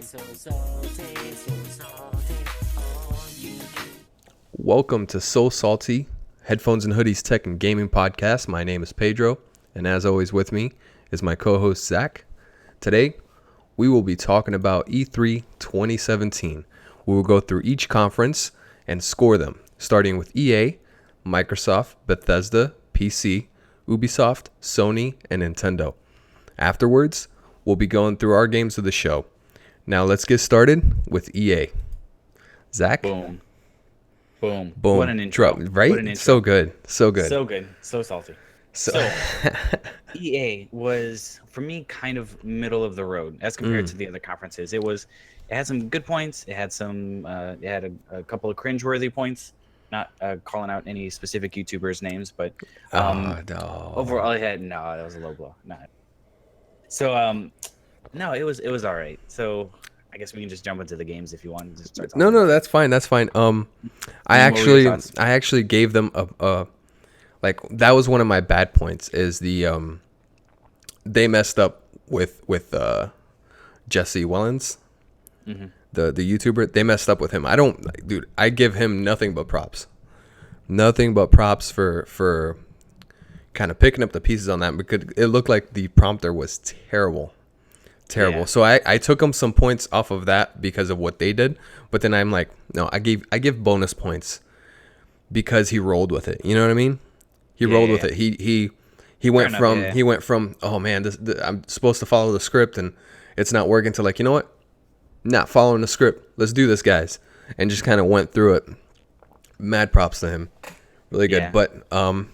so salty, oh you do. Welcome to So Salty, Headphones and Hoodies Tech and Gaming Podcast. My name is Pedro, and as always with me is my co-host Zach. Today, we will be talking about E3 2017. We will go through each conference and score them, starting with EA, Microsoft, Bethesda, PC, Ubisoft, Sony, and Nintendo. Afterwards, we'll be going through our games of the show. Now let's get started with EA. Zach? Boom. Boom. Boom. What an intro. Right? What an intro. So good. So good. So good. So salty. So, EA was, for me, kind of middle of the road as compared to the other conferences. It had some good points. It had a couple of cringeworthy points. Not calling out any specific YouTubers' names, but no. overall, that was a low blow. So, no, it was all right. So I guess we can just jump into the games if you want to start talking. No, that's fine. That's fine. I What were your thoughts? actually gave them a like that was one of my bad points is the they messed up with Jesse Wellens, the YouTuber. They messed up with him. I give him nothing but props. Nothing but props for kind of picking up the pieces on that, because it looked like the prompter was terrible. Yeah. So I took them some points off of that because of what they did, but then I'm like, no, I give bonus points because he rolled with it. You know what I mean? He rolled with it. He went from oh man, I'm supposed to follow the script and it's not working, to like, you know what? Not following the script. Let's do this, guys. And just kind of went through it. Mad props to him. Really good. Yeah. But I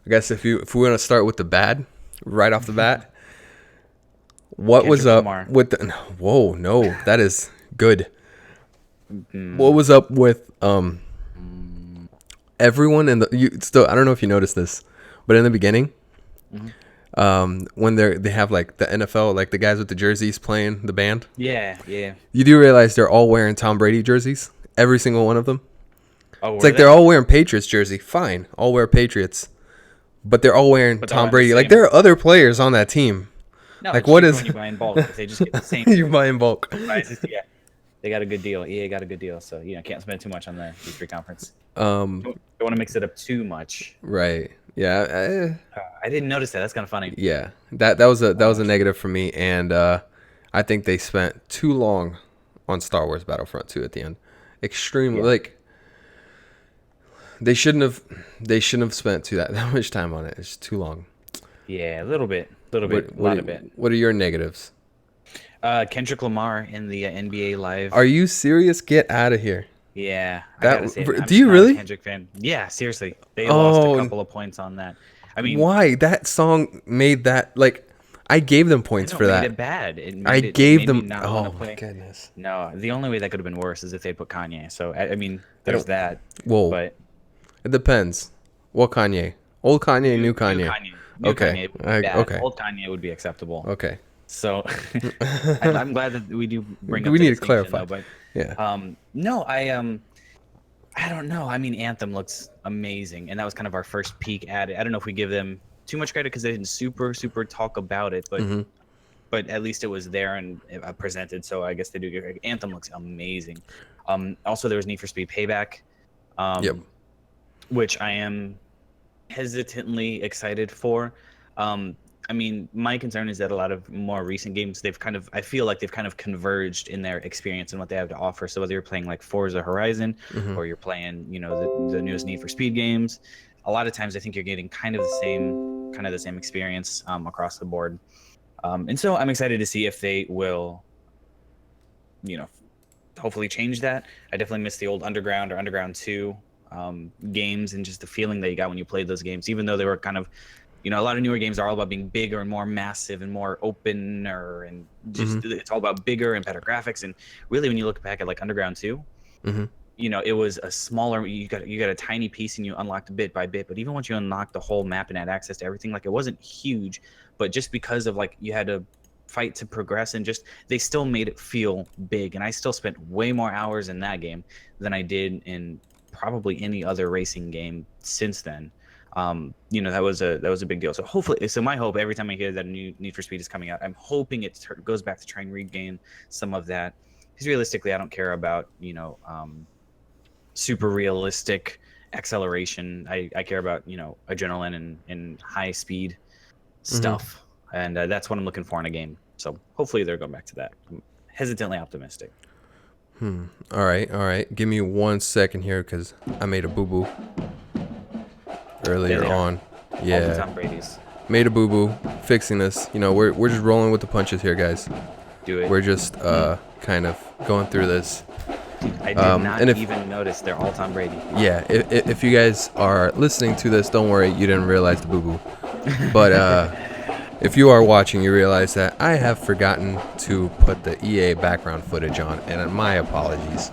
guess if we want to start with the bad right off the bat, what was Kendrick up Lamar. with the whoa, no, that is good. What was up with everyone in the I don't know if you noticed this, but in the beginning, when they have like the NFL, like the guys with the jerseys playing the band, Yeah. you do realize they're all wearing Tom Brady jerseys, every single one of them. Oh, It's like they're all wearing Patriots jersey. Fine, all wear Patriots, but they're all wearing But they're Tom all Brady. the Like same. there are other players on that team. No, Like, it's what cheaper is- when you buy in bulk, if they just get the same You buy in bulk. prices? Yeah, they got a good deal. EA got a good deal, so can't spend too much on the E3 conference. Don't want to mix it up too much. Right. Yeah. I didn't notice that. That's kind of funny. Yeah. That was a negative for me, and I think they spent too long on Star Wars Battlefront 2 at the end. Extremely like they shouldn't have spent that much time on it. It's too long. Yeah, a little bit, a lot of it. What are your negatives? Kendrick Lamar in the NBA Live. Are you serious? Get out of here. Yeah, I That- gotta say, do I'm you not a really? Kendrick fan. Yeah, seriously, they lost Oh. a couple of points on that. I mean, Why? That song made that, like, I gave them I points know, for it that. made it bad. I It gave made them. me not wanna Oh my play. goodness. No, the only way that could have been worse is if they put Kanye. So I mean, there's that. Whoa. But It depends. What Kanye? Old Kanye, new Kanye. New Okay. Kanye would be bad. Okay. Old Kanye would be acceptable. Okay. So I'm glad that we do bring up We the need to distinction, clarify. though, but Yeah. no, I don't know. I mean, Anthem looks amazing, and that was kind of our first peek at it. I don't know if we give them too much credit because they didn't super talk about it, but Mm-hmm. but at least it was there and presented. So I guess they do. Anthem looks amazing. Also, there was Need for Speed Payback, Yep. which I am hesitantly excited for. I mean, my concern is that a lot of more recent games, I feel like they've kind of converged in their experience and what they have to offer. So whether you're playing like Forza Horizon or you're playing, the newest Need for Speed games, a lot of times I think you're getting kind of the same experience across the board. And so I'm excited to see if they will, hopefully change that. I definitely miss the old Underground or Underground 2 games and just the feeling that you got when you played those games, even though they were kind of, a lot of newer games are all about being bigger and more massive and more opener and just it's all about bigger and better graphics. And really, when you look back at like Underground 2, it was a smaller, you got a tiny piece and you unlocked bit by bit. But even once you unlocked the whole map and had access to everything, like it wasn't huge, but just because of like you had to fight to progress and just they still made it feel big. And I still spent way more hours in that game than I did in probably any other racing game since then. That was a big deal. So hopefully, my hope every time I hear that a new Need for Speed is coming out, I'm hoping it goes back to try and regain some of that. Because realistically, I don't care about super realistic acceleration. I care about adrenaline and high speed stuff, and that's what I'm looking for in a game. So hopefully they're going back to that. I'm hesitantly optimistic. All right. Give me 1 second here because I made a boo-boo earlier on. All the Yeah, Tom Brady's. made a boo-boo. Fixing this. We're just rolling with the punches here, guys. Do it. We're just kind of going through this. I did not and if- even notice they're all Tom Brady. Yeah, if you guys are listening to this, don't worry, you didn't realize the boo-boo. But if you are watching, you realize that I have forgotten to put the EA background footage on, and my apologies.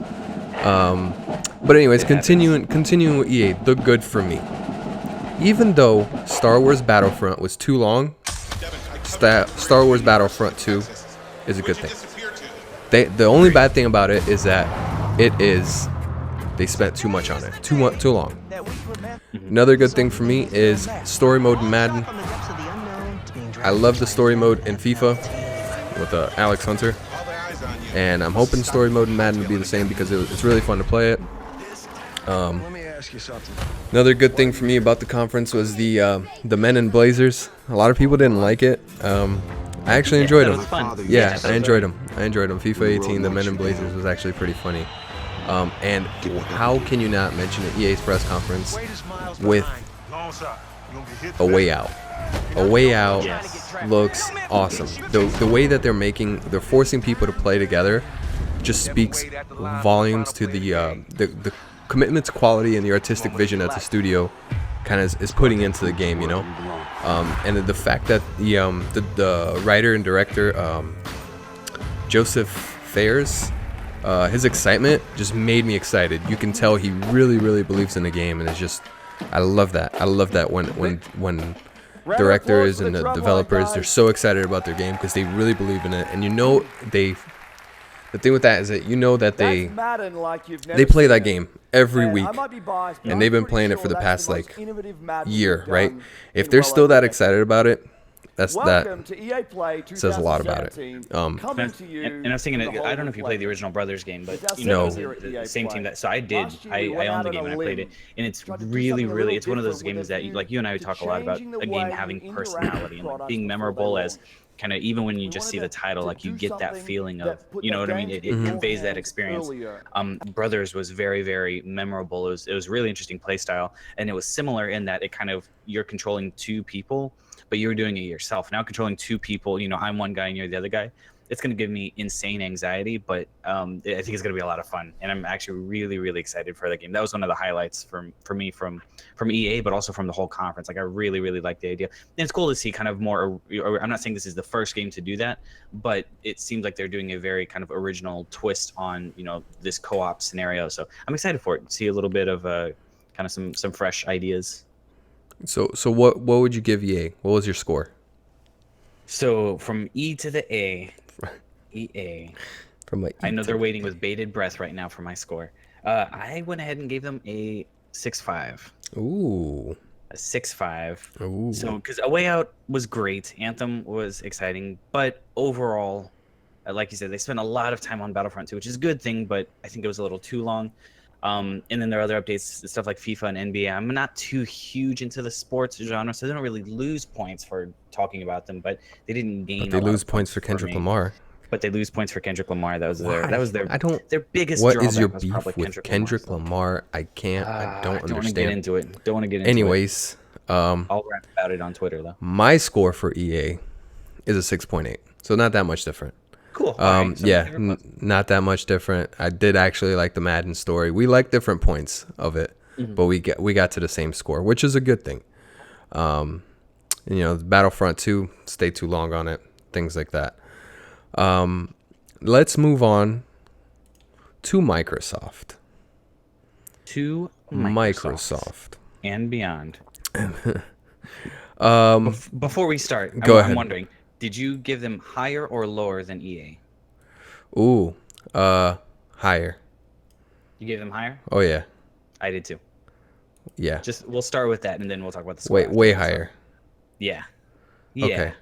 But anyways, continuing with EA, the good for me. Even though Star Wars Battlefront was too long, Star Wars Battlefront 2 is a good thing. The only bad thing about it is that they spent too much on it, too long. Another good thing for me is story mode in Madden. I love the story mode in FIFA with Alex Hunter, and I'm hoping story mode in Madden will be the same because it's really fun to play it. Another good thing for me about the conference was the Men in Blazers. A lot of people didn't like it. I actually enjoyed them. Yeah, I enjoyed them. FIFA 18, the Men in Blazers was actually pretty funny. And how can you not mention an EA's press conference with A Way Out? A Way Out looks awesome. The way that they're forcing people to play together just speaks volumes to the commitment to quality and the artistic vision that the studio kind of is putting into the game, and the fact that the writer and director Joseph Fares, his excitement just made me excited. You can tell he really believes in the game, and it's just I love that when directors and the developers, they're so excited about their game because they really believe in it, and the thing with that is that they play that game every week, and they've been playing it for the past year, right? If they're still that excited about it, that says a lot about it. And I was thinking, I don't know if you played the original Brothers game, but it was the same team that. So I did. I owned the game and I played it, and it's really it's one of those games that you and I would talk a lot about a game having personality and being memorable as. Kind of even when you just see the title, you get that feeling of, you know what I mean? It conveys that experience. Brothers was very memorable. It was really interesting play style, and it was similar in that you're controlling two people, but you're doing it yourself. Now controlling two people, I'm one guy and you're the other guy. It's going to give me insane anxiety, but I think it's going to be a lot of fun, and I'm actually really excited for the game. That was one of the highlights for me from EA, but also from the whole conference. I really like the idea, and it's cool to see kind of more. I'm not saying this is the first game to do that, but it seems like they're doing a very kind of original twist on this co-op scenario. So I'm excited for it. See a little bit of kind of some fresh ideas. So what would you give EA? What was your score? So from E to the A. EA. I know they're waiting with bated breath right now for my score. I went ahead and gave them a 6.5. Ooh. A 6.5. Ooh. So, because A Way Out was great, Anthem was exciting, but overall, like you said, they spent a lot of time on Battlefront 2, which is a good thing, but I think it was a little too long. And then there are other updates, stuff like FIFA and NBA. I'm not too huge into the sports genre, so they don't really lose points for talking about them, but they didn't gain. But they lose points for Kendrick Lamar. But they lose points for Kendrick Lamar. That was their biggest. What is your was beef with Kendrick Lamar? I can't. I don't understand. Don't want to get into it. Don't want to get into Anyways, I'll rap about it on Twitter though. My score for EA is a 6.8, so not that much different. Cool. Not that much different. I did actually like the Madden story. We like different points of it, but we got to the same score, which is a good thing. Battlefront 2 stayed too long on it, things like that. Let's move on to Microsoft. To Microsoft and beyond. Before we start, I'm wondering, did you give them higher or lower than EA? Ooh, higher. You gave them higher? Oh yeah. I did too. Yeah. Just we'll start with that, and then we'll talk about the score. Way afterwards. So, higher. yeah. Yeah. Okay.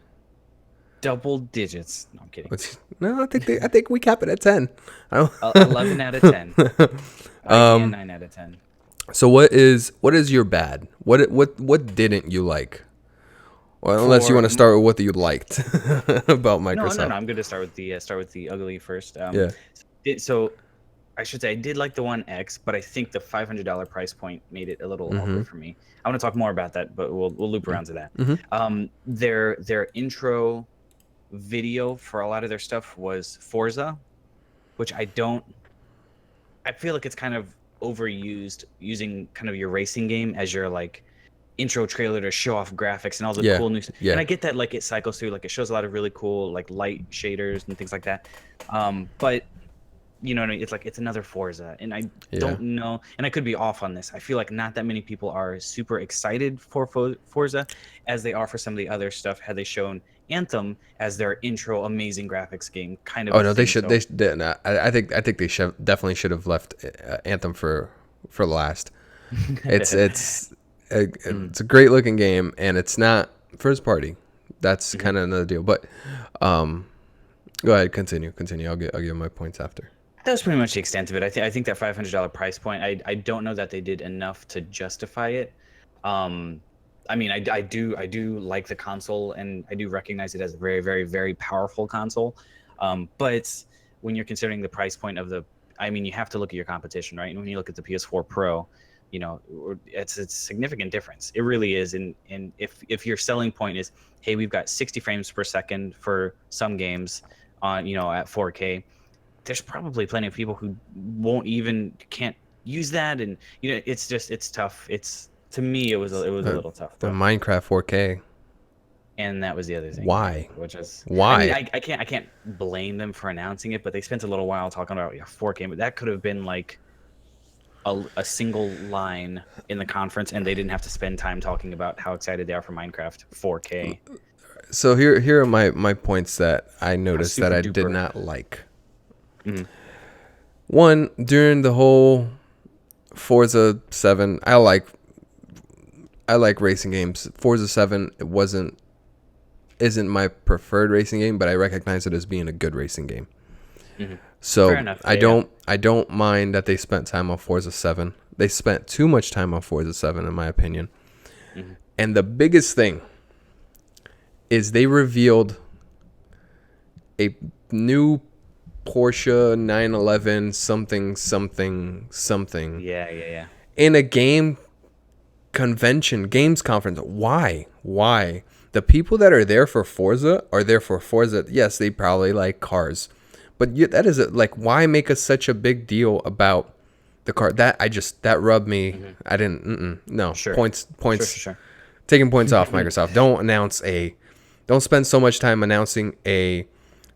Double digits. No, I'm kidding. No, I think we cap it at 10. 11 out of 10. IGN 9 out of 10. So what is your bad? What didn't you like? Well, unless you want to start with what you liked about Microsoft. No. I'm going to start with the ugly first. Yeah. So I should say I did like the One X, but I think the $500 price point made it a little awkward for me. I want to talk more about that, but we'll loop around to that. Their intro video for a lot of their stuff was Forza, which I feel like it's kind of overused, using kind of your racing game as your like intro trailer to show off graphics and all the cool new stuff. Yeah. And I get that, like, it cycles through, like, it shows a lot of really cool like light shaders and things like that. But you know what I mean? It's like, it's another Forza, and I don't know, and I could be off on this. I feel like not that many people are super excited for Forza as they are for some of the other stuff, had they shown Anthem as their intro amazing graphics game kind of. Oh no, they should. No, I think they definitely should have left Anthem for last. It's a great looking game, and it's not first party. That's kind of another deal. But go ahead, continue. I'll give my points after. That was pretty much the extent of it. I think that $500 price point, I don't know that they did enough to justify it. I mean, I do like the console, and I do recognize it as a very, very, very powerful console. But when you're considering the price point of you have to look at your competition, right? And when you look at the PS4 Pro, you know, it's a significant difference. It really is. And if your selling point is, hey, we've got 60 frames per second for some games on, you know, at 4K, there's probably plenty of people who can't use that, and you know, it's tough. To me, it was a little tough. The Minecraft 4K, and that was the other thing. Why? Which is why? I mean, I can't blame them for announcing it, but they spent a little while talking about 4K. But that could have been like a single line in the conference, and they didn't have to spend time talking about how excited they are for Minecraft 4K. So here are my points that I noticed that I did not like. One, during the whole Forza 7, I like racing games. Forza 7 isn't my preferred racing game, but I recognize it as being a good racing game. So Fair enough. I don't mind that they spent time on Forza 7. They spent too much time on Forza 7 in my opinion. And the biggest thing is they revealed a new Porsche 911 something. Yeah. In a games conference. Why? The people that are there for Forza are there for Forza. Yes, they probably like cars, but that is like, why make such a big deal about the car? That rubbed me. I didn't. No. Sure. Points. Sure. Taking points off Microsoft. Don't spend so much time announcing a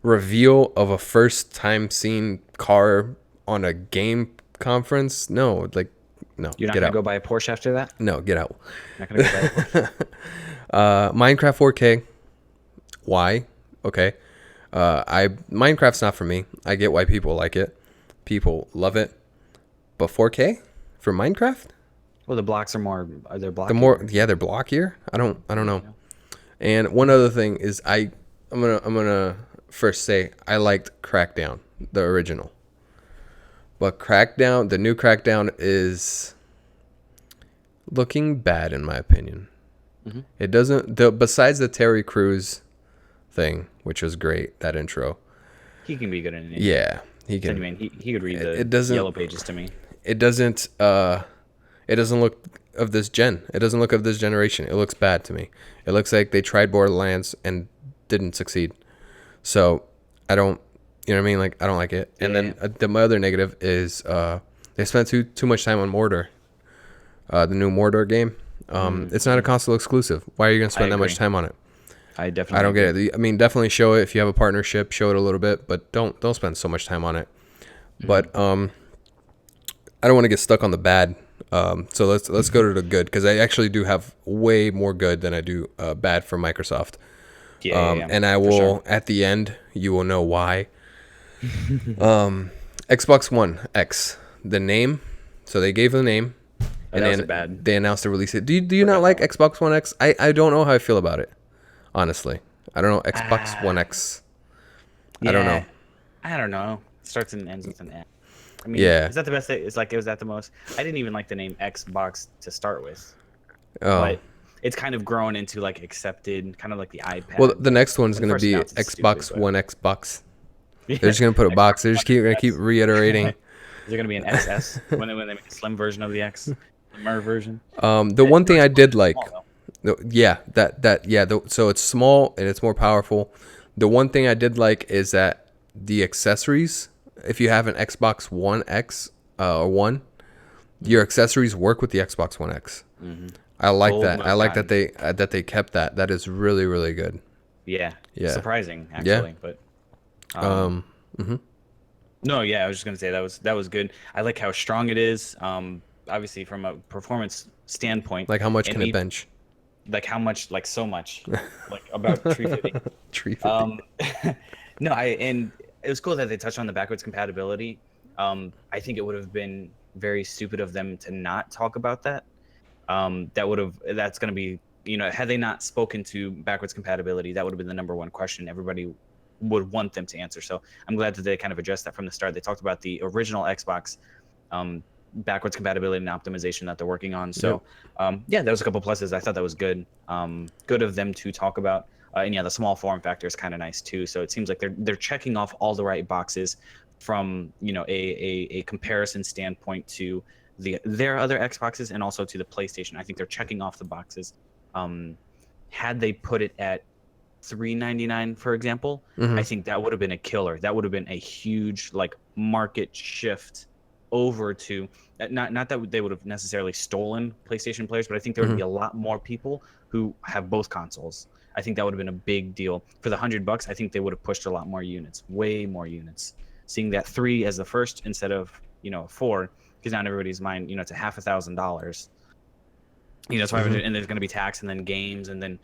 reveal of a first time seen car on a game conference. No. You're not gonna go buy a Porsche after that? No, get out. Not gonna go buy a Porsche. Minecraft 4K. Why? Okay. Minecraft's not for me. I get why people like it. People love it. But 4K for Minecraft? Well, the blocks are they're blockier. They're blockier. I don't know. And one other thing is I'm gonna first say I liked Crackdown, the original. But Crackdown, the new Crackdown, is looking bad in my opinion. It doesn't. Besides the Terry Crews thing, which was great, that intro. He can be good in it. Yeah, he can. I mean, he could read the yellow pages to me. It doesn't. It doesn't look of this gen. It doesn't look of this generation. It looks bad to me. It looks like they tried Borderlands and didn't succeed. So I don't. You know what I mean? Like, I don't like it. And then my other negative is they spent too much time on Mordor. The new Mordor game. It's not a console exclusive. Why are you going to spend that much time on it? I definitely. I don't get it. I mean, definitely show it if you have a partnership. Show it a little bit, but don't spend so much time on it. But I don't want to get stuck on the bad. So let's go to the good, because I actually do have way more good than I do bad for Microsoft. And I will at the end. You will know why. Xbox One X, the name. So they gave the name. Oh, that was a bad. they announced the release date. Do you not like Xbox One X? I don't know how I feel about it, honestly. I don't know Xbox One X. I don't know. I don't know. Starts and ends with an X. I mean, Yeah. is that the best? It's like, was that the most? I didn't even like the name Xbox to start with, Oh. but it's kind of grown into like accepted, kind of like the iPad. Well, the next one's When gonna first be announced, it's Xbox stupid, One Xbox. but- They're just gonna put a box. They're just gonna keep reiterating. Is there gonna be an XS when they make a slim version of the X, slimmer version? The one thing I did like, Small, though. yeah, so it's small and it's more powerful. The one thing I did like is that the accessories, if you have an Xbox One X or One, your accessories work with the Xbox One X. I like Gold that. I most like times. that they kept that. That is really, really good. Yeah. Yeah. Surprising, actually, but. No, yeah, I was just gonna say that was good. I like how strong it is. Obviously from a performance standpoint. Like how much and can it bench? Like how much? Like so much. Like about 350. 350. No, and it was cool that they touched on the backwards compatibility. I think it would have been very stupid of them to not talk about that. That's going to be, had they not spoken to backwards compatibility, that would have been the number one question everybody would want them to answer. So I'm glad that they kind of addressed that from the start. They talked about the original Xbox backwards compatibility and optimization that they're working on. So yeah, there was a couple pluses. I thought that was good. Good of them to talk about. And yeah, the small form factor is kind of nice too. So it seems like they're checking off all the right boxes from a comparison standpoint to their other Xboxes and also to the PlayStation. I think they're checking off the boxes. Had they put it at $399, for example, I think that would have been a killer. That would have been a huge like market shift over to not that they would have necessarily stolen PlayStation players, but I think there would be a lot more people who have both consoles. I think that would have been a big deal. For the $100, I think they would have pushed a lot more units, way more units. Seeing that 3 as the first instead of 4, because now in everybody's mind, it's a $1,000. It's why and there's going to be tax and then games and then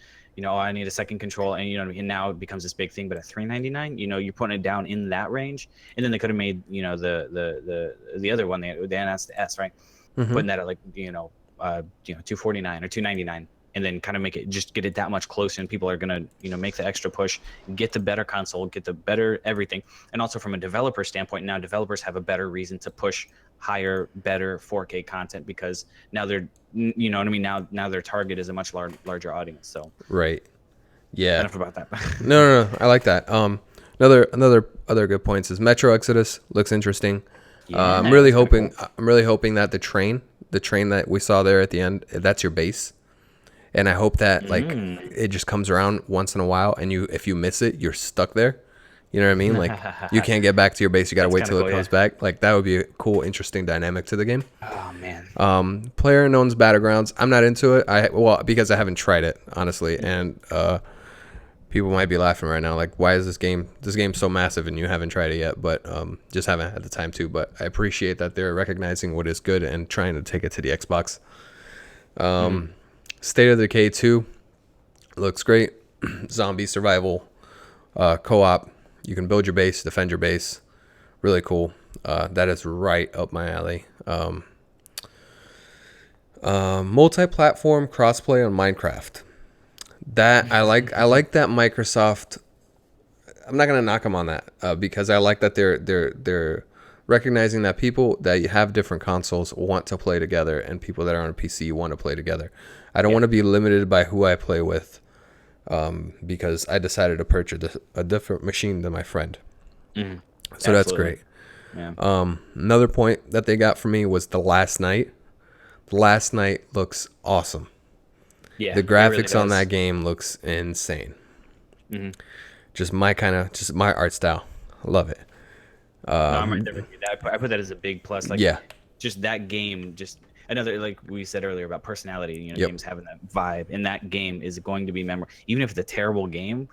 I need a second control and and now it becomes this big thing. But at $399, you're putting it down in that range, and then they could have made the other one they announced the S, right, putting that at like $249 or $299. And then kind of get it that much closer, and people are gonna, make the extra push, get the better console, get the better everything, and also from a developer standpoint, now developers have a better reason to push higher, better 4K content because now they're, what I mean. Now their target is a much larger audience. So Right. Yeah. enough about that. No. I like that. Other good points is Metro Exodus looks interesting. Yeah, I'm really that's kinda hoping that the train that we saw there at the end, that's your base. And I hope that like it just comes around once in a while, and if you miss it, you're stuck there. You know what I mean? Like you can't get back to your base. You got to wait till it comes back. Like that would be a cool, interesting dynamic to the game. Oh man. Player Unknown's Battlegrounds. I'm not into it. Because I haven't tried it honestly, and people might be laughing right now. Like, why is this game so massive and you haven't tried it yet? But just haven't had the time to. But I appreciate that they're recognizing what is good and trying to take it to the Xbox. State of Decay 2 looks great. Zombie survival co-op. You can build your base, defend your base. Really cool. That is right up my alley. Multi-platform crossplay on Minecraft. That I like that Microsoft. I'm not gonna knock them on that because I like that they're recognizing that people that have different consoles want to play together, and people that are on PC want to play together. I don't want to be limited by who I play with because I decided to purchase a different machine than my friend. So Absolutely. that's great. Yeah. Another point that they got for me was The Last Night. The Last Night looks awesome. Yeah. The it really graphics on does. that game looks insane. Just my art style. I love it. No, I'm right there with you. I put that as a big plus. Like, Yeah. just that game, just another, like we said earlier about personality, Yep. games having that vibe, and that game is going to be memorable. Even if it's a terrible game,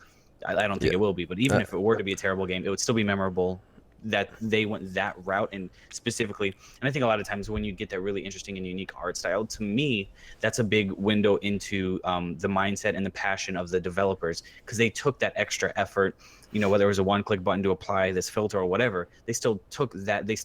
I don't think it will be, but even if it were to be a terrible game, it would still be memorable that they went that route, and specifically, and I think a lot of times when you get that really interesting and unique art style, to me, that's a big window into the mindset and the passion of the developers, because they took that extra effort, whether it was a one-click button to apply this filter or whatever, they still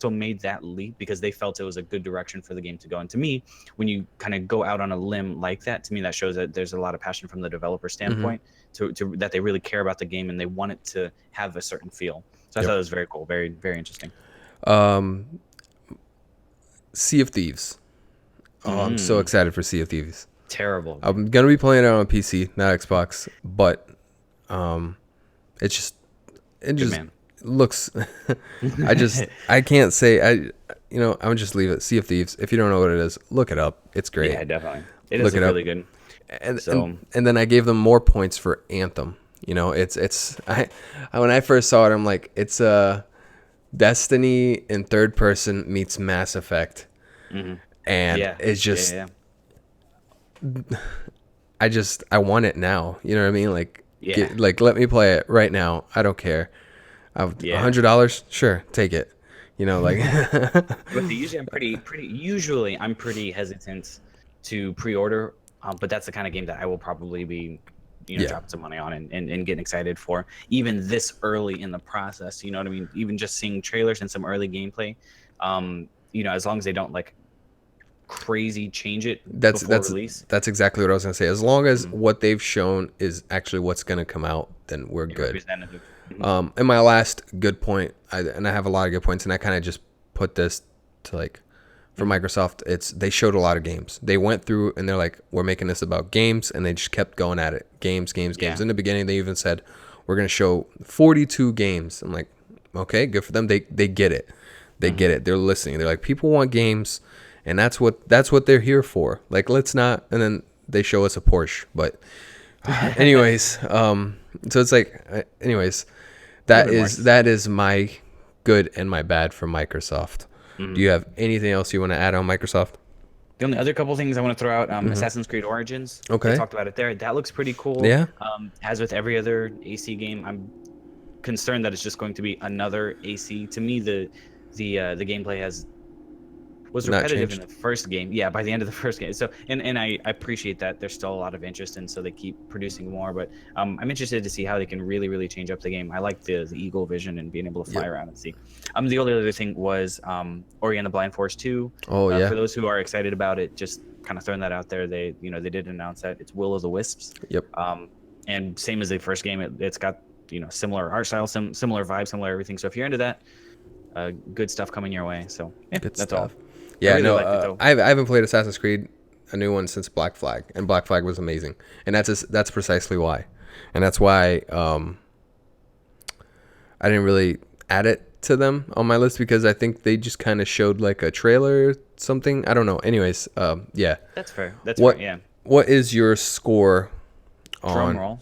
made that leap because they felt it was a good direction for the game to go. And to me, when you kind of go out on a limb like that, to me that shows that there's a lot of passion from the developer standpoint, to that they really care about the game and they want it to have a certain feel. So I thought it was very cool, very, very interesting. Sea of Thieves. Oh, I'm so excited for Sea of Thieves. Terrible. I'm gonna be playing it on PC, not Xbox, but it just looks. I can't say I would just leave it. Sea of Thieves. If you don't know what it is, look it up. It's great. Yeah, definitely. It is really good. And then I gave them more points for Anthem. When I first saw it, I'm like, it's Destiny in third person meets Mass Effect, and it's just, I want it now. You know what I mean? Like, let me play it right now. I don't care. $100, sure, take it. But usually I'm pretty hesitant to pre-order, but that's the kind of game that I will probably be dropping some money on and getting excited for, even this early in the process. You know what I mean? Even just seeing trailers and some early gameplay, as long as they don't like crazy change it before release. That's exactly what I was gonna say. As long as what they've shown is actually what's gonna come out, then we're good. And my last good point, I have a lot of good points, and I kind of just put this to for Microsoft, they showed a lot of games. They went through and they're like, we're making this about games, and they just kept going at it. Games. In the beginning, they even said, we're going to show 42 games. I'm like, okay, good for them. They get it. They get it. They're listening. They're like, people want games, and that's what they're here for. Like, let's not. And then they show us a Porsche. But anyways, so it's like, anyways, that is my good and my bad for Microsoft. Do you have anything else you want to add on Microsoft? The only other couple things I want to throw out, Assassin's Creed Origins. Okay. They talked about it there. That looks pretty cool. Yeah. As with every other AC game, I'm concerned that it's just going to be another AC. To me, the gameplay was repetitive in the first game. Yeah, by the end of the first game. So and I appreciate that there's still a lot of interest, and so they keep producing more. But I'm interested to see how they can really, really change up the game. I like the eagle vision and being able to fly around and see. The only other thing was Ori and the Blind Forest 2. Oh yeah. For those who are excited about it, just kind of throwing that out there. They did announce that it's Will of the Wisps. Yep. And same as the first game, it's got similar art style, similar vibe, similar everything. So if you're into that, good stuff coming your way. So yeah, good that's stuff. all. Yeah, I haven't played Assassin's Creed, a new one, since Black Flag, and Black Flag was amazing, and that's precisely why, and that's why I didn't really add it to them on my list, because I think they just kind of showed like a trailer or something. I don't know. Anyways, yeah. That's fair. Fair. Yeah. What is your score on Drum roll.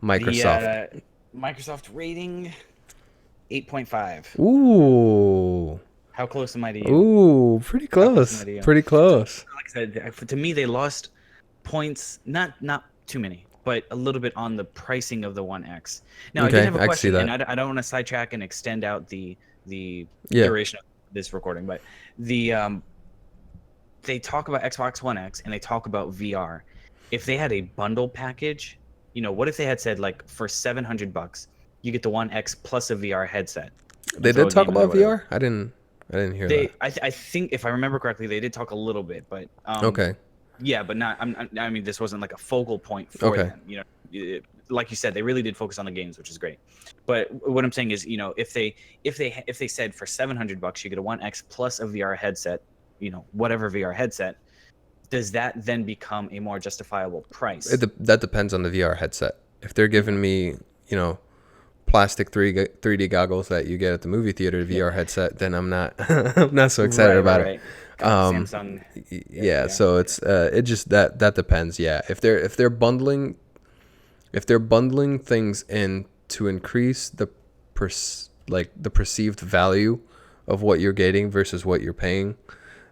Microsoft? The Microsoft rating 8.5. Ooh. How close am I to you? Ooh, pretty close. Pretty close. Like I said, to me, they lost points, not too many, but a little bit on the pricing of the One X. Now, okay, I did have a question, and I don't want to sidetrack and extend out the duration of this recording, but they talk about Xbox One X and they talk about VR. If they had a bundle package, what if they had said, like, for $700, you get the One X plus a VR headset? They did talk about VR? I didn't hear that. I think, if I remember correctly, they did talk a little bit, but okay. Yeah, but not. I mean, this wasn't like a focal point for them. Like you said, they really did focus on the games, which is great. But what I'm saying is, if they said for $700 you get a One X plus a VR headset, whatever VR headset, does that then become a more justifiable price? That depends on the VR headset. If they're giving me, plastic 3D goggles that you get at the movie theater, VR headset, then I'm not so excited about it. Samsung. Yeah, so it's it just that depends. Yeah, if they're bundling things in to increase the perceived value of what you're getting versus what you're paying,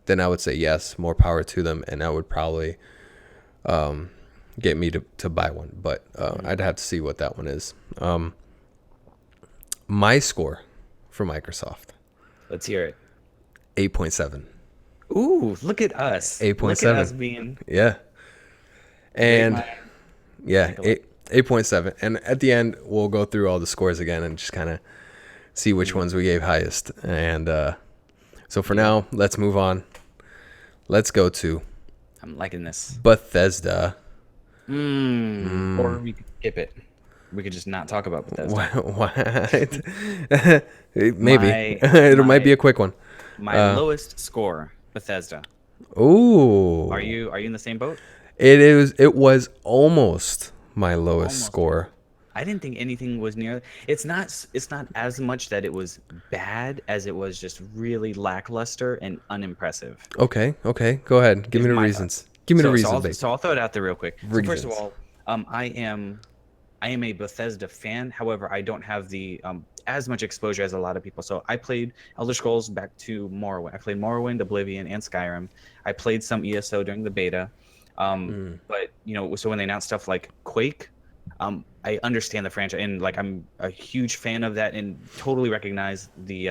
then I would say yes, more power to them, and that would probably get me to buy one. But I'd have to see what that one is. My score for Microsoft. Let's hear it. 8.7. Ooh, look at us. 8.7. Look at us being Yeah. And great yeah, Take a look. 8.7. And at the end, we'll go through all the scores again and just kind of see which ones we gave highest. And so for now, let's move on. Let's go to I'm liking this. Bethesda. Or we could skip it. We could just not talk about Bethesda. What? Maybe. It might be a quick one. My lowest score, Bethesda. Ooh. Are you in the same boat? It was almost my lowest score. I didn't think anything was near. It's not as much that it was bad as it was just really lackluster and unimpressive. Okay. Go ahead. Give me the my reasons. Give me the reasons, babe. So I'll throw it out there real quick. So first of Reasons. all, I am a Bethesda fan. However, I don't have the as much exposure as a lot of people. So I played Elder Scrolls back to Morrowind. I played Morrowind, Oblivion, and Skyrim. I played some ESO during the beta. But so when they announced stuff like Quake, I understand the franchise, and like I'm a huge fan of that, and totally recognize the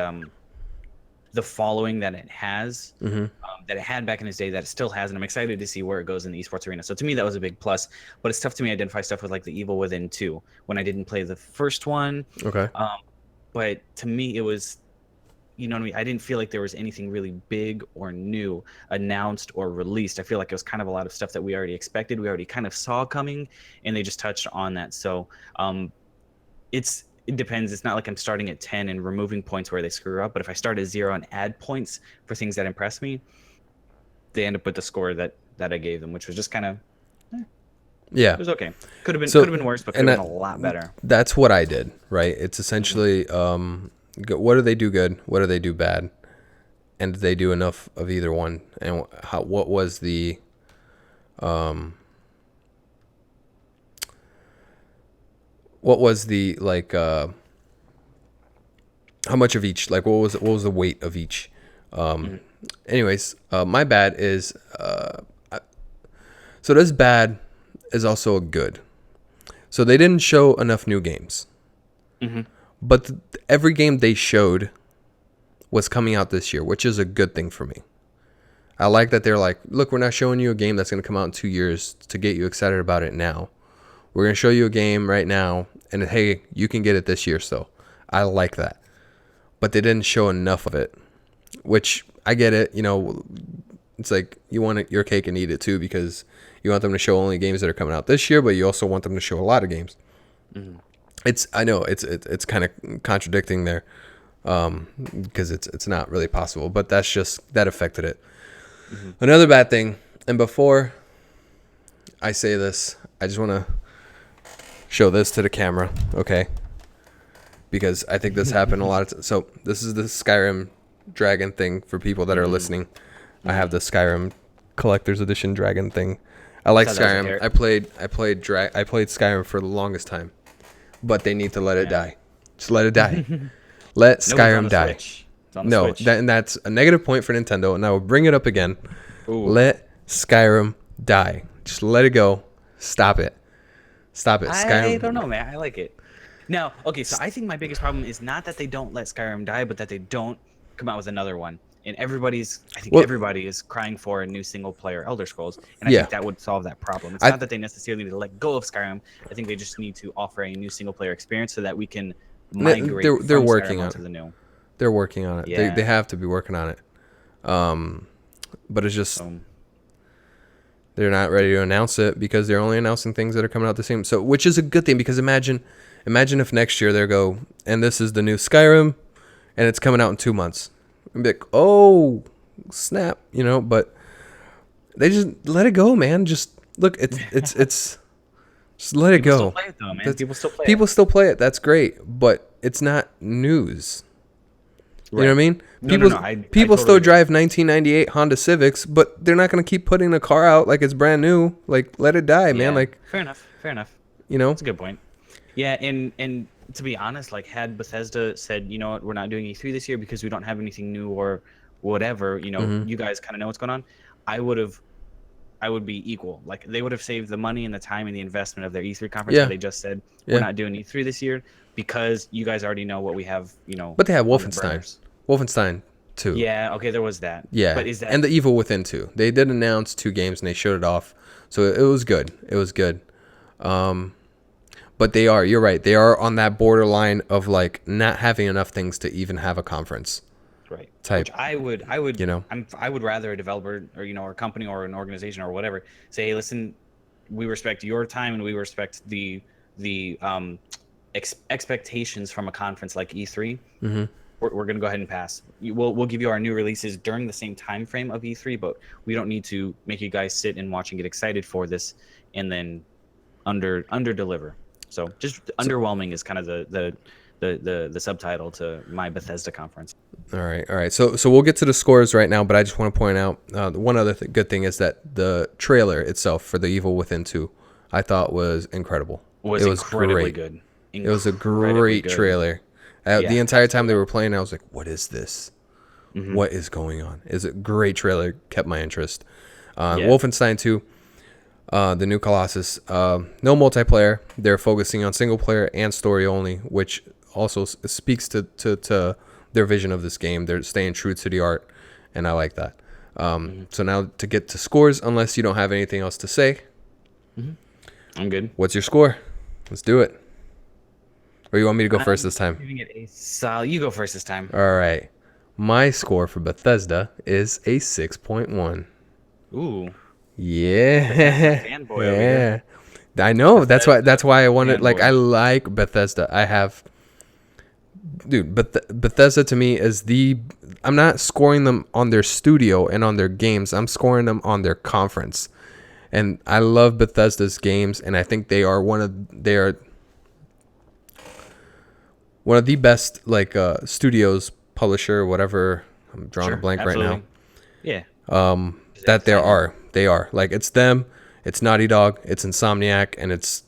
following that it has, that it had back in its day, that it still has, and I'm excited to see where it goes in the esports arena. So to me, that was a big plus. But it's tough to me to identify stuff with like the Evil Within 2 when I didn't play the first one. Okay. But to me, it was, you know what I mean? I didn't feel like there was anything really big or new announced or released. I feel like it was kind of a lot of stuff that we already expected, we already kind of saw coming, and they just touched on that. So it depends. It's not like I'm starting at 10 and removing points where they screw up. But if I start at 0 and add points for things that impress me, they end up with the score that I gave them, which was just kind of, Yeah. it was okay. Could have been worse, but could have been a lot better. That's what I did, right? It's essentially what do they do good? What do they do bad? And did they do enough of either one? And what was the like how much of each, like what was the weight of each? Anyways, my bad is so this bad is also a good. So they didn't show enough new games. But every game they showed was coming out this year, which is a good thing for me. I like that they're like, look, we're not showing you a game that's going to come out in 2 years to get you excited about it now. We're going to show you a game right now, and hey, you can get it this year still. I like that. But they didn't show enough of it, which I get it. It's like you want your cake and eat it too, because you want them to show only games that are coming out this year, but you also want them to show a lot of games. I know it's kind of contradicting there, because it's not really possible, but that affected it. Another bad thing, and before I say this, I just want to show this to the camera, okay? Because I think this happened a lot of times. So this is the Skyrim dragon thing for people that are listening. I have the Skyrim collector's edition dragon thing. I like Skyrim. I played Skyrim for the longest time. But they need to let it die. Just let it die. Let Skyrim die. No, that's a negative point for Nintendo, and I will bring it up again. Ooh. Let Skyrim die. Just let it go. Stop it. Skyrim. I don't know, man. I like it. Now, okay, so I think my biggest problem is not that they don't let Skyrim die, but that they don't come out with another one. And everybody is crying for a new single-player Elder Scrolls, and I think that would solve that problem. It's not that they necessarily need to let go of Skyrim. I think they just need to offer a new single-player experience so that we can migrate they're working Skyrim on onto the new. They're working on it. Yeah. They have to be working on it. But it's just they're not ready to announce it because they're only announcing things that are coming out the same. So, which is a good thing, because imagine if next year they go, and this is the new Skyrim, and it's coming out in 2 months. And be like, oh, snap, but they just let it go, man. Just look, it's just let it go. People still play it though, man. People still play it. That's great, but it's not news. You know what I mean? People still drive 1998 Honda Civics, but they're not going to keep putting the car out like it's brand new. Like, let it die, man. Like, fair enough. That's a good point. Yeah, and to be honest, like, had Bethesda said, you know what, we're not doing E3 this year because we don't have anything new or whatever, you guys kind of know what's going on, I would have I would be equal. Like they would have saved the money and the time and the investment of their E3 conference. Yeah. Where they just said Yeah. we're not doing E3 this year because you guys already know what we have. But they had on the Wolfenstein. burners. Wolfenstein 2. Yeah. Okay. There was that. Yeah. But is that and The Evil Within 2. They did announce 2 games and they showed it off. So it was good. It was good. But you're right. They are on that borderline of like not having enough things to even have a conference. right? Type. Which I would, You know? I would rather a developer or or a company or an organization or whatever say, hey, listen, we respect your time and we respect the expectations from a conference like E3. Mm-hmm. We're going to go ahead and pass. We'll give you our new releases during the same time frame of E3, but we don't need to make you guys sit and watch and get excited for this and then under deliver. So underwhelming is kind of the subtitle to my Bethesda conference. All right. So we'll get to the scores right now, but I just want to point out one other good thing is that the trailer itself for The Evil Within 2, I thought was incredible. It was incredibly good. It was a great trailer. The entire time they were playing, I was like, what is this? Mm-hmm. What is going on? It's a great trailer. Kept my interest. Wolfenstein 2, the new Colossus. No multiplayer. They're focusing on single player and story only, which also speaks to their vision of this game. They're staying true to the art, and I like that. So now to get to scores, unless you don't have anything else to say. I'm good. What's your score? Let's do it. Or you want me to go first this time? Giving it a solid. You go first this time. All right. My score for Bethesda is a 6.1. Ooh. Yeah. Fanboy over here. I know. That's why I wanted, Fanboy. like, I like Bethesda. Bethesda to me is I'm not scoring them on their studio and on their games. I'm scoring them on their conference. And I love Bethesda's games, and I think they are one of the best, like, studios, publisher, whatever. I'm drawing a blank absolutely. right now. Yeah. That there are. They are. Like, it's them, it's Naughty Dog, it's Insomniac, and it's,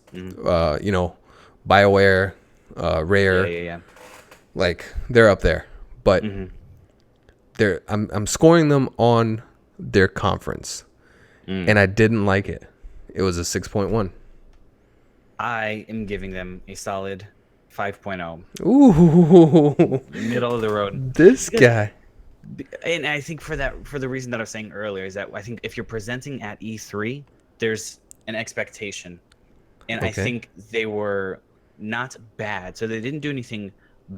BioWare, Rare. Yeah. Like, they're up there. But I'm scoring them on their conference. And I didn't like it. It was a 6.1. I am giving them a solid 5.0. Ooh. Middle of the road. This guy. And I think for the reason that I was saying earlier is that I think if you're presenting at E3, there's an expectation. And I think they were not bad. So they didn't do anything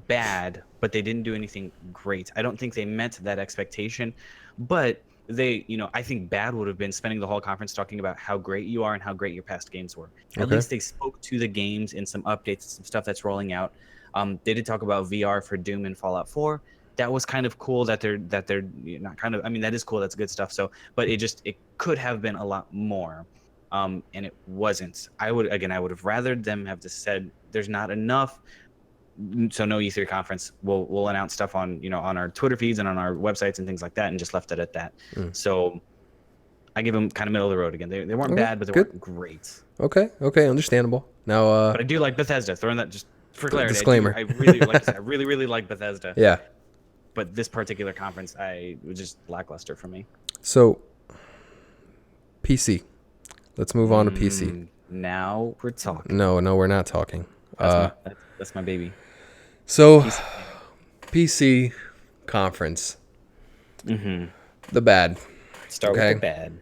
bad, but they didn't do anything great. I don't think they met that expectation. But I think bad would have been spending the whole conference talking about how great you are and how great your past games were. At least they spoke to the games in some updates, some stuff that's rolling out. They did talk about VR for Doom and Fallout 4. That was kind of cool that they're not kind of, I mean, that is cool. That's good stuff. So, but it could have been a lot more. And it wasn't. I would have rather them have just said there's not enough. So no E3 conference. We'll announce stuff on on our Twitter feeds and on our websites and things like that, and just left it at that. So I give them kind of middle of the road again. They weren't bad, but they weren't great. Okay, understandable. Now, but I do like Bethesda. Throwing that just for clarity. Disclaimer. I really like. I really like Bethesda. Yeah. But this particular conference, it was just lackluster for me. So PC. Let's move on to PC. Now we're talking. No, we're not talking. That's my baby. So, PC conference. The bad. Start with the bad.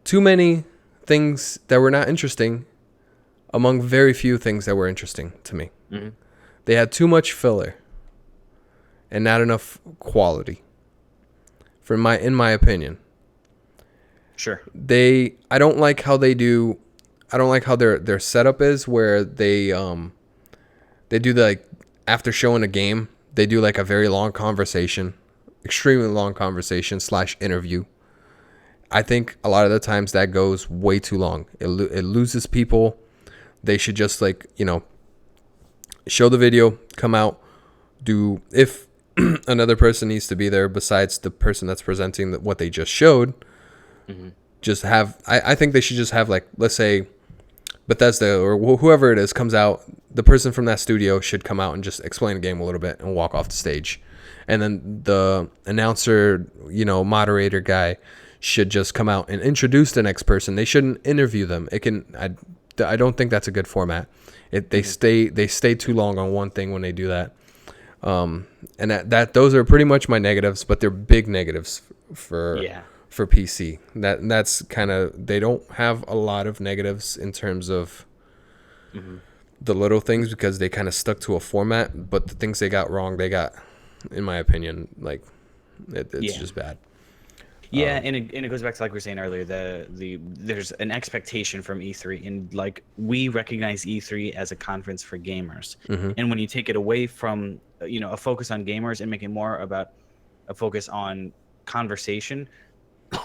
Too many things that were not interesting among very few things that were interesting to me. They had too much filler and not enough quality. In my opinion. Sure. I don't like how their setup is, where they do like, after showing a game, they do like a very long conversation, extremely long conversation / interview. I think a lot of the times that goes way too long. It loses people. They should just show the video, come out, if another person needs to be there besides the person that's presenting what they just showed. Just have, I think they should just have, like, let's say Bethesda or whoever it is comes out, the person from that studio should come out and just explain the game a little bit and walk off the stage. And then the announcer, moderator guy should just come out and introduce the next person. They shouldn't interview them. I don't think that's a good format. They stay too long on one thing when they do that. And those are pretty much my negatives, but they're big negatives for PC. That's kind of, they don't have a lot of negatives in terms of the little things, because they kind of stuck to a format, but the things they got wrong, they got, in my opinion, like it's just bad. Yeah, and it goes back to, like we were saying earlier, there's an expectation from E3, and like we recognize E3 as a conference for gamers, and when you take it away from a focus on gamers and make it more about a focus on conversation,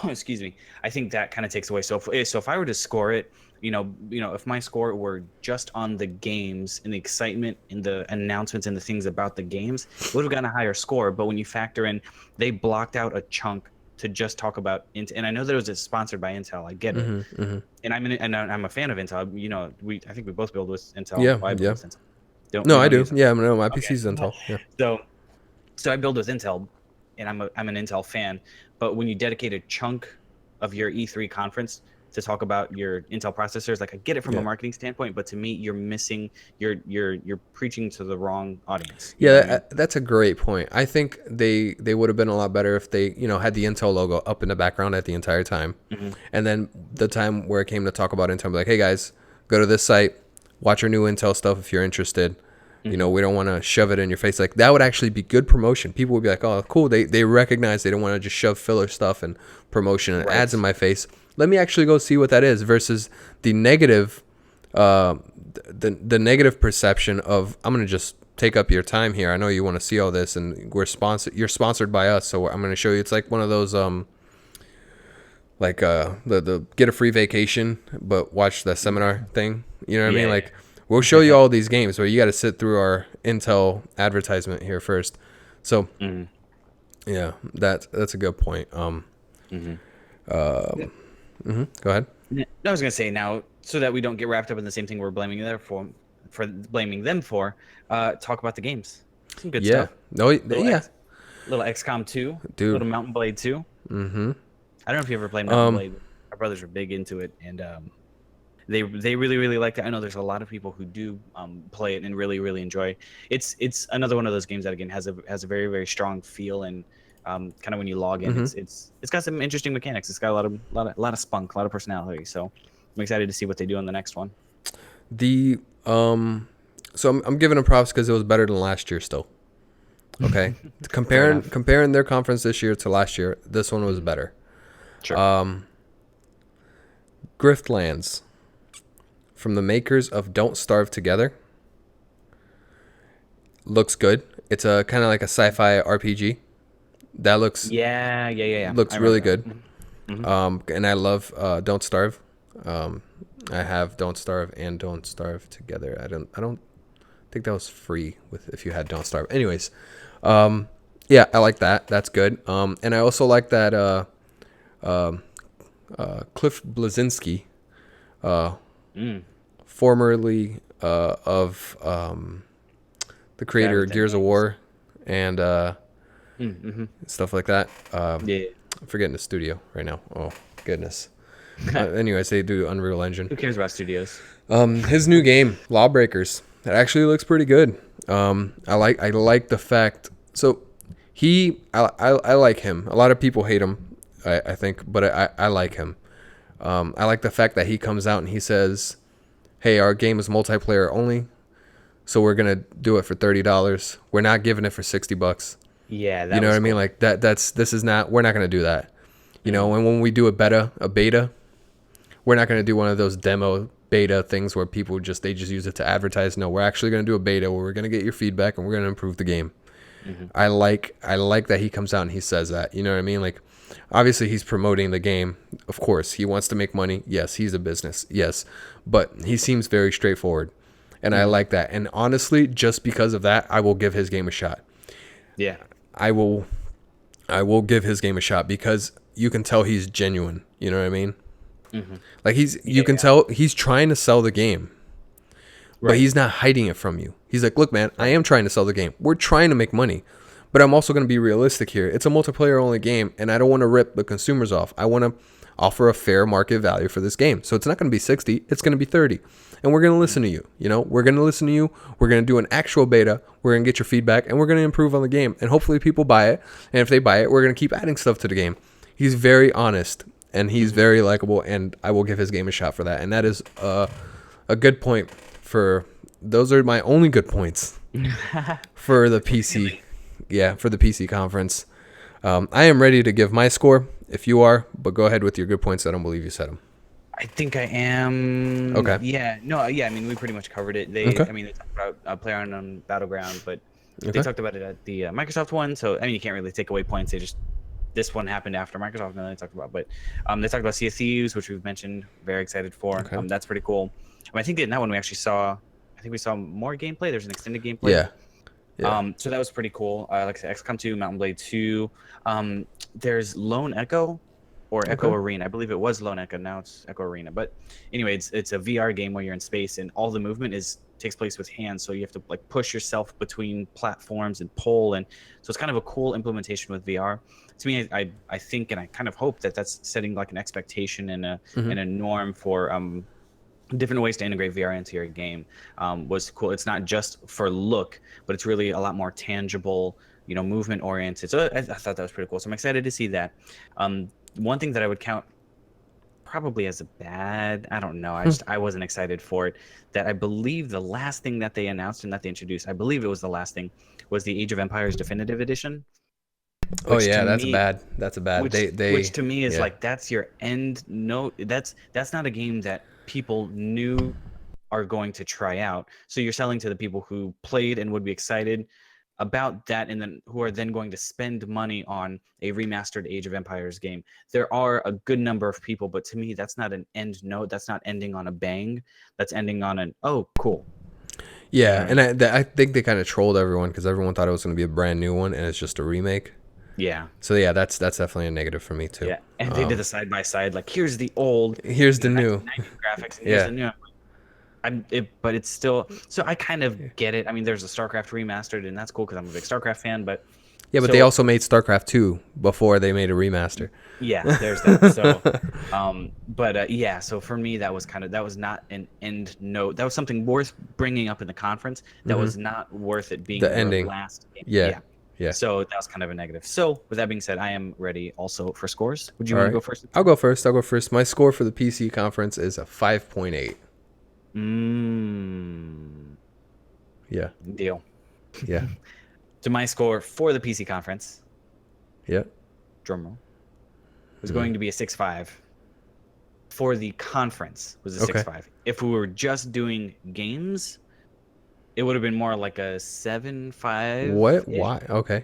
excuse me, I think that kind of takes away. So if I were to score it, if my score were just on the games and the excitement and the announcements and the things about the games, it would have gotten a higher score. But when you factor in, they blocked out a chunk to just talk about and I know that it was sponsored by Intel. I get it, and I'm a fan of Intel. I think we both build with Intel. Yeah, I build with Intel. No, I do. Yeah, no, my PC's Intel. Yeah. So I build with Intel, and I'm an Intel fan. But when you dedicate a chunk of your E3 conference to talk about your Intel processors, like I get it from a marketing standpoint, but to me, you're missing, you're preaching to the wrong audience. Yeah, that's a great point. I think they would have been a lot better if they, had the Intel logo up in the background at the entire time. And then the time where it came to talk about Intel, like, hey guys, go to this site, watch our new Intel stuff if you're interested. We don't want to shove it in your face. Like, that would actually be good promotion. People would be like, oh, cool. They recognize they don't want to just shove filler stuff and promotion and ads in my face. Let me actually go see what that is, versus the negative, the negative perception of, I'm going to just take up your time here. I know you want to see all this, and you're sponsored by us, so I'm going to show you. It's like one of those, like the get a free vacation, but watch the seminar thing. You know what I mean? Like, we'll show you all these games, but you got to sit through our Intel advertisement here first. So, yeah, that's a good point. Go ahead. No, I was gonna say, now, so that we don't get wrapped up in the same thing we're blaming them for, talk about the games. Some good stuff. Little XCOM 2, dude. Little Mountain Blade 2. I don't know if you ever played Mountain Blade. Our brothers are big into it, and they really, really like it. I know there's a lot of people who do play it and really, really enjoy. It's another one of those games that, again, has a very, very strong feel, and kind of when you log in, it's got some interesting mechanics. It's got a lot of spunk, a lot of personality. So I'm excited to see what they do on the next one. So I'm giving them props because it was better than last year still. Okay, comparing their conference this year to last year, this one was better. Sure. Griftlands, from the makers of Don't Starve Together, looks good. It's a kind of like a sci-fi RPG. That looks looks really good. And I love Don't Starve. I have Don't Starve and Don't Starve Together. I don't think that was free if you had Don't Starve. Anyways, yeah, I like that. That's good. And I also like that Cliff Bleszinski, formerly of the creator of Gears of War and stuff like that. I'm forgetting the studio right now. Oh goodness. Anyways, they do Unreal Engine. Who cares about studios? His new game, Lawbreakers, it actually looks pretty good. I like the fact. So I like him. A lot of people hate him, I think, but I like him. I like the fact that he comes out and he says, "Hey, our game is multiplayer only, so we're gonna do it for $30. We're not giving it for $60." Yeah, you know what I mean? Like we're not gonna do that. You know, and when we do a beta, we're not gonna do one of those demo beta things where people they just use it to advertise. No, we're actually gonna do a beta where we're gonna get your feedback and we're gonna improve the game. I like that he comes out and he says that. You know what I mean? Like, obviously he's promoting the game. Of course, he wants to make money. Yes, he's a business. Yes, but he seems very straightforward, and I like that. And honestly, just because of that, I will give his game a shot. Yeah, I will give his game a shot because you can tell he's genuine. You know what I mean? Like you can tell he's trying to sell the game, but he's not hiding it from you. He's like, look, man, I am trying to sell the game. We're trying to make money, But I'm also going to be realistic here. It's a multiplayer only game, and I don't want to rip the consumers off. I want to offer a fair market value for this game. So it's not going to be 60, it's going to be 30. And we're going to listen to you. You know, we're going to listen to you. We're going to do an actual beta. We're going to get your feedback, and we're going to improve on the game. And hopefully people buy it. And if they buy it, we're going to keep adding stuff to the game. He's very honest, and he's very likable, and I will give his game a shot for that. And that is a good point for... Those are my only good points for the PC. Yeah, for the PC conference. I am ready to give my score if you are, but go ahead with your good points. I don't believe you said them. I think I am. Okay. Yeah. No. Yeah. I mean, we pretty much covered it. They. Okay. I mean, they talked about PlayerUnknown Battleground, but Okay. they talked about it at the Microsoft one. So I mean, you can't really take away points. They just this one happened after Microsoft, and they talked about. But they talked about Sea of Thieves, which we've mentioned. Very excited for. Okay. That's pretty cool. I think in that one we actually saw. I think we saw more gameplay. There's an extended gameplay. Yeah. Yeah. So that was pretty cool. Like I said, XCOM 2, Mountain Blade 2. There's Lone Echo or Echo Arena. I believe it was Lone Echo. Now it's Echo Arena. But anyway, it's a VR game where you're in space and all the movement takes place with hands. So you have to like push yourself between platforms and pull. And so it's kind of a cool implementation with VR. To me, I think and I kind of hope that that's setting like an expectation and a norm for different ways to integrate VR into your game. Was cool. It's not just for look, but it's really a lot more tangible, movement oriented. So I thought that was pretty cool. So I'm excited to see that. One thing that I would count probably as a bad, I don't know. I wasn't excited for it. That I believe the last thing that they announced and that they introduced, I believe it was the last thing, was the Age of Empires Definitive Edition. Oh yeah, that's bad. That's a bad. Which to me is like that's your end note. That's not a game that people knew are going to try out. So you're selling to the people who played and would be excited about that, and then who are then going to spend money on a remastered Age of Empires game. There are a good number of people, but to me, that's not an end note. That's not ending on a bang. That's ending on an oh, cool. Yeah, and I think they kind of trolled everyone because everyone thought it was going to be a brand new one, and it's just a remake. Yeah. So yeah, that's definitely a negative for me too. Yeah, and they did the side by side. Like here's the old, here's the new graphics. And here's the new. But it's still. So I kind of get it. I mean, there's a StarCraft remastered, and that's cool because I'm a big StarCraft fan. But they also made StarCraft 2 before they made a remaster. Yeah, there's that. So, So for me, that was not an end note. That was something worth bringing up in the conference. That was not worth it being the ending. Last game. Yeah. So that was kind of a negative. So with that being said, I am ready also for scores. Would you want to go first? I'll go first. My score for the PC conference is a 5.8. Yeah. Deal. Yeah. To my score for the PC conference. Yeah. Drumroll. Was going to be a 6.5. For the conference was a 6.5. If we were just doing games, it would have been more like a 7.5. What? Why? Okay.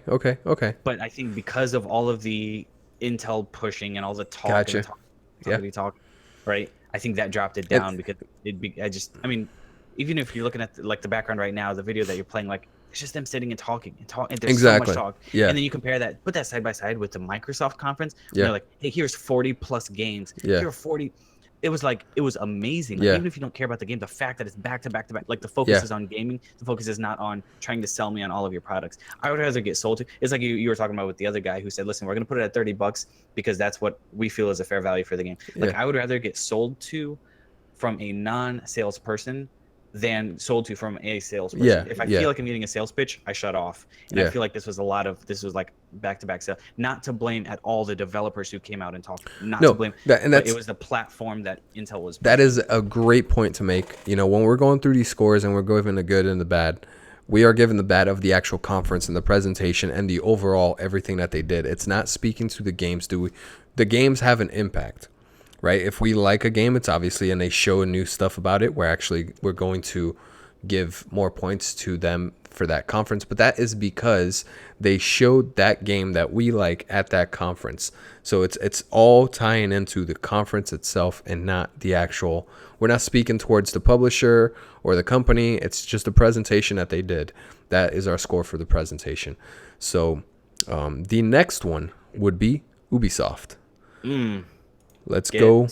But I think because of all of the Intel pushing and all the talk, Gotcha. talk, right? I think that dropped it down because I mean, even if you're looking at the background right now, the video that you're playing, like it's just them sitting and talking and there's so much talk. Yeah. And then you put that side by side with the Microsoft conference. Yeah. They're like, hey, here's 40 plus games. Yeah. Here are 40. It was amazing. Like, even if you don't care about the game, the fact that it's back to back to back, like the focus is on gaming, the focus is not on trying to sell me on all of your products. I would rather get sold to. It's like you were talking about with the other guy who said, listen, we're going to put it at $30 because that's what we feel is a fair value for the game. Like I would rather get sold to from a non-salesperson than sold to from a salesperson. Yeah, if I feel like I'm getting a sales pitch, I shut off. And I feel like this was like back-to-back sale. Not to blame at all the developers who came out and talked. To blame. But it was the platform that Intel was. That is a great point to make. When we're going through these scores and we're giving the good and the bad, we are given the bad of the actual conference and the presentation and the overall everything that they did. It's not speaking to the games. The games have an impact. Right? If we like a game, it's obviously, and they show new stuff about it, we're going to give more points to them for that conference. But that is because they showed that game that we like at that conference. So it's all tying into the conference itself and not the actual. We're not speaking towards the publisher or the company. It's just a presentation that they did. That is our score for the presentation. So the next one would be Ubisoft. Let's go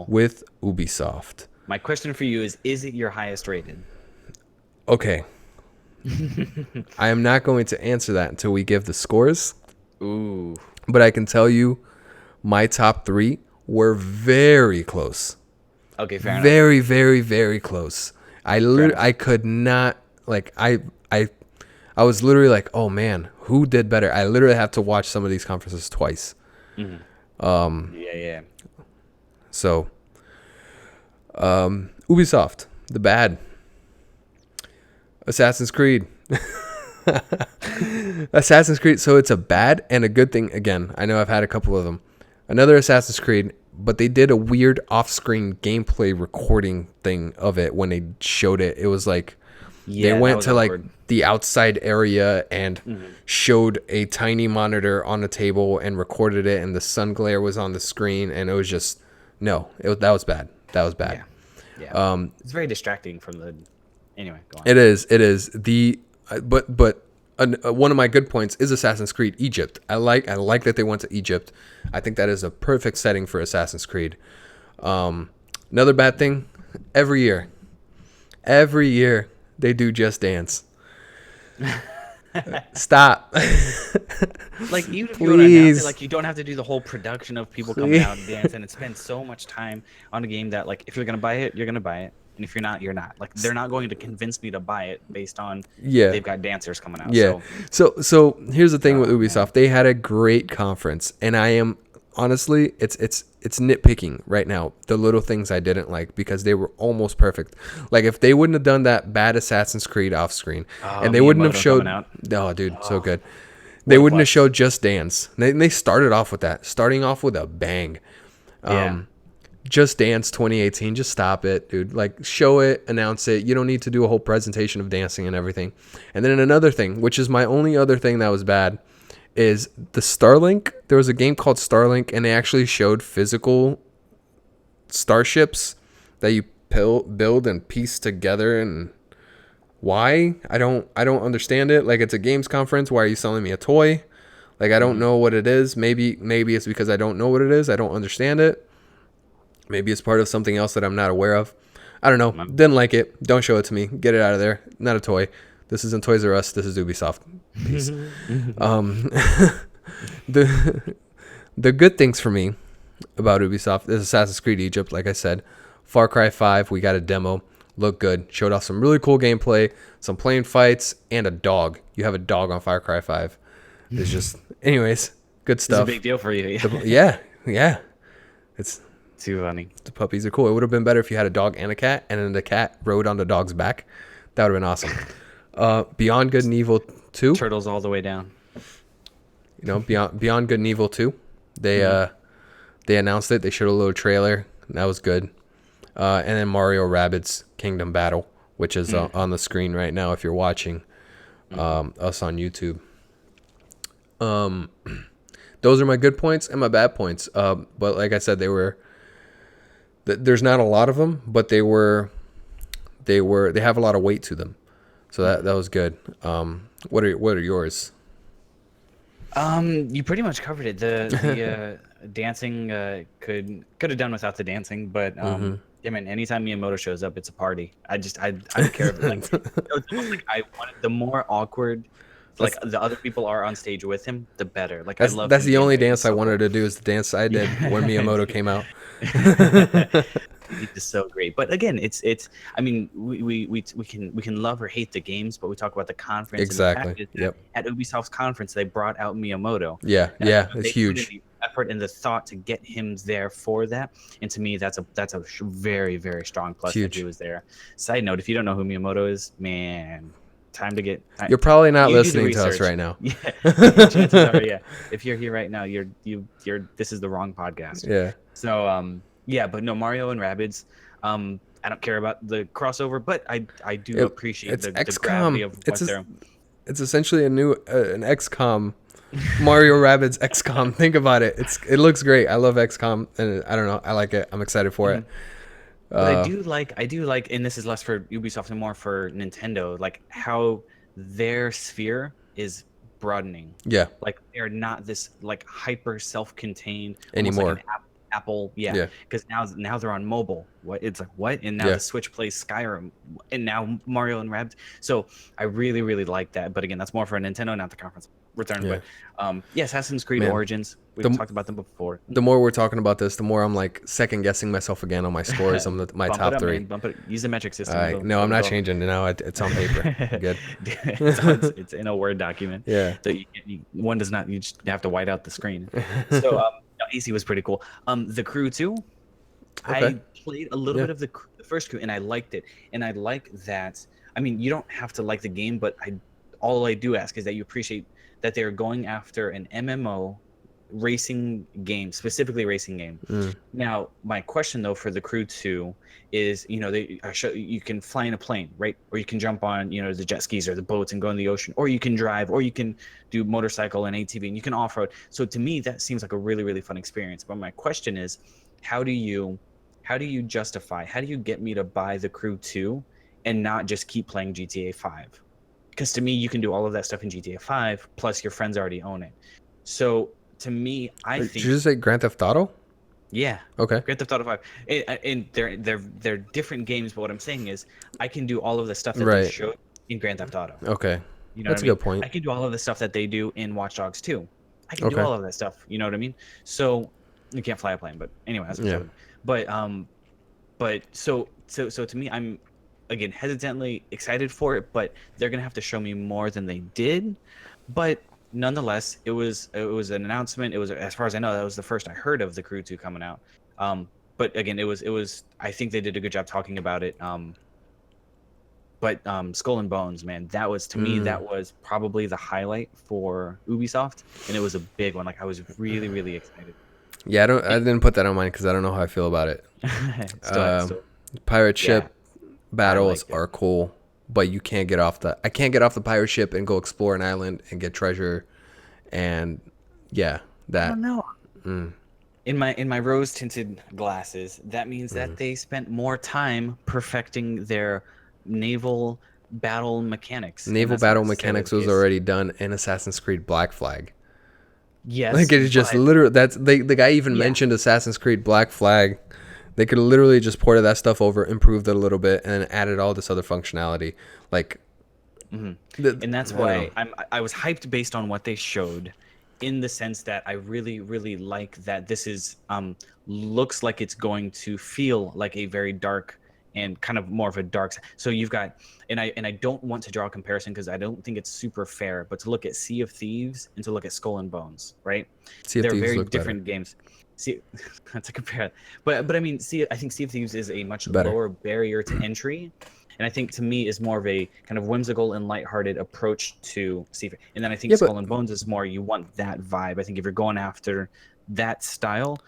with Ubisoft. My question for you is it your highest rated? Okay. I am not going to answer that until we give the scores, Ooh. but I can tell you my top 3 were very close. Okay, fair enough. Very, very, very close. enough. I could not, like, I was literally like, oh man, who did better? I literally have to watch some of these conferences twice. Yeah. So, Ubisoft, the bad. Assassin's Creed. Assassin's Creed. So it's a bad and a good thing. Again, I know I've had a couple of them. Another Assassin's Creed, but they did a weird off-screen gameplay recording thing of it when they showed it. It was like Yeah, they that went was to like awkward. the outside area and showed a tiny monitor on the table and recorded it, and the sun glare was on the screen, and it was just that was bad. That was bad. Yeah. It's very distracting from the. Anyway, go on. It is. But one of my good points is Assassin's Creed Egypt. I like that they went to Egypt. I think that is a perfect setting for Assassin's Creed. Another bad thing, every year they do Just Dance. Stop. Like, even if you want to announce Please. it, like, you don't have to do the whole production of people coming out and dancing and spend so much time on a game that, like, if you're gonna buy it, you're gonna buy it, and if you're not, you're not. Like, they're not going to convince me to buy it based on they've got dancers coming out. Yeah. So here's the thing with Ubisoft. They had a great conference, and I am honestly, it's nitpicking right now. The little things I didn't like because they were almost perfect. Like if they wouldn't have done that bad Assassin's Creed off screen, and they wouldn't have showed. Oh, dude, so good. They wouldn't have showed Just Dance. They started off with that, starting off with a bang. Just Dance 2018, just stop it, dude. Like, show it, announce it. You don't need to do a whole presentation of dancing and everything. And then another thing, which is my only other thing that was bad, is the Starlink. There was a game called Starlink, and they actually showed physical starships that you build and piece together. And why? I don't understand it. Like, it's a games conference. Why are you selling me a toy? Like, I don't know what it is. Maybe it's because I don't know what it is. I don't understand it. Maybe it's part of something else that I'm not aware of. I don't know. Didn't like it. Don't show it to me. Get it out of there. Not a toy. This isn't Toys R Us. This is Ubisoft. Peace. The good things for me about Ubisoft is Assassin's Creed Egypt. Like I said, Far Cry 5. We got a demo. Looked good. Showed off some really cool gameplay. Some plane fights and a dog. You have a dog on Far Cry 5. It's just, anyways, good stuff. It's a big deal for you. Yeah. It's too funny. the puppies are cool. It would have been better if you had a dog and a cat, and then the cat rode on the dog's back. That would have been awesome. Beyond Good and Evil 2. Turtles all the way down. You know, Beyond Good and Evil 2. They announced it. They showed a little trailer. And that was good. And then Mario Rabbids Kingdom Battle, which is on the screen right now if you're watching us on YouTube. Those are my good points and my bad points. But like I said, there's not a lot of them, but they have a lot of weight to them. So that was good. What are yours? You pretty much covered it. The dancing could have done without the dancing, but yeah, man. Anytime Miyamoto shows up, it's a party. I don't care. Like, it's almost like I wanted the more awkward. Like the other people are on stage with him, the better. Like I love. That's the only dance I wanted to do is the dance I did when Miyamoto came out. It's so great, but again, it's. I mean, we can love or hate the games, but we talk about the conference. Exactly. And the fact is that at Ubisoft's conference, they brought out Miyamoto. Yeah, it's They huge. put in the effort and the thought to get him there for that, and to me, that's a very, very strong plus that he was there. Side note: if you don't know who Miyamoto is, man. Time to get. You're probably not you do the listening to us research. right now. Yeah, chances are, yeah. If you're here right now, you're. This is the wrong podcast. Yeah. So yeah, but no, Mario and Rabbids. I don't care about the crossover, but I do appreciate the gravity of what they're. It's essentially a new an XCOM, Mario Rabbids XCOM. Think about it. It looks great. I love XCOM, and I don't know. I like it. I'm excited for it. But I do like, and this is less for Ubisoft and more for Nintendo, like how their sphere is broadening. Yeah. Like they're not this like hyper self-contained Anymore. Like Apple, yeah, Yeah. because now they're on mobile. What it's like what, and now Yeah. the Switch plays Skyrim, and now Mario and Rabbids. So I really really like that. But again, that's more for Nintendo, not the conference return. Yeah. But yeah, Assassin's Creed Man, Origins. We've the talked about them before. the more we're talking about this, the more I'm like second guessing myself again on my scores on my Bump top it up, three. man. Bump it. Use the metric All system. right. No, I'm not changing it now. It's on paper. Good. It's in a Word document. Yeah. So one does not. You just have to white out the screen. So no, AC was pretty cool. The Crew too. Okay. I played a little Yeah. bit of the first Crew and I liked it. And I like that. I mean, you don't have to like the game, but all I do ask is that you appreciate that they're going after an MMO racing game, specifically racing game. Now, my question though for the Crew 2 is, you can fly in a plane, right? Or you can jump on, the jet skis or the boats and go in the ocean, or you can drive, or you can do motorcycle and ATV, and you can off-road. So to me, that seems like a really, really fun experience. But my question is, how do you justify, how do you get me to buy the Crew 2 and not just keep playing GTA 5? Because to me, you can do all of that stuff in GTA 5, plus your friends already own it. So to me, I Did think, you just say Grand Theft Auto? yeah, Okay. Grand Theft Auto 5. And they're different games, but what I'm saying is, I can do all of the stuff that they Right. showed in Grand Theft Auto. Okay. You know That's what I a mean? good point. I can do all of the stuff that they do in Watch Dogs 2. I can do Okay. all of that stuff. You know what I mean? So you can't fly a plane, but anyway, that's Yeah. but so to me, I'm again hesitantly excited for it, but they're gonna have to show me more than they did. But nonetheless, it was an announcement. It was, as far as I know, that was the first I heard of the Crew 2 coming out. But again, it was I think they did a good job talking about it. But Skull and Bones, man, that was, to me, that was probably the highlight for Ubisoft, and it was a big one. Like, I was really really excited. Yeah, I didn't put that on mine because I don't know how I feel about it. Still, Pirate ship battles liked it. are cool, but you can't get off I can't get off the pirate ship and go explore an island and get treasure, and yeah, I that. don't know. In my rose tinted glasses, that means that they spent more time perfecting their naval battle mechanics. and Naval that's not battle necessarily mechanics the was case. already done in Assassin's Creed Black Flag. Yes, Like, it's just but- literally, the guy even Yeah. mentioned Assassin's Creed Black Flag. They could literally just ported that stuff over, improved it a little bit, and then added all this other functionality. Like, and that's I don't why know. I was hyped based on what they showed, in the sense that I really really like that this is looks like it's going to feel like a very dark and kind of more of a dark. So you've got, and I don't want to draw a comparison because I don't think it's super fair, but to look at Sea of Thieves and to look at Skull and Bones, right? Sea of They're Thieves very look different games. See, not to compare, but I mean, I think Sea of Thieves is a much Better. lower barrier to entry, and I think to me is more of a kind of whimsical and lighthearted approach to Sea of Thieves. And then I think Yeah, but- Skull and Bones is more, you want that vibe. I think if you're going after that style,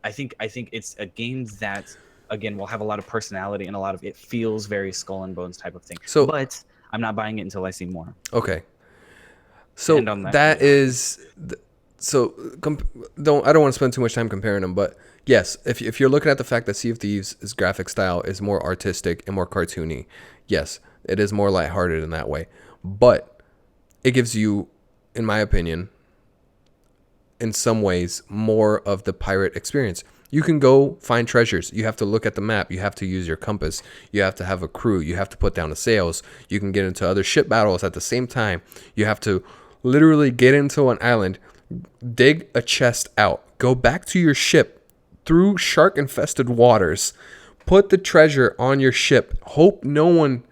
I think it's a game that, again, will have a lot of personality and a lot of, it feels very Skull and Bones type of thing. So- but I'm not buying it until I see more. Okay. So End on that that note. is so I don't want to spend too much time comparing them, but yes, if you're looking at the fact that Sea of Thieves' graphic style is more artistic and more cartoony, yes, it is more lighthearted in that way. But it gives you, in my opinion, in some ways, more of the pirate experience. You can go find treasures. You have to look at the map. You have to use your compass. You have to have a crew. You have to put down the sails. You can get into other ship battles at the same time. You have to literally get into an island, dig a chest out, go back to your ship through shark-infested waters, put the treasure on your ship, hope no one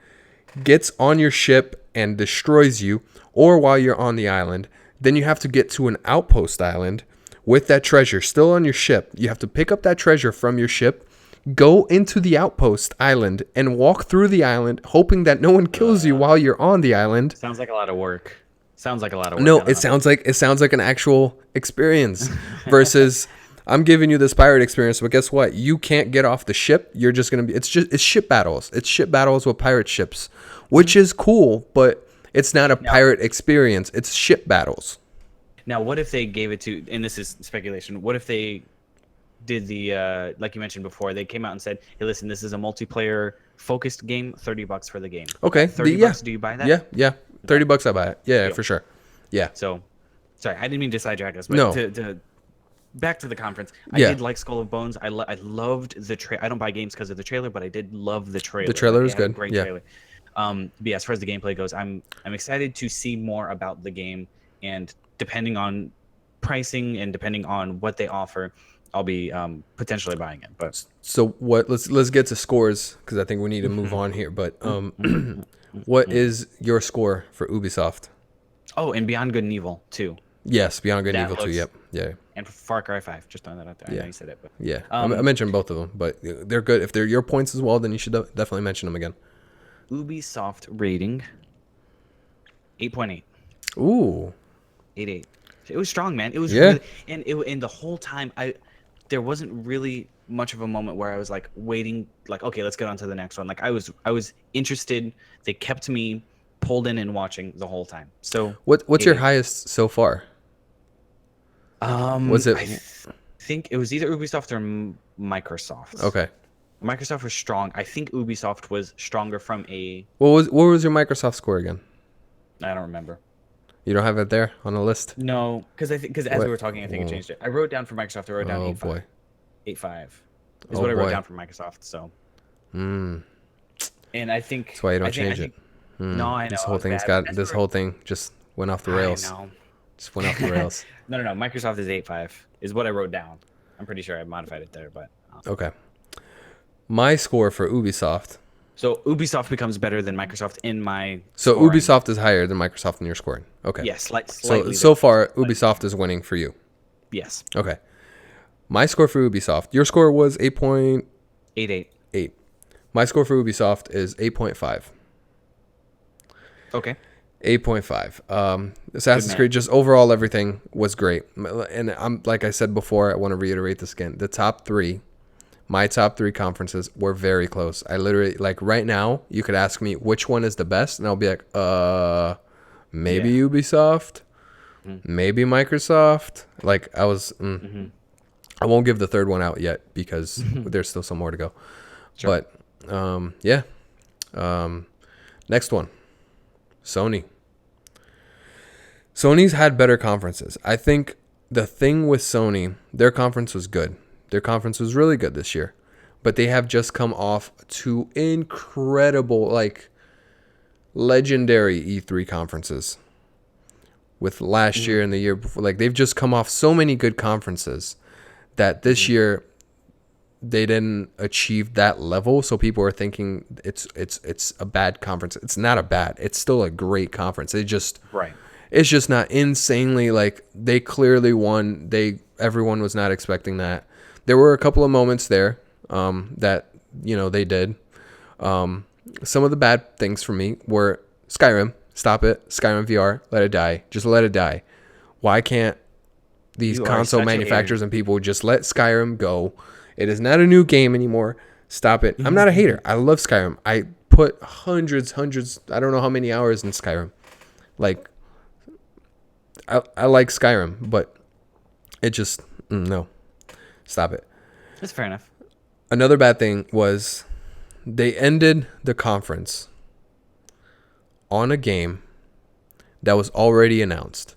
gets on your ship and destroys you, or while you're on the island. Then you have to get to an outpost island with that treasure still on your ship. You have to pick up that treasure from your ship, go into the outpost island, and walk through the island, hoping that no one kills you while you're on the island. Sounds like a lot of work. Sounds like a lot of work. No, I don't know. it sounds like an actual experience versus I'm giving you this pirate experience, but guess what? You can't get off the ship. You're just gonna be. It's ship battles. It's ship battles with pirate ships, which is cool, but it's not a pirate experience. It's ship battles. Now, what if they gave it to, and this is speculation, what if they did the, like you mentioned before, they came out and said, hey, listen, this is a multiplayer focused game, $30 for the game. Okay, $30, do you buy that? Yeah, $30 I buy it. Yeah, Deal. for sure. Yeah, So, sorry, I didn't mean to sidetrack us, but No. to back to the conference. I Yeah. did like Skull of Bones. I loved the trailer. I don't buy games because of the trailer, but I did love the trailer. The trailer Like, is it had a good. great Yeah. trailer. But yeah, as far as the gameplay goes, I'm excited to see more about the game, and depending on pricing and depending on what they offer, I'll be potentially buying it. But So what? Let's get to scores because I think we need to move on here. But what is your score for Ubisoft? oh, and Beyond Good and Evil too, Yes, Beyond Good and That Evil 2. looks- Yep. Yeah. and Far Cry 5. Just throwing that out there. I Yeah. know you said it, but Yeah. I Um, mentioned both of them, but they're good. If they're your points as well, then you should definitely mention them again. Ubisoft rating 8.8. Ooh. 8.8. It was strong, man. It was Yeah. really, and the whole time there wasn't really much of a moment where I was like waiting, like, okay, let's get on to the next one. Like I was interested. They kept me pulled in and watching the whole time. So What's your 8.8. highest so far? Was it- I think it was either Ubisoft or Microsoft. Okay. Microsoft was strong. I think Ubisoft was stronger from a. What was your Microsoft score again? I don't remember. You don't have it there on the list? No, because as What? we were talking, I think it changed it. I wrote down for Microsoft. I wrote down Oh 8.5. boy. 8.5 is Oh, what I wrote boy. down for Microsoft. So, Mm. and I think That's why you don't I think- I change think- it. Mm. No, I know. This I whole was thing's bad. got That's this where- whole thing just went off the rails. I know. Just went off the rails. No. Microsoft is 8.5 is what I wrote down. I'm pretty sure I modified it there, but Okay. My score for Ubisoft. so Ubisoft becomes better than Microsoft in my. So scoring. Ubisoft is higher than Microsoft in your scoring. Okay. Yes, So slightly. so far Ubisoft is winning for you. Yes, Okay. My score for Ubisoft. Your score was 8.8. 8.8. My score for Ubisoft is 8.5. Okay. 8.5. Assassin's man. Creed, just overall everything was great. And I'm like I said before, I want to reiterate this again. My top three conferences were very close. I literally, like right now, you could ask me which one is the best, and I'll be like, maybe Yeah. Ubisoft, maybe Microsoft. Like I was, I won't give the third one out yet because there's still some more to go. Sure. But yeah. Next one, Sony. Sony's had better conferences. I think the thing with Sony, their conference was good. Their conference was really good this year. But they have just come off two incredible, like, legendary E3 conferences. With last year and the year before. Like, they've just come off so many good conferences that this year they didn't achieve that level. So people are thinking it's a bad conference. It's not a bad. It's still a great conference. Right. It's just not insanely, like, they clearly won. Everyone was not expecting that. There were a couple of moments there that, they did. Some of the bad things for me were Skyrim. Stop it. Skyrim VR. Let it die. Just let it die. Why can't these You are console such a manufacturers and people just let Skyrim go? It is not a new game anymore. Stop it. I'm not a hater. I love Skyrim. I put hundreds, I don't know how many hours in Skyrim. Like, I like Skyrim, but it just, no. Stop it. That's fair enough. Another bad thing was they ended the conference on a game that was already announced.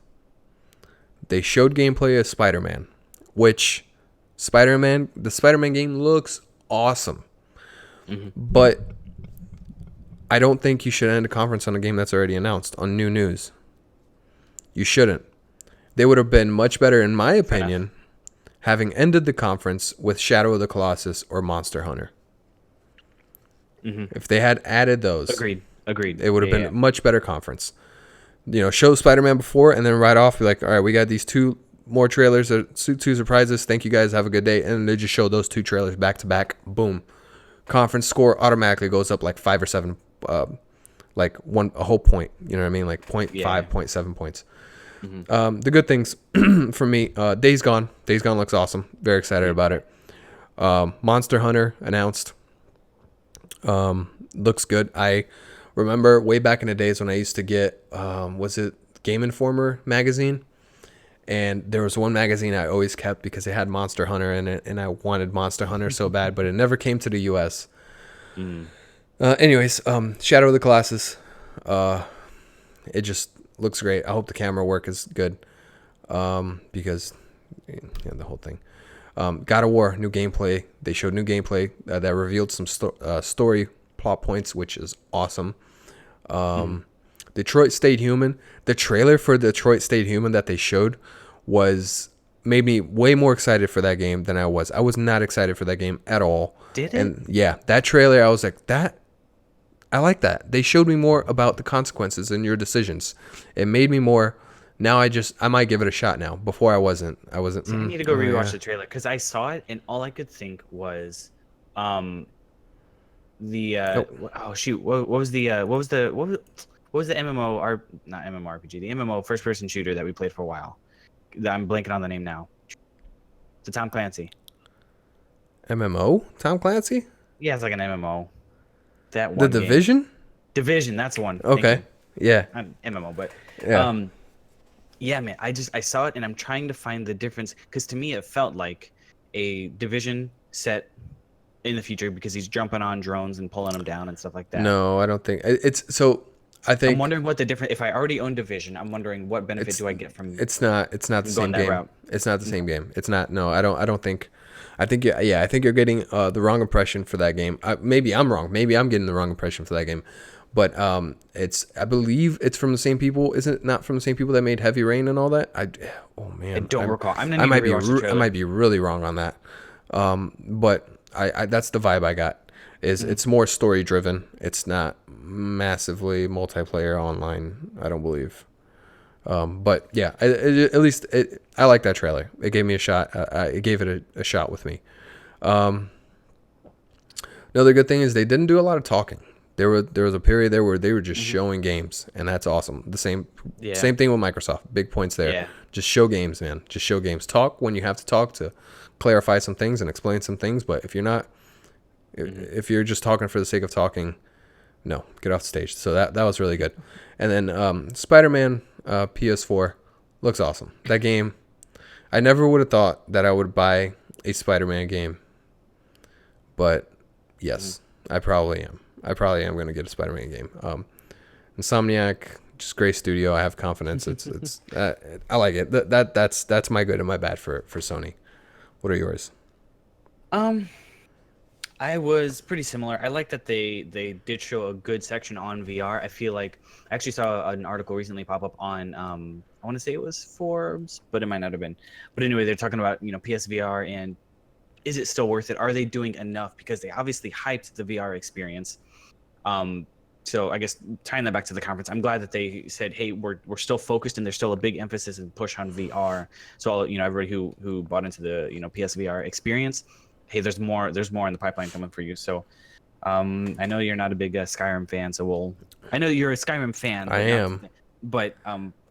They showed gameplay of Spider-Man, which the Spider-Man game looks awesome. But I don't think you should end a conference on a game that's already announced, on new news. You shouldn't. They would have been much better, in my opinion, having ended the conference with Shadow of the Colossus or Monster Hunter. If they had added those, Agreed. it would have been a much better conference. Show Spider-Man before, and then right off, be like, all right, we got these two more trailers, two surprises. Thank you guys. Have a good day. And they just show those two trailers back to back. Boom. Conference score automatically goes up like 5 or 7, like a whole point. You know what I mean? Like 0.5, 0.7 points. The good things for me, Days Gone. Days Gone looks awesome. Very excited about it. Monster Hunter announced. Looks good. I remember way back in the days when I used to get, was it Game Informer magazine? And there was one magazine I always kept because it had Monster Hunter in it, and I wanted Monster Hunter so bad, but it never came to the U.S. Anyways, Shadow of the Colossus, it just looks great. I hope the camera work is good, because yeah, the whole thing. God of War, new gameplay. They showed new gameplay that revealed some story plot points, which is awesome. Detroit Stayed Human. The trailer for Detroit Stayed Human that they showed made me way more excited for that game than I was. I was not excited for that game at all. Did it? And yeah, that trailer, I was like, I like that. They showed me more about the consequences and your decisions. It made me more. Now I might give it a shot now. Before I wasn't. See, I need to go rewatch yeah. the trailer because I saw it and all I could think was, oh shoot, what was the MMO or not MMORPG, the MMO first person shooter that we played for a while. I'm blanking on the name now. The Tom Clancy. MMO? Tom Clancy? Yeah, it's like an MMO. That The one. Division? Division, that's the one. Okay. Yeah. MMO, but Yeah. yeah, man. I saw it and I'm trying to find the difference because to me it felt like a Division set in the future because he's jumping on drones and pulling them down and stuff like that. No, I don't think it's so. I think I'm wondering what the difference. If I already own Division, I'm wondering what benefit do I get from? It's not the same that game. route. It's not the same game. It's not. No, I don't think. I think yeah. I think you're getting the wrong impression for that game. Maybe I'm wrong. Maybe I'm getting the wrong impression for that game. But I believe it's from the same people. Isn't it not from the same people that made Heavy Rain and all that? Oh man, I don't recall. I might be I might be really wrong on that. But I that's the vibe I got. It's more story driven. It's not massively multiplayer online, I don't believe. But yeah, at least I like that trailer. It gave me a shot. It gave it a shot with me. Another good thing is they didn't do a lot of talking. There was a period there where they were just showing games, and that's awesome. The same thing with Microsoft. Big points there. Yeah. Just show games, man. Just show games. Talk when you have to talk to clarify some things and explain some things. But if you're not, if you're just talking for the sake of talking, no, get off the stage. So that was really good. And then Spider-Man PS4 looks awesome. That game, I never would have thought that I would buy a Spider-Man game, but yes, I probably am. I probably am going to get a Spider-Man game. Insomniac, just great studio. I have confidence. It's I like it. That's my good and my bad for Sony. What are yours? I was pretty similar. I like that they did show a good section on VR. I feel like I actually saw an article recently pop up on I want to say it was Forbes, but it might not have been. But anyway, they're talking about PSVR and is it still worth it? Are they doing enough? Because they obviously hyped the VR experience. So I guess tying that back to the conference, I'm glad that they said, hey, we're still focused and there's still a big emphasis and push on VR. So everybody who bought into the PSVR experience, hey, there's more in the pipeline coming for you. So I know you're not a big Skyrim fan, so I know you're a Skyrim fan. I am. But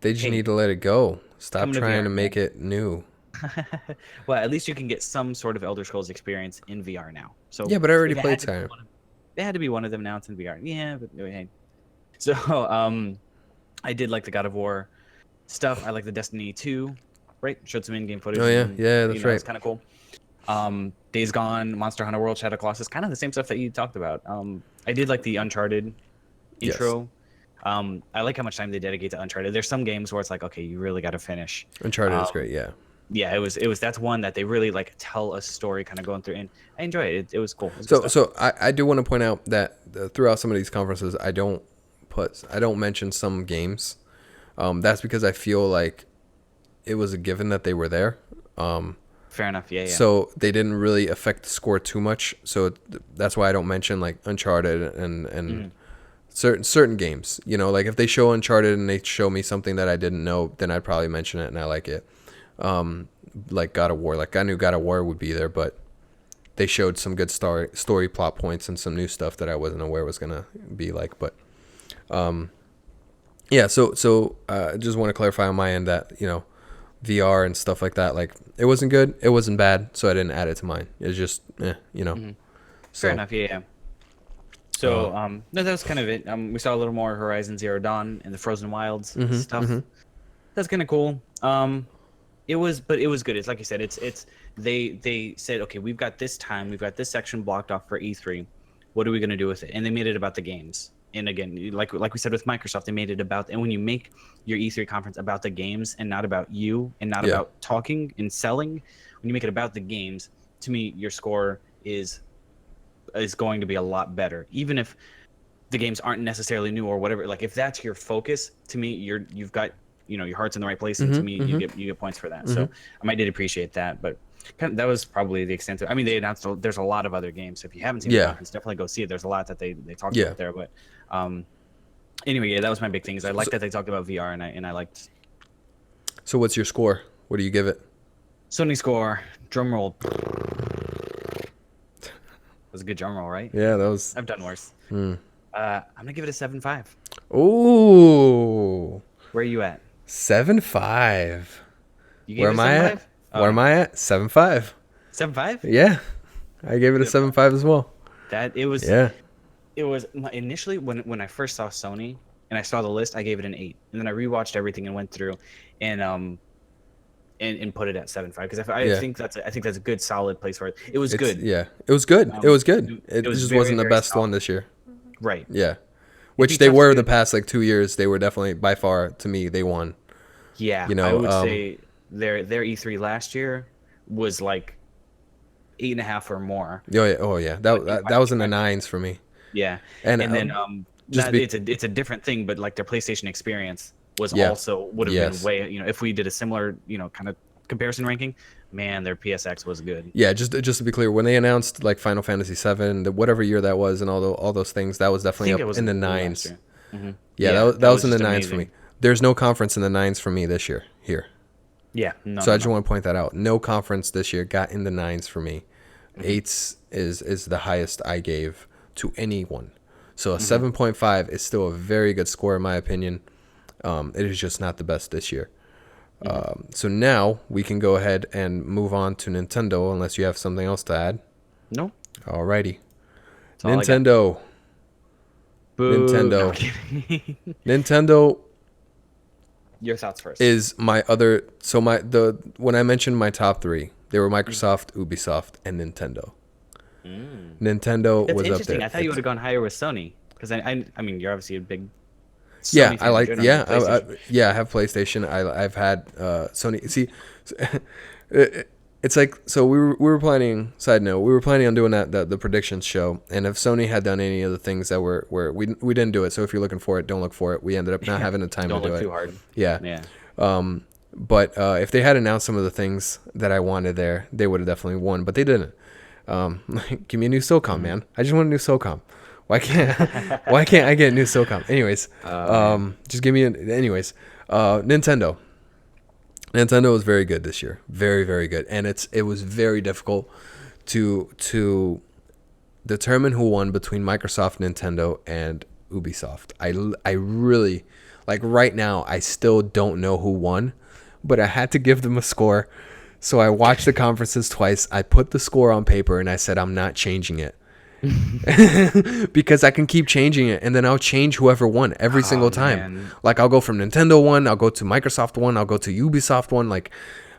they just need to let it go. Stop trying to make it new. Well, at least you can get some sort of Elder Scrolls experience in VR now. So yeah, but I already played Skyrim. They had to be one of them now. It's in VR. Yeah, but hey. So I did like the God of War stuff. I like the Destiny 2. Right, showed some in-game footage. Oh yeah, that's right. It's kind of cool. Days Gone, Monster Hunter World, Shadow Colossus, kind of the same stuff that you talked about. I did like the Uncharted intro. Yes. I like how much time they dedicate to Uncharted. There's some games where it's like, okay, you really got to finish. Uncharted is great, yeah. Yeah, it was. That's one that they really like tell a story, kind of going through, and I enjoy it. It was cool. It was so I do want to point out that throughout some of these conferences, I don't mention some games. That's because I feel like it was a given that they were there. Fair enough. Yeah. So they didn't really affect the score too much. So that's why I don't mention like Uncharted and certain games. Like if they show Uncharted and they show me something that I didn't know, then I'd probably mention it and I like it. Like God of War. Like I knew God of War would be there, but they showed some good story plot points and some new stuff that I wasn't aware was gonna be like. But yeah. So I just want to clarify on my end that VR and stuff like that, like it wasn't good, it wasn't bad, so I didn't add it to mine. It's just Fair enough. Yeah. So no, that was kind of it. We saw a little more Horizon Zero Dawn and the Frozen Wilds stuff. That's kind of cool. It was good. It's like you said, it's they said, okay, we've got this time, we've got this section blocked off for E3. What are we going to do with it? And they made it about the games. And again, like we said with Microsoft, they made it about, and when you make your E3 conference about the games and not about you and not Yeah. about talking and selling, when you make it about the games, to me, your score is going to be a lot better, even if the games aren't necessarily new or whatever. Like if that's your focus, to me, you've got your heart's in the right place, and to me, you get points for that. So I did appreciate that, but that was probably the extent of. I mean, they announced there's a lot of other games. So if you haven't seen the conference, definitely go see it. There's a lot that they talked about there, but anyway, yeah, that was my big thing. Is I liked that they talked about VR, and I liked. So what's your score? What do you give it? Sony score, drum roll. That was a good drum roll, right? Yeah, that was. I've done worse. I'm gonna give it a 7.5. Ooh. Where are you at? 7.5. You gave Where it am a I 7.5? at? Where am I at? 7.5. 7.5? Yeah, I gave it a 7.5 as well. That it was. Yeah. It was initially when I first saw Sony and I saw the list, I gave it an 8, and then I rewatched everything and went through, and put it at 7.5 because I think that's a good solid place for it. It was good. Yeah, it was good. It was good. It was just very, wasn't the very best solid. one this year. Right. Yeah, which they were the past like 2 years. They were definitely by far to me they won. Yeah, I would say their E3 last year was like 8.5 or more. Oh yeah, that was in the 9s for me. Yeah, and then it's a different thing, but like their PlayStation experience was also would have been way. If we did a similar kind of comparison ranking, man, their PSX was good. Yeah, just to be clear, when they announced like Final Fantasy VII, whatever year that was, and all those things, that was definitely up in the 9s. Yeah, that was in the 9s for me. There's no conference in the 9s for me this year here. Yeah, so I just want to point that out. No conference this year got in the 9s for me. 8s is the highest I gave to anyone. So a 7.5 is still a very good score in my opinion. It is just not the best this year. So now we can go ahead and move on to Nintendo unless you have something else to add. No. Alrighty. Nintendo. Boo. Nintendo. Nintendo. Your thoughts first. Is my other when I mentioned my top 3, they were Microsoft, Ubisoft, and Nintendo. Nintendo That's was up interesting. there. I thought you would have gone higher with Sony because I mean you're obviously a big Sony yeah, fan I like in general, I have PlayStation. I've had Sony. See, it's like so we were planning. Side note, we were planning on doing the predictions show, and if Sony had done any of the things that were we didn't do it. So if you're looking for it, don't look for it. We ended up not having the time to do it. Don't look too hard. Yeah. Yeah. But if they had announced some of the things that I wanted there, they would have definitely won. But they didn't. Give me a new SOCOM, man. I just want a new SOCOM. Why can't I get a new SOCOM? Anyways, just give me anyways. Nintendo was very good this year. Very, very good. And it was very difficult to determine who won between Microsoft, Nintendo, and Ubisoft. I really, like right now, I still don't know who won, but I had to give them a score. So I watched the conferences twice. I put the score on paper and I said, I'm not changing it. Because I can keep changing it and then I'll change whoever won every single time. Man. Like I'll go from Nintendo one, I'll go to Microsoft one, I'll go to Ubisoft one. Like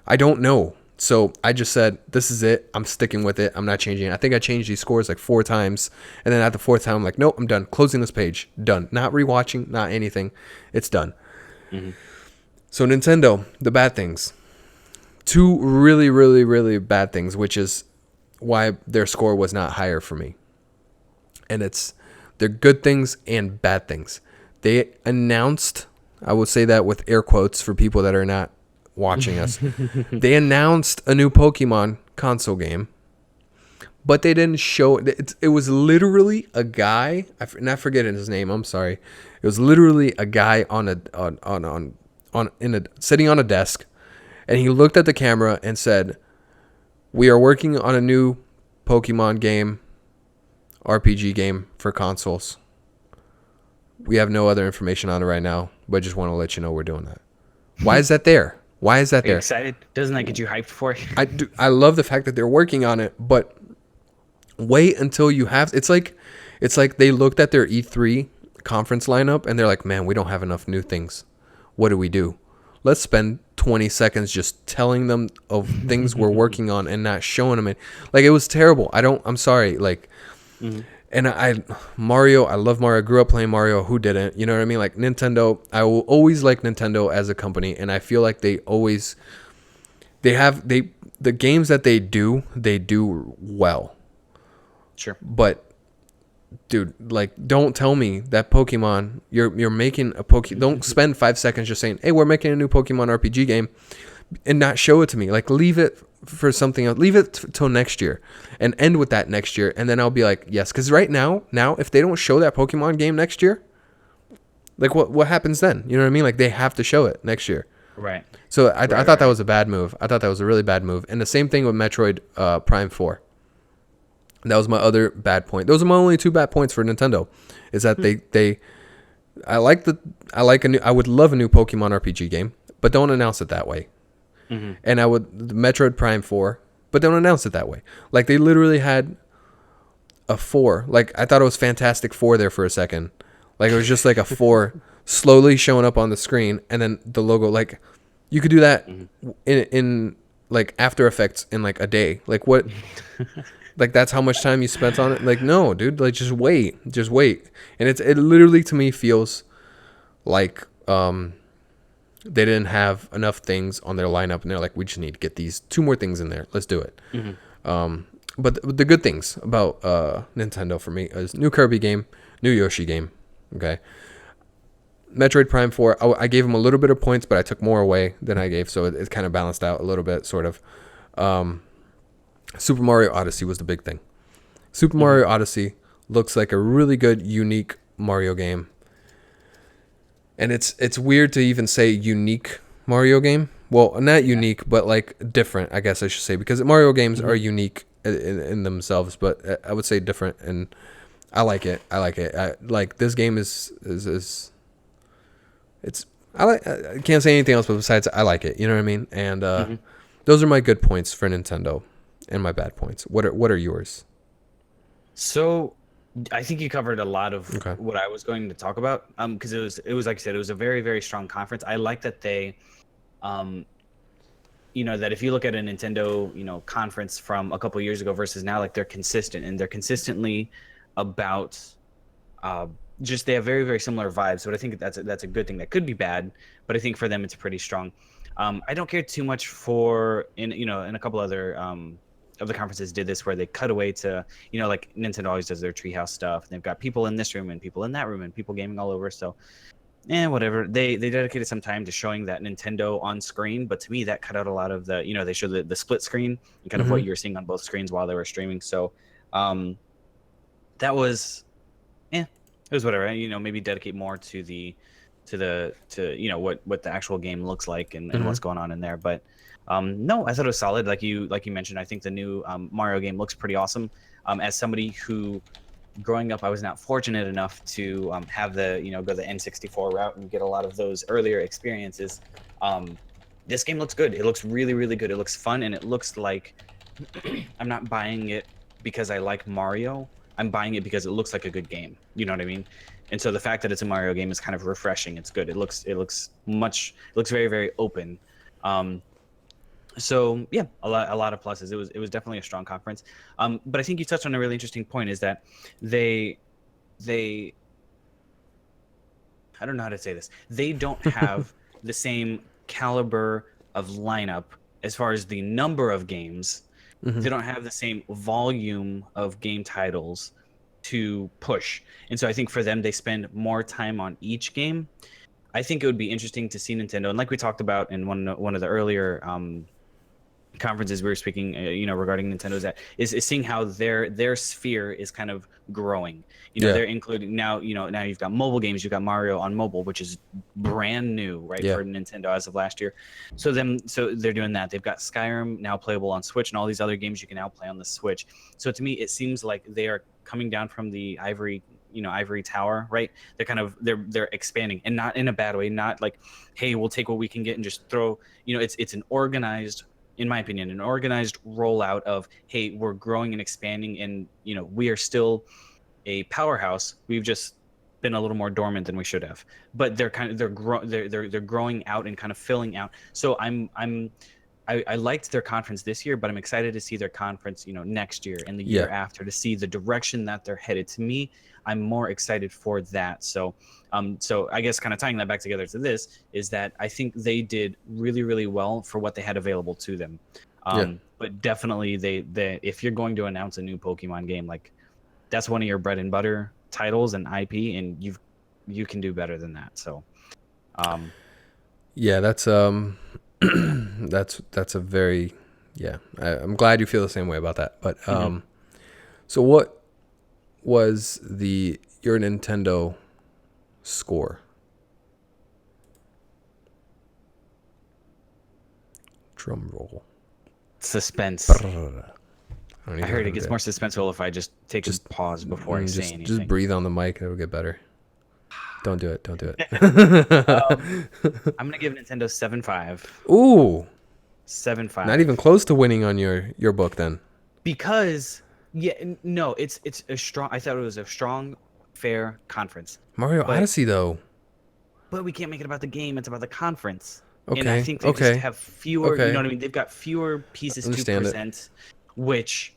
I don't know. So I just said, this is it. I'm sticking with it. I'm not changing it. I think I changed these scores like 4 times. And then at the 4th time, I'm like, nope, I'm done. Closing this page. Done. Not rewatching, not anything. It's done. So Nintendo, the bad things. 2 really, really, really bad things, which is why their score was not higher for me. And they're good things and bad things. They announced, I will say that with air quotes for people that are not watching us. They announced a new Pokemon console game, but they didn't show it. It was literally a guy, and I forget his name. I'm sorry. It was literally a guy sitting on a desk, and he looked at the camera and said, "We are working on a new Pokemon game, RPG game for consoles. We have no other information on it right now, but just want to let you know we're doing that." Why is that there? Why is that Are you there? excited? Doesn't that get you hyped for it? I love the fact that they're working on it, but wait until you have. It's like they looked at their E3 conference lineup and they're like, man, we don't have enough new things. What do? Let's spend 20 seconds just telling them of things we're working on and not showing them it. Like, it was terrible. I'm sorry. Like, And Mario, I love Mario. I grew up playing Mario. Who didn't? You know what I mean? Like Nintendo, I will always like Nintendo as a company, and I feel like the games that they do well. Sure. But dude, like, don't tell me that Pokemon, you're making a Pokemon. Don't spend 5 seconds just saying, "Hey, we're making a new Pokemon RPG game," and not show it to me. Like, leave it for something else. Leave it till next year, and end with that next year, and then I'll be like, yes. Because right now, if they don't show that Pokemon game next year, like, what happens then? You know what I mean? Like, they have to show it next year. Right. So I Right. thought that was a bad move. I thought that was a really bad move. And the same thing with Metroid Prime 4. That was my other bad point. Those are my only two bad points for Nintendo. Is that I would love a new Pokemon RPG game, but don't announce it that way. Mm-hmm. And I would the Metroid Prime 4, but don't announce it that way. Like, they literally had a 4. Like, I thought it was Fantastic Four there for a second. Like, it was just like a 4 slowly showing up on the screen, and then the logo. Like, you could do that in like After Effects in like a day. Like, what? Like, that's how much time you spent on it? Like, no, dude. Like, just wait. And it literally, to me, feels like they didn't have enough things on their lineup, and they're like, we just need to get these 2 more things in there. Let's do it. But the good things about Nintendo for me is new Kirby game, new Yoshi game. Okay. Metroid Prime 4, I gave them a little bit of points, but I took more away than I gave, so it kind of balanced out a little bit, sort of. Super Mario Odyssey was the big thing. Super Mario Odyssey looks like a really good, unique Mario game. And it's weird to even say unique Mario game. Well, not unique, but like different, I guess I should say, because Mario games are unique in themselves, but I would say different, and I like it. Like, this game is it's I can't say anything else, but besides, I like it. You know what I mean? And those are my good points for Nintendo, and my bad points. What are yours? So I think you covered a lot of Okay. what I was going to talk about. Because it was like I said, it was a very, very strong conference. I like that they, um, that if you look at a Nintendo, conference from a couple years ago versus now, like, they're consistent, and they're consistently about, just, they have very, very similar vibes. So I think that's a good thing. That could be bad, but I think for them it's pretty strong. I don't care too much for in a couple other of the conferences did this, where they cut away to, like Nintendo always does their treehouse stuff. And they've got people in this room and people in that room and people gaming all over. So, whatever. They dedicated some time to showing that Nintendo on screen, but to me that cut out a lot of the, they showed the split screen and kind of what you were seeing on both screens while they were streaming. So, that was, it was whatever. Maybe dedicate more to what the actual game looks like, and what's going on in there. But no, I thought it was solid. Like you mentioned, I think the new Mario game looks pretty awesome. As somebody who, growing up, I was not fortunate enough to have go the N64 route and get a lot of those earlier experiences. This game looks good. It looks really, really good. It looks fun, and it looks like I'm not buying it because I like Mario. I'm buying it because it looks like a good game. You know what I mean? And so the fact that it's a Mario game is kind of refreshing. It's good. It looks very, very open. So yeah, a lot of pluses. It was definitely a strong conference. But I think you touched on a really interesting point, is that they I don't know how to say this. They don't have the same caliber of lineup as far as the number of games. They don't have the same volume of game titles to push. And so I think for them, they spend more time on each game. I think it would be interesting to see Nintendo, and like we talked about in one of the earlier conferences we were speaking, regarding Nintendo's, that is seeing how their sphere is kind of growing. They're including now. Now you've got mobile games. You've got Mario on mobile, which is brand new, right, for Nintendo as of last year. So they're doing that. They've got Skyrim now playable on Switch, and all these other games you can now play on the Switch. So to me, it seems like they are coming down from the ivory tower, right? They're kind of they're expanding, and not in a bad way. Not like, hey, we'll take what we can get and just throw. It's an organized, in my opinion, an organized rollout of, hey, we're growing and expanding, and we are still a powerhouse. We've just been a little more dormant than we should have. But they're growing out and kind of filling out. So I I liked their conference this year, but I'm excited to see their conference, next year and the Yeah. year after, to see the direction that they're headed. To me, I'm more excited for that. So I guess kind of tying that back together to this is that I think they did really, really well for what they had available to them. Yeah. But definitely they if you're going to announce a new Pokemon game, like that's one of your bread and butter titles and IP, and you can do better than that. So, Yeah, that's yeah. that's a very I'm glad you feel the same way about that. But Mhm. so what was your Nintendo score? Drum roll. Suspense. I don't I even know heard how it to gets do more it. suspenseful if I just take a pause before I say Just anything. breathe on the mic. It'll get better. Don't do it. Don't do Um, it. I'm gonna give Nintendo 7.5. Ooh, not even 7.5. close to winning on your book then. Because no, it's a strong. I thought it was a strong, fair conference, Mario but Odyssey though. we can't make it about the game. It's about the conference, and I Okay. think they just Okay. have fewer. You know Okay. what I mean? They've got fewer pieces to Understand it. present, which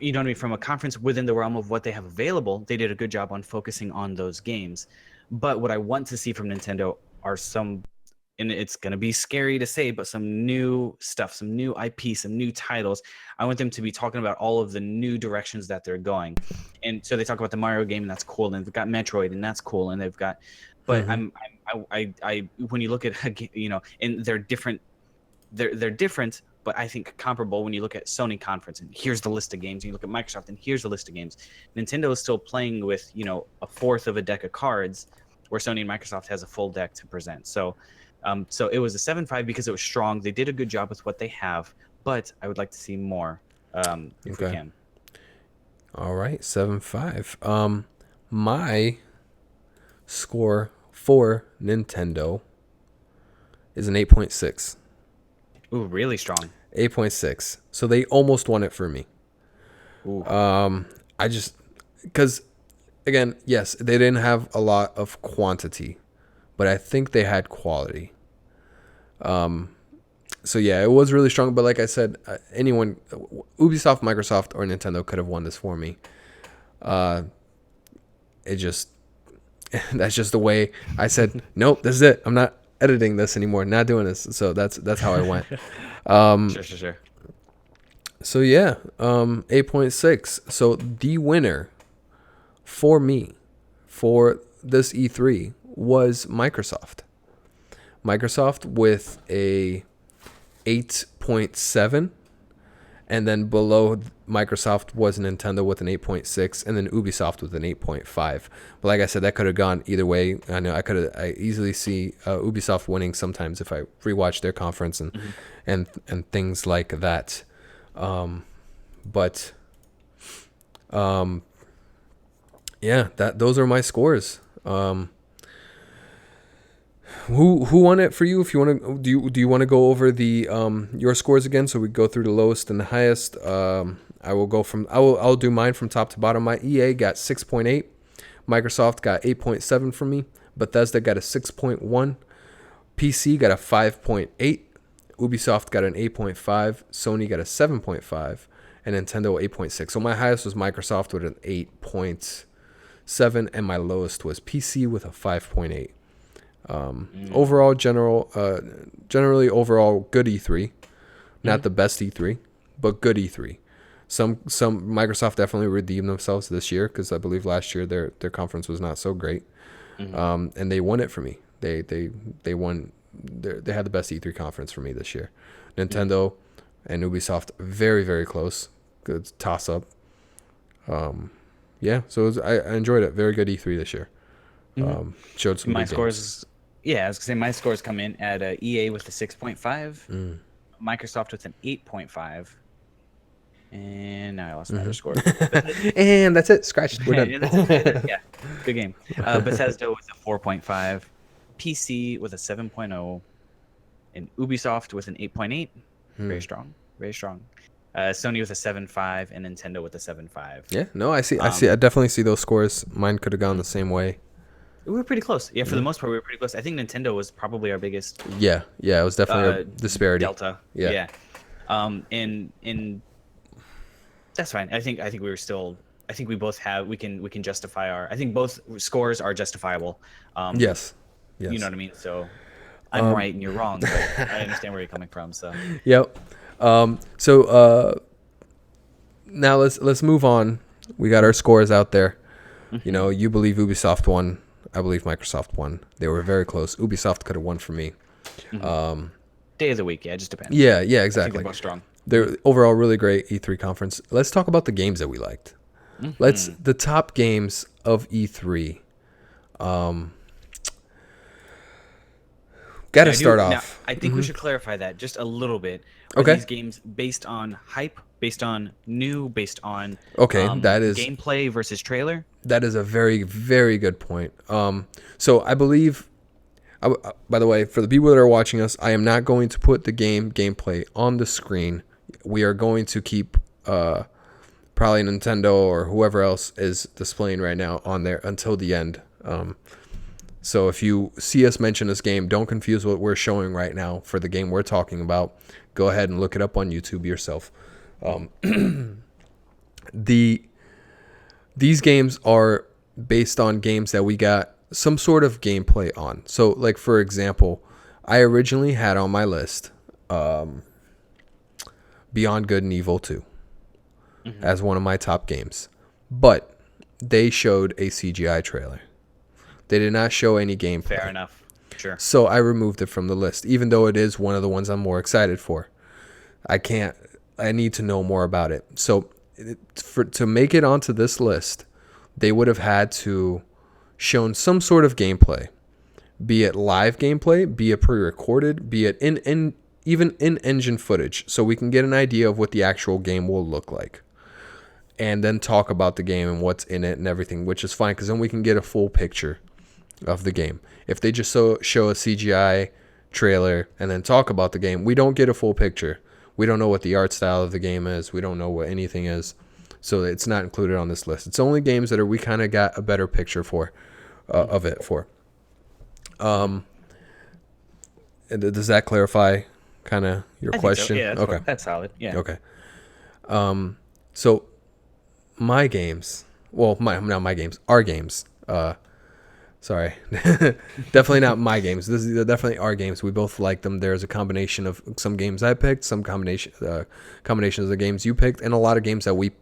you know what I mean, from a conference within the realm of what they have available, they did a good job on focusing on those games. But what I want to see from Nintendo are some, and it's going to be scary to say, but some new stuff, some new IP, some new titles. I want them to be talking about all of the new directions that they're going. And so they talk about the Mario game, and that's cool, and they've got Metroid, and that's cool, and they've got, but Mm-hmm. I when you look at, and they're different, they're different, but I think comparable when you look at Sony conference and here's the list of games. You look at Microsoft and here's the list of games. Nintendo is still playing with a fourth of a deck of cards, where Sony and Microsoft has a full deck to present. So it was a 7.5 because it was strong. They did a good job with what they have, but I would like to see more if we Okay. can. All right. 7.5. My score for Nintendo is an 8.6. Ooh, really strong. 8.6. So they almost won it for me. Ooh. I just because again, yes, they didn't have a lot of quantity, but I think they had quality. So yeah, it was really strong. But like I said, anyone, Ubisoft, Microsoft, or Nintendo could have won this for me. It just that's just the way I said. Nope, this is it. I'm not editing this anymore. Not doing this. So that's how I went. Sure. So yeah, 8.6. So the winner for me for this E3 was Microsoft. Microsoft with a 8.7, and then below Microsoft was Nintendo with an 8.6, and then Ubisoft with an 8.5. But like I said, that could have gone either way. I know I easily see Ubisoft winning sometimes if I rewatch their conference and things like that. But yeah, those are my scores. Who won it for you? If you want to, do you want to go over the your scores again, so we go through the lowest and the highest? I'll do mine from top to bottom. My EA got 6.8, Microsoft got 8.7 from me, Bethesda got a 6.1, PC got a 5.8, Ubisoft got an 8.5, Sony got a 7.5, and Nintendo 8.6. So my highest was Microsoft with an 8.7, and my lowest was PC with a 5.8. Overall, generally overall good E3, not the best E3, but good E3. Some Microsoft definitely redeemed themselves this year, because I believe last year their conference was not so great, and they won it for me. They won. They had the best E3 conference for me this year. Nintendo and Ubisoft very, very close. Good toss up. Yeah, so I enjoyed it. Very good E3 this year. Showed some My good games. scores, I was gonna say my scores come in at EA with a 6.5, Microsoft with an 8.5, and now I lost my other score. And that's it. Scratched. We're done. Yeah, yeah, good game. Bethesda with a 4.5, PC with a 7.0, and Ubisoft with an 8.8. Very strong, very strong. Sony with a 7.5, and Nintendo with a 7.5. Yeah, no, I see. I definitely see those scores. Mine could have gone the same way. We were pretty close. Yeah, for the most part, we were pretty close. I think Nintendo was probably our biggest Yeah, it was definitely a disparity. delta. Yeah. Yeah. And that's fine. I think we were still. I think we both have. We can justify our. I think both scores are justifiable. Yes. You know what I mean. So I'm right and you're wrong, but I understand where you're coming from. So Yep. Now let's move on. We got our scores out there. You know, you believe Ubisoft won. I believe Microsoft won. They were very close. Ubisoft could have won for me. day of the week, yeah, it just depends. Yeah, I think exactly. they're both strong. They're overall really great E3 conference. Let's talk about the games that we liked. The top games of E3. Got to start off. Now, I think we should clarify that just a little bit. Are Okay. these games based on hype, based on new, based on that is gameplay versus trailer? That is a very, very good point. So I believe, by the way, for the people that are watching us, I am not going to put the gameplay on the screen. We are going to keep probably Nintendo or whoever else is displaying right now on there until the end. So if you see us mention this game, don't confuse what we're showing right now for the game we're talking about. Go ahead and look it up on YouTube yourself. These games are based on games that we got some sort of gameplay on. So, like, for example, I originally had on my list Beyond Good and Evil 2 as one of my top games. But they showed a CGI trailer. They did not show any gameplay. Fair enough. Sure. So I removed it from the list, even though it is one of the ones I'm more excited for. I need to know more about it. So to make it onto this list, they would have had to shown some sort of gameplay, be it live gameplay, be it pre-recorded, be it even in-engine footage, so we can get an idea of what the actual game will look like. And then talk about the game and what's in it and everything, which is fine because then we can get a full picture of the game. If they just show a CGI trailer and then talk about the game, we don't get a full picture. We don't know what the art style of the game is. We don't know what anything is. So it's not included on this list. It's only games that we kind of got a better picture for of it for. Does that clarify kind of your question? So. Yeah, okay. That's solid. Yeah. Okay. So my games, well, not my games, our games. Sorry, definitely not my games. This is definitely our games. We both like them. There's a combination of some games I picked, some combinations of the games you picked, and a lot of games that we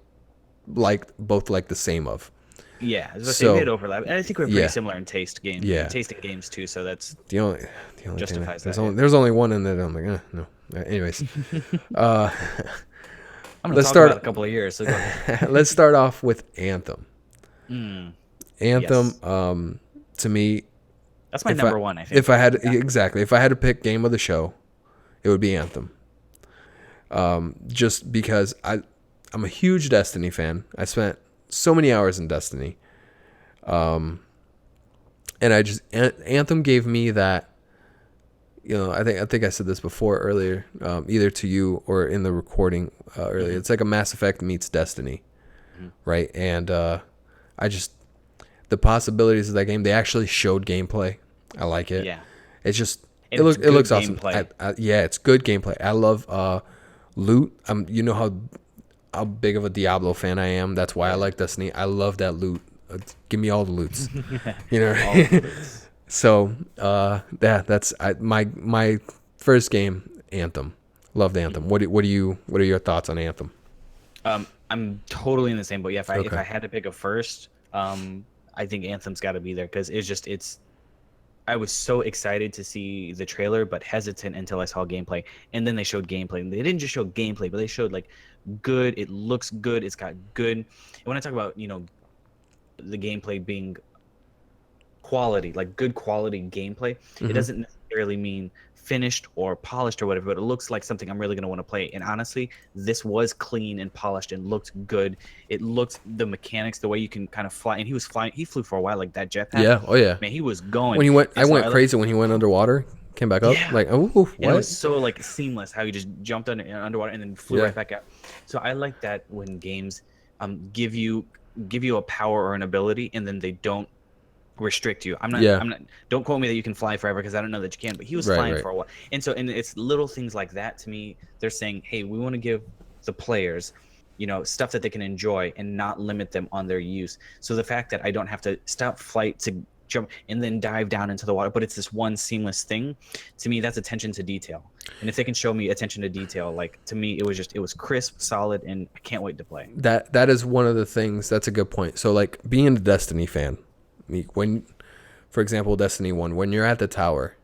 both like the same of. Yeah, I was about to say we had overlap, and I think we're pretty similar in taste games. Yeah, taste in games too. So that's the only justifies thing that. There's only one in that I'm like, no. Anyways, I'm gonna let's talk start about a couple of years. So go ahead. Let's start off with Anthem. Anthem, Yes. To me, That's my number one. I think. if I had to pick game of the show, it would be Anthem. Just because I'm a huge Destiny fan. I spent so many hours in Destiny, and Anthem gave me that. You know, I think I said this before earlier, either to you or in the recording earlier. It's like a Mass Effect meets Destiny, right? And the possibilities of that game. They actually showed gameplay. I like it. Yeah. It's just And it looks awesome. gameplay. Yeah, it's good gameplay. I love loot. You know how big of a Diablo fan I am. That's why I like Destiny. I love that loot. Give me all the loots. You know. All of the loots. So that's my first game, Anthem. Loved Anthem. What are your thoughts on Anthem? I'm totally in the same boat. Yeah, if I Okay. had to pick a first, I think Anthem's got to be there because it's. I was so excited to see the trailer, but hesitant until I saw gameplay, and then they showed gameplay. And they didn't just show gameplay, but they showed like good. It looks good. It's got good. And when I talk about the gameplay being quality, like good quality gameplay, it doesn't necessarily mean finished or polished or whatever, but it looks like something I'm really going to want to play. And honestly, this was clean and polished and looked good. It looked the mechanics, the way you can kind of fly, and he flew for a while, like that jetpack. Yeah. Oh yeah. Man, he was going. When he went, And I so went crazy when he went underwater. Came back up. Yeah. Like, oh, And it what? was so like seamless how he just jumped underwater and then flew Yeah. right back out. So I like that when games give you a power or an ability and then they don't restrict you. Yeah. I'm not don't quote me that you can fly forever because I don't know that you can, but he was Right, flying right. for a while. And it's little things like that to me. They're saying, "Hey, we want to give the players, stuff that they can enjoy and not limit them on their use." So the fact that I don't have to stop flight to jump and then dive down into the water, but it's this one seamless thing, to me that's attention to detail. And if they can show me attention to detail, like to me it was crisp, solid, and I can't wait to play. That is one of the things. That's a good point. So like being a Destiny fan, when, for example, Destiny 1, when you're at the tower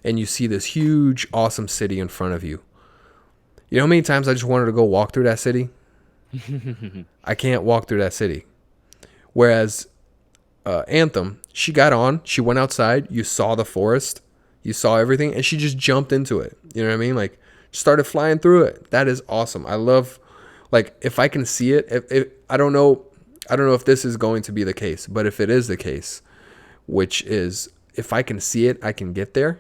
and you see this huge, awesome city in front of you, you know how many times I just wanted to go walk through that city? I can't walk through that city. Whereas Anthem, she got on, she went outside, you saw the forest, you saw everything, and she just jumped into it. You know what I mean? Like, started flying through it. That is awesome. I love, like, if I can see it, if I don't know if this is going to be the case, but if it is the case, which is if I can see it, I can get there.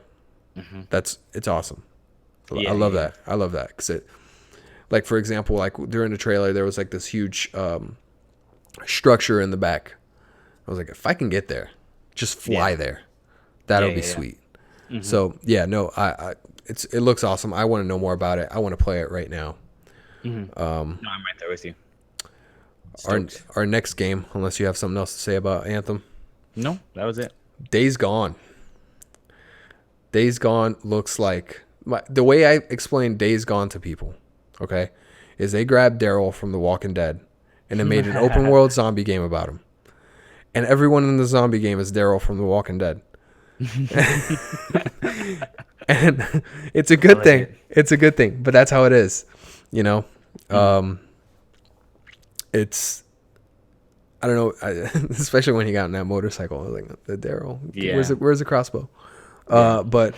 It's awesome. I love that. I love that because it, like for example, like during the trailer, there was like this huge structure in the back. I was like, if I can get there, just fly there. That'll be sweet. So yeah, no, I it looks awesome. I want to know more about it. I want to play it right now. No, I'm right there with you. Our next game, unless you have something else to say about Anthem. No, that was it. Days Gone. Days Gone looks like the way I explain Days Gone to people, okay, is they grabbed Daryl from The Walking Dead and they made an open world zombie game about him. And everyone in the zombie game is Daryl from The Walking Dead. And it's a good thing. It's a good thing, but that's how it is, you know. It's, I don't know, especially when he got on that motorcycle. I was like, the Daryl, where's the crossbow? But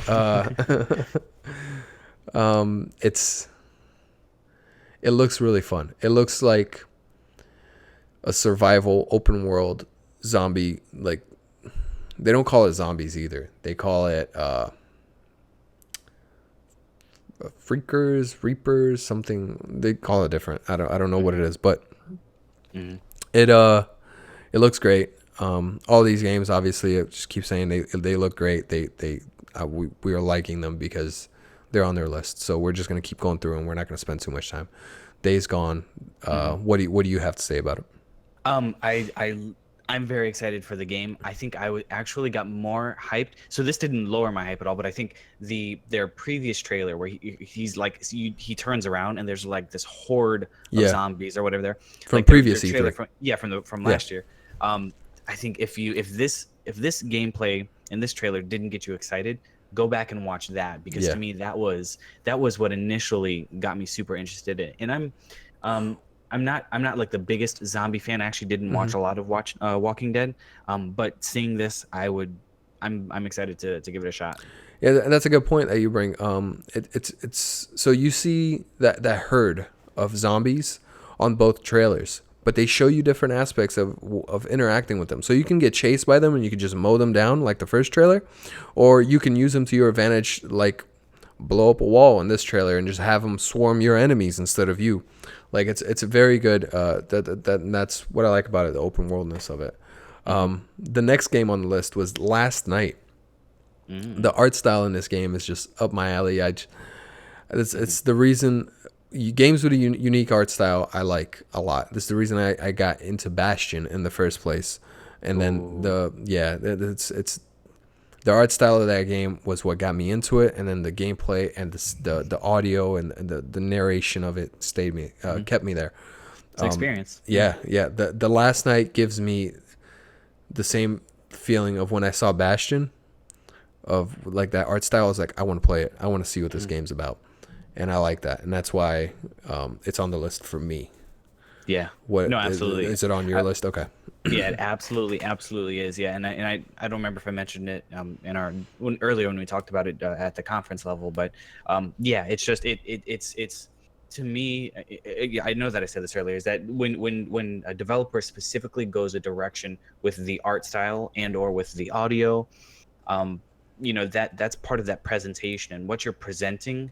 it looks really fun. It looks like a survival open world zombie. Like, they don't call it zombies either. They call it freakers, reapers, something. They call it different. I don't know what it is, but it looks great. All these games, obviously, I just keep saying they look great. We are liking them because they're on their list. So we're just gonna keep going through, and we're not gonna spend too much time. Days Gone. What do you have to say about it? I'm very excited for the game. I think actually got more hyped. So this didn't lower my hype at all, but I think their previous trailer where he's like he turns around and there's like this horde of zombies or whatever there from like previous their E3. From last year. I think if this gameplay and this trailer didn't get you excited, go back and watch that because to me that was what initially got me super interested in. And I'm not like the biggest zombie fan. I actually didn't watch a lot of Walking Dead, but seeing this, I'm excited to give it a shot. Yeah, and that's a good point that you bring. It's so you see that herd of zombies on both trailers, but they show you different aspects of interacting with them. So you can get chased by them and you can just mow them down like the first trailer, or you can use them to your advantage, like blow up a wall in this trailer and just have them swarm your enemies instead of you. Like it's a very good. That's what I like about it, the open worldness of it. The next game on the list was Last Night. The art style in this game is just up my alley. It's the reason games with a unique art style I like a lot. This is the reason I got into Bastion in the first place. And then it's the art style of that game was what got me into it, and then the gameplay and the audio and the narration of it kept me there. It's an experience. Yeah. The Last Night gives me the same feeling of when I saw Bastion, of like that art style. I was like, I want to play it. I want to see what this game's about, and I like that, and that's why it's on the list for me. Yeah. No, absolutely. Is it on your list? Okay. Yeah, it absolutely is. Yeah, and I don't remember if I mentioned it earlier when we talked about it at the conference level, but yeah, it's just it's to me. I know that I said this earlier. Is that when a developer specifically goes a direction with the art style and or with the audio, that's part of that presentation, and what you're presenting.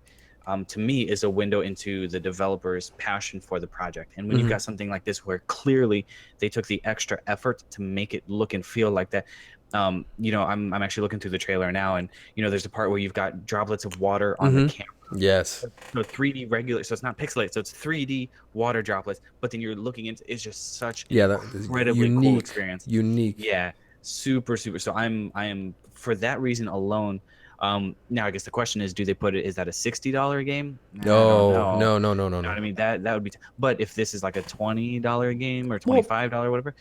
To me, is a window into the developer's passion for the project. And when you've got something like this where clearly they took the extra effort to make it look and feel like that, You know, I'm actually looking through the trailer now, and you know, there's a part where you've got droplets of water on the camera. Yes. So 3D regular, so it's not pixelated, so it's 3D water droplets. But then you're looking into, it's just such an Yeah, that is incredibly cool experience. unique. Yeah, super, super. So I am for that reason alone. Now I guess the question is, do they put it? Is that a $60 game? I don't No, know. no, no, no, no, You know no. what I mean? That would be. But if this is like a $20 game or Well, $25, whatever,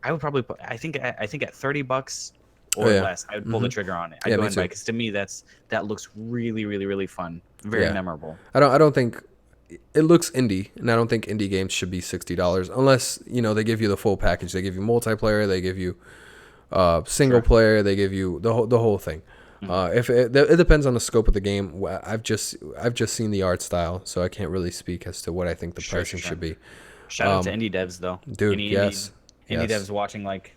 I would probably put. I think at $30 oh or yeah. less, I would pull the trigger on it. I'd Yeah, go me ahead and buy too. it because to me that looks really, really, really fun, very Yeah. memorable. I don't think it looks indie, and I don't think indie games should be $60 unless, you know, they give you the full package. They give you multiplayer, they give you single Sure. player, they give you the whole thing. If it depends on the scope of the game. I've just seen the art style, so I can't really speak as to what I think the Sure, pricing sure, sure. should be. Shout out to indie devs though. Dude, Any yes. indie Yes. devs watching like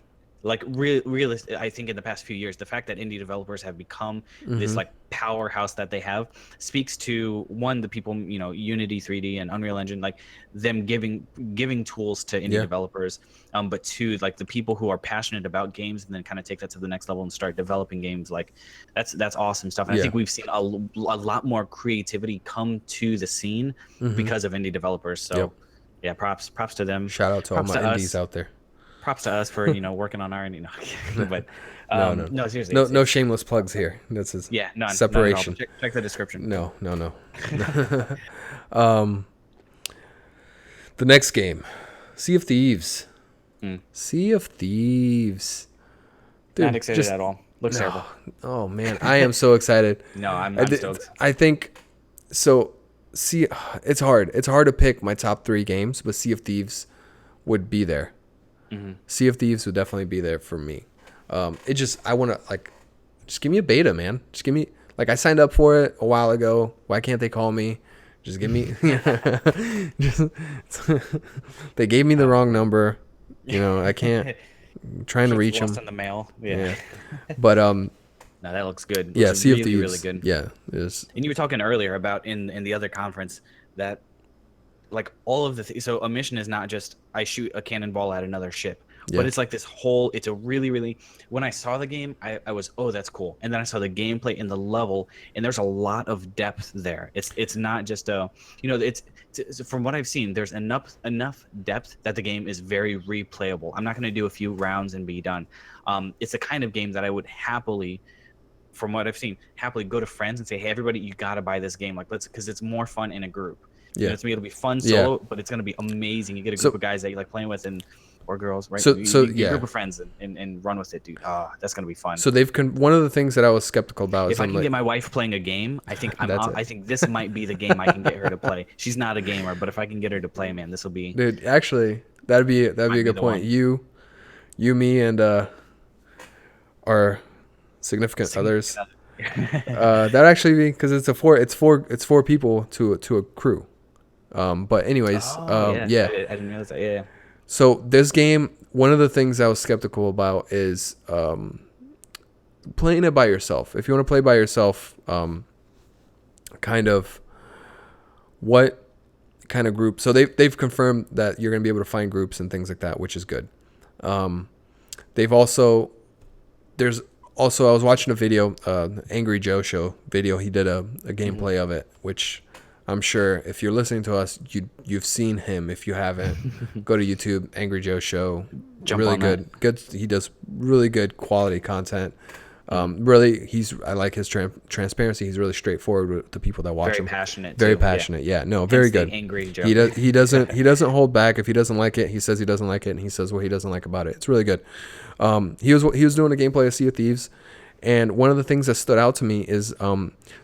realistic. I think in the past few years, the fact that indie developers have become this like powerhouse that they have speaks to one, the people, you know, Unity 3D and Unreal Engine, like them giving tools to indie Yeah. developers. But two, like the people who are passionate about games and then kind of take that to the next level and start developing games. Like that's awesome stuff. And I Yeah. think we've seen a lot more creativity come to the scene because of indie developers. So. Yep. Yeah, props to them. Shout out to all Props my to indies us. out there. Props to us for working on our you know. But No, no, seriously. No, it's- no shameless plugs here. This is Yeah, none. separation. None at all. Check the description. No, no, no. The next game, Sea of Thieves. Sea of Thieves. Dude, Not excited at all. Looks terrible. Oh man, I am so excited. No, I'm I, thi- stoked. I think so. See, it's hard. It's hard to pick my top 3 games, but Sea of Thieves would be there. Sea of Thieves would definitely be there for me. I want to just give me a beta, man. Just give me I signed up for it a while ago. Why can't they call me? Just give me. just, they gave me the wrong number. You know, I can't. I'm trying to reach Lost them. in the mail. Yeah. But No, that looks good. yeah, Looks Sea of really, Thieves. really good. Yeah, is And you were talking earlier about in the other conference that like all of so a mission is not just I shoot a cannonball at another ship, Yeah. but it's like this whole, it's a really, really, when I saw the game, I was, oh, that's cool. And then I saw the gameplay and the level, and there's a lot of depth there. It's not just it's from what I've seen, there's enough depth that the game is very replayable. I'm not going to do a few rounds and be done. It's the kind of game that I would happily, from what I've seen, happily go to friends and say, hey, everybody, you got to buy this game. Like, because it's more fun in a group. You know, Yeah. it's it'll be fun Yeah. solo, but it's gonna be amazing. You get a So- group of guys that you like playing with, and or girls, right? So- You so, get a yeah. group of friends and run with it, dude. That's gonna be fun. so one of the things that I was skeptical about is if I I'm can like, get my wife playing a game, I think That's it. I think this might be the game I can get her to play. She's not a gamer, but if I can get her to play, man, this will be. dude, actually, that'd be a be good the point. one. You, me, and our significant others. That actually be because it's four people to a crew. But anyways, yeah. I didn't realize that. Yeah. So this game, one of the things I was skeptical about is playing it by yourself. If you want to play by yourself, kind of what kind of group? So they've confirmed that you're going to be able to find groups and things like that, which is good. They've also I was watching a video, Angry Joe show video. He did a gameplay of it, which I'm sure if you're listening to us, you've seen him. If you haven't, go to YouTube, Angry Joe show. Jump really on good. Good. He does really good quality content. Really, I like his transparency. He's really straightforward with the people that watch Very him. passionate. Very too, yeah. passionate. Yeah. No, very Hence the good. Angry Joe. He doesn't hold back. If he doesn't like it, he says he doesn't like it, and he says what he doesn't like about it. It's really good. He was doing a gameplay of Sea of Thieves, and one of the things that stood out to me is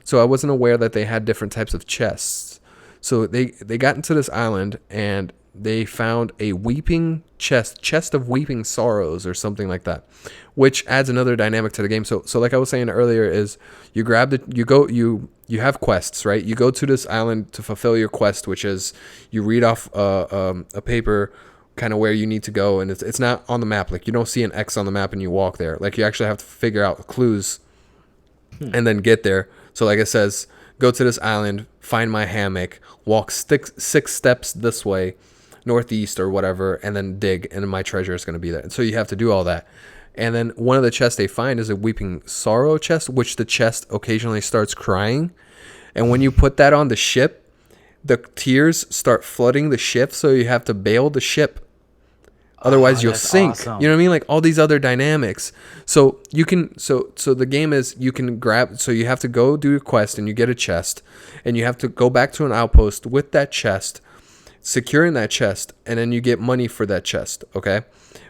so I wasn't aware that they had different types of chests. So they got into this island and they found a weeping chest of weeping sorrows or something like that, which adds another dynamic to the game. So like I was saying earlier, is you have quests, right? You go to this island to fulfill your quest, which is you read off a paper kind of where you need to go, and it's not on the map. Like you don't see an X on the map and you walk there. Like you actually have to figure out clues and then get there. So like it says, go to this island, find my hammock, walk 6 steps this way, northeast or whatever, and then dig, and my treasure is going to be there. And so you have to do all that. And then one of the chests they find is a weeping sorrow chest, which the chest occasionally starts crying. And when you put that on the ship, the tears start flooding the ship, so you have to bail the ship. Otherwise, you'll that's sink. awesome. You know what I mean? Like all these other dynamics. So you can, so the game is you can grab. So you have to go do a quest and you get a chest, and you have to go back to an outpost with that chest, securing that chest, and then you get money for that chest. Okay,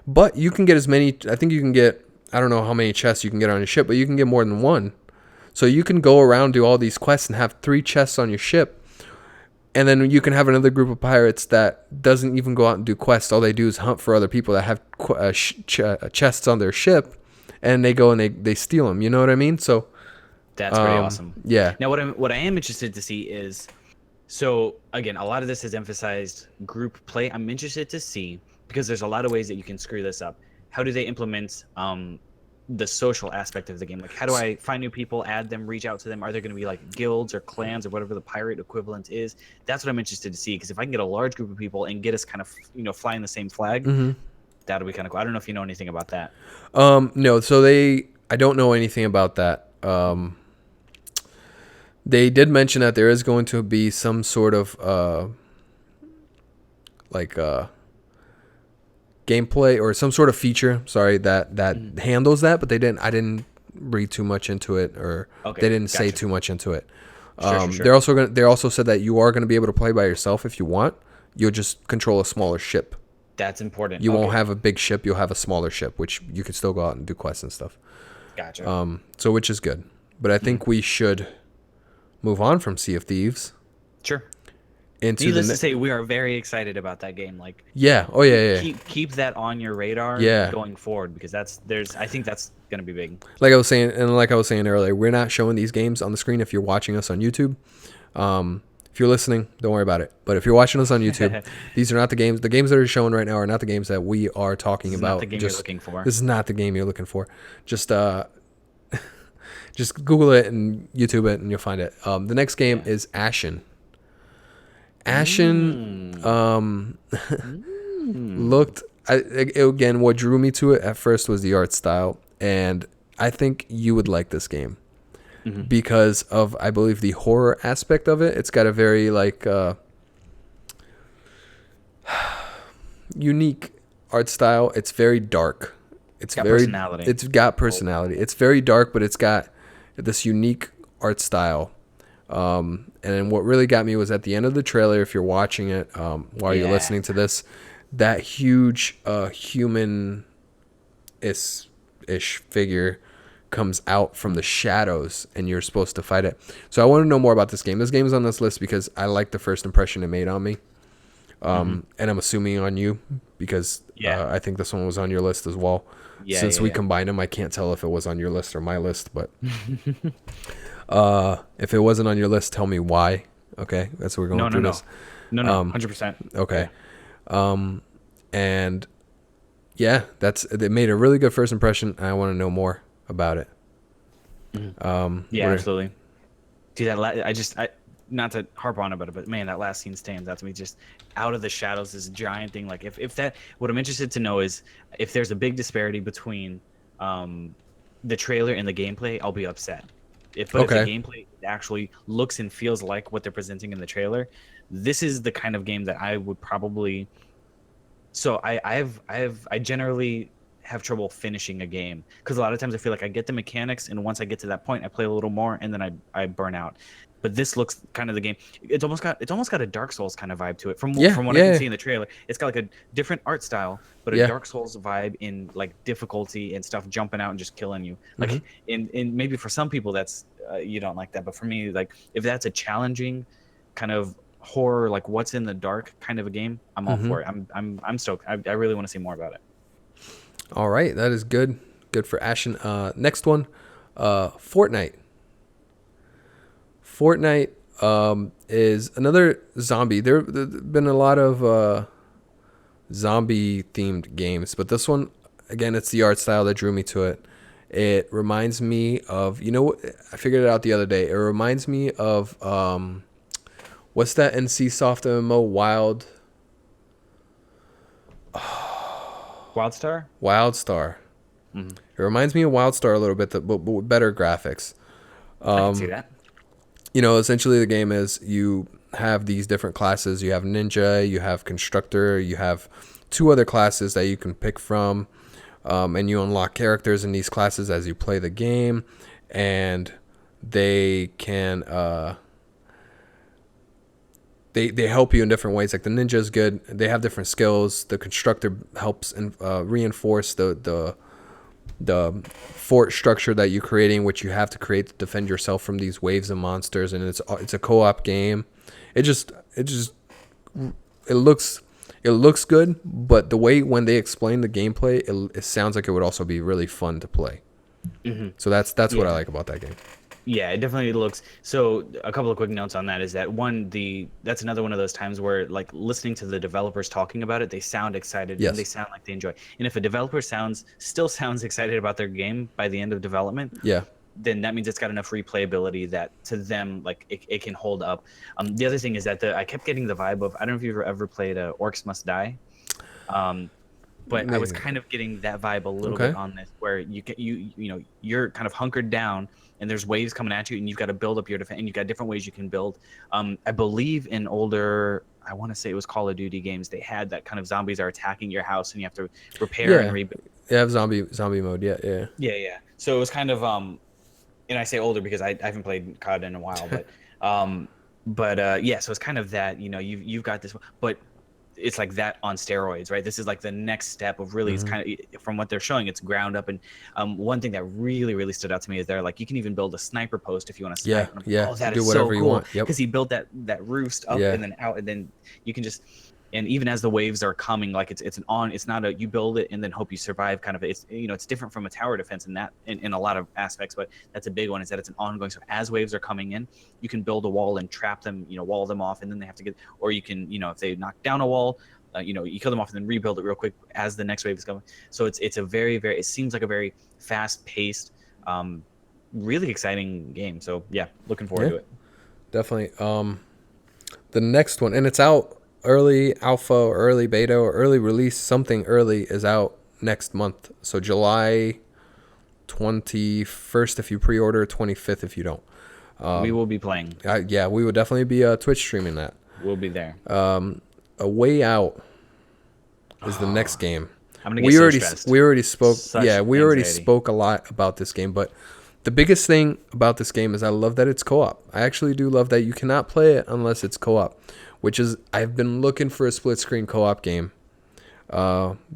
but you can get as many. I think you can get. I don't know how many chests you can get on your ship, but you can get more than one. So you can go around, do all these quests, and have 3 chests on your ship. And then you can have another group of pirates that doesn't even go out and do quests. All they do is hunt for other people that have chests on their ship, and they go and they steal them. You know what I mean? So That's pretty awesome. Yeah. Now, what I am interested to see is, so again, a lot of this has emphasized group play. I'm interested to see, because there's a lot of ways that you can screw this up. How do they implement the social aspect of the game? Like, how do I find new people, add them, reach out to them? Are there going to be like guilds or clans or whatever the pirate equivalent is? That's what I'm interested to see, because if I can get a large group of people and get us kind of, flying the same flag, that'll be kind of cool. I don't know if you know anything about that. No, so I don't know anything about that. They did mention that there is going to be some sort of gameplay or some sort of feature, that handles that, but I didn't read too much into it, or they didn't say too much into it. Sure. They also said that you are going to be able to play by yourself if you want. You'll just control a smaller ship. That's important. You won't have a big ship, you'll have a smaller ship, which you can still go out and do quests and stuff. Gotcha. So which is good. But I think we should move on from Sea of Thieves Sure. into Needless to say, we are very excited about that game. Like, yeah. Oh yeah. keep that on your radar Yeah. going forward, because I think that's gonna be big. Like I was saying earlier, we're not showing these games on the screen if you're watching us on YouTube. If you're listening, don't worry about it. But if you're watching us on YouTube, these are not the games. The games that are shown right now are not the games that we are talking about. Not the game you're looking for. This is not the game you're looking for. Just just Google it and YouTube it, and you'll find it. The next game is Ashen. Ashen looked. Again, what drew me to it at first was the art style, and I think you would like this game because of, I believe, the horror aspect of it. It's got a very unique art style. It's very dark. It's got personality. It's got personality. It's very dark, but it's got this unique art style. And what really got me was at the end of the trailer, if you're watching it while you're listening to this, that huge human-ish figure comes out from the shadows, and you're supposed to fight it. So I want to know more about this game. This game is on this list because I like the first impression it made on me. And I'm assuming on you, because I think this one was on your list as well. Since we combined them, I can't tell if it was on your list or my list, but if it wasn't on your list, tell me why. Okay, that's what we're going through this. No, 100%. Okay. And yeah, it made a really good first impression. And I want to know more about it. Absolutely. Dude, I not to harp on about it, but man, that last scene stands out to me. Just out of the shadows, this giant thing. Like, if that, what I'm interested to know is if there's a big disparity between the trailer and the gameplay, I'll be upset. If the gameplay actually looks and feels like what they're presenting in the trailer, this is the kind of game that I would probably. So I generally have trouble finishing a game, because a lot of times I feel like I get the mechanics, and once I get to that point, I play a little more, and then I burn out. But this looks kind of the game. It's almost got a Dark Souls kind of vibe to it. From what I can see in the trailer, it's got like a different art style, but a Dark Souls vibe in like difficulty and stuff, jumping out and just killing you. Like in maybe for some people that's you don't like that, but for me, like if that's a challenging kind of horror, like what's in the dark kind of a game, I'm all for it. I'm stoked. I really want to see more about it. All right, that is good. Good for Ashen. Next one, Fortnite. Fortnite is another zombie. There've been a lot of zombie themed games, but this one, again, it's the art style that drew me to it. It reminds me of, I figured it out the other day. It reminds me of what's that NC Soft MMO, WildStar? WildStar. Mhm. It reminds me of WildStar a little bit, but with better graphics. I can see that. You know, essentially the game is you have these different classes. You have ninja, you have constructor, you have two other classes that you can pick from, and you unlock characters in these classes as you play the game, and they can they help you in different ways. Like the ninja is good; they have different skills. The constructor helps reinforce the fort structure that you're creating, which you have to create to defend yourself from these waves of monsters. And it's a co-op game. It looks good, but the way when they explain the gameplay, it sounds like it would also be really fun to play. So that's what I Yeah. like about that game. Yeah, it definitely looks. So a couple of quick notes on that is that one, that's another one of those times where like listening to the developers talking about it, they sound excited and they Yes. sound like they enjoy. And if a developer still sounds excited about their game by the end of development, Yeah. then that means it's got enough replayability that to them like it can hold up. The other thing is that I kept getting the vibe of, I don't know if you've ever played Orcs Must Die. Um, but I was Maybe. kind of getting that vibe a little Okay. bit on this, where you know you're kind of hunkered down, and there's waves coming at you, and you've got to build up your defense, and you've got different ways you can build. I believe in older, I want to say it was Call of Duty games, they had that kind of zombies are attacking your house, and you have to repair and Yeah. rebuild. You have zombie mode. Yeah. Yeah. Yeah, yeah. So it was kind of and I say older because I haven't played COD in a while, yeah. So it's kind of that, you know, you've got this, but it's like that on steroids, right? This is like the next step of really, it's Mhm. kind of from what they're showing, it's ground up. And one thing that really stood out to me is they're like, you can even build a sniper post if you want to Yeah. snipe. And I'm like, Yeah. oh, that Do is so whatever you cool, want. Yep. because he built that roost up Yeah. and then out, and then you can just. And even as the waves are coming, like it's not a, you build it and then hope you survive kind of, it's, you know, it's different from a tower defense in that in a lot of aspects, but that's a big one, is that it's an ongoing. So as waves are coming in, you can build a wall and trap them, you know, wall them off, and then they have to get, or you can, you know, if they knock down a wall, you know, you kill them off and then rebuild it real quick as the next wave is coming. So it's a very, it seems like a very fast paced, really exciting game. So yeah, looking forward Yeah. to it. Definitely. The next one, and it's out early alpha or early beta or early release. Something early is out next month. So July 21st if you pre-order, 25th if you don't. We will be playing. Yeah, we would definitely be Twitch streaming that. We'll be there. A Way Out is the next game. I'm gonna get so stressed. We already spoke. Such Yeah, we already anxiety. spoke a lot about this game, but the biggest thing about this game is I love that it's co-op. I actually do love that you cannot play it unless it's co-op, which is, I've been looking for a split screen co-op game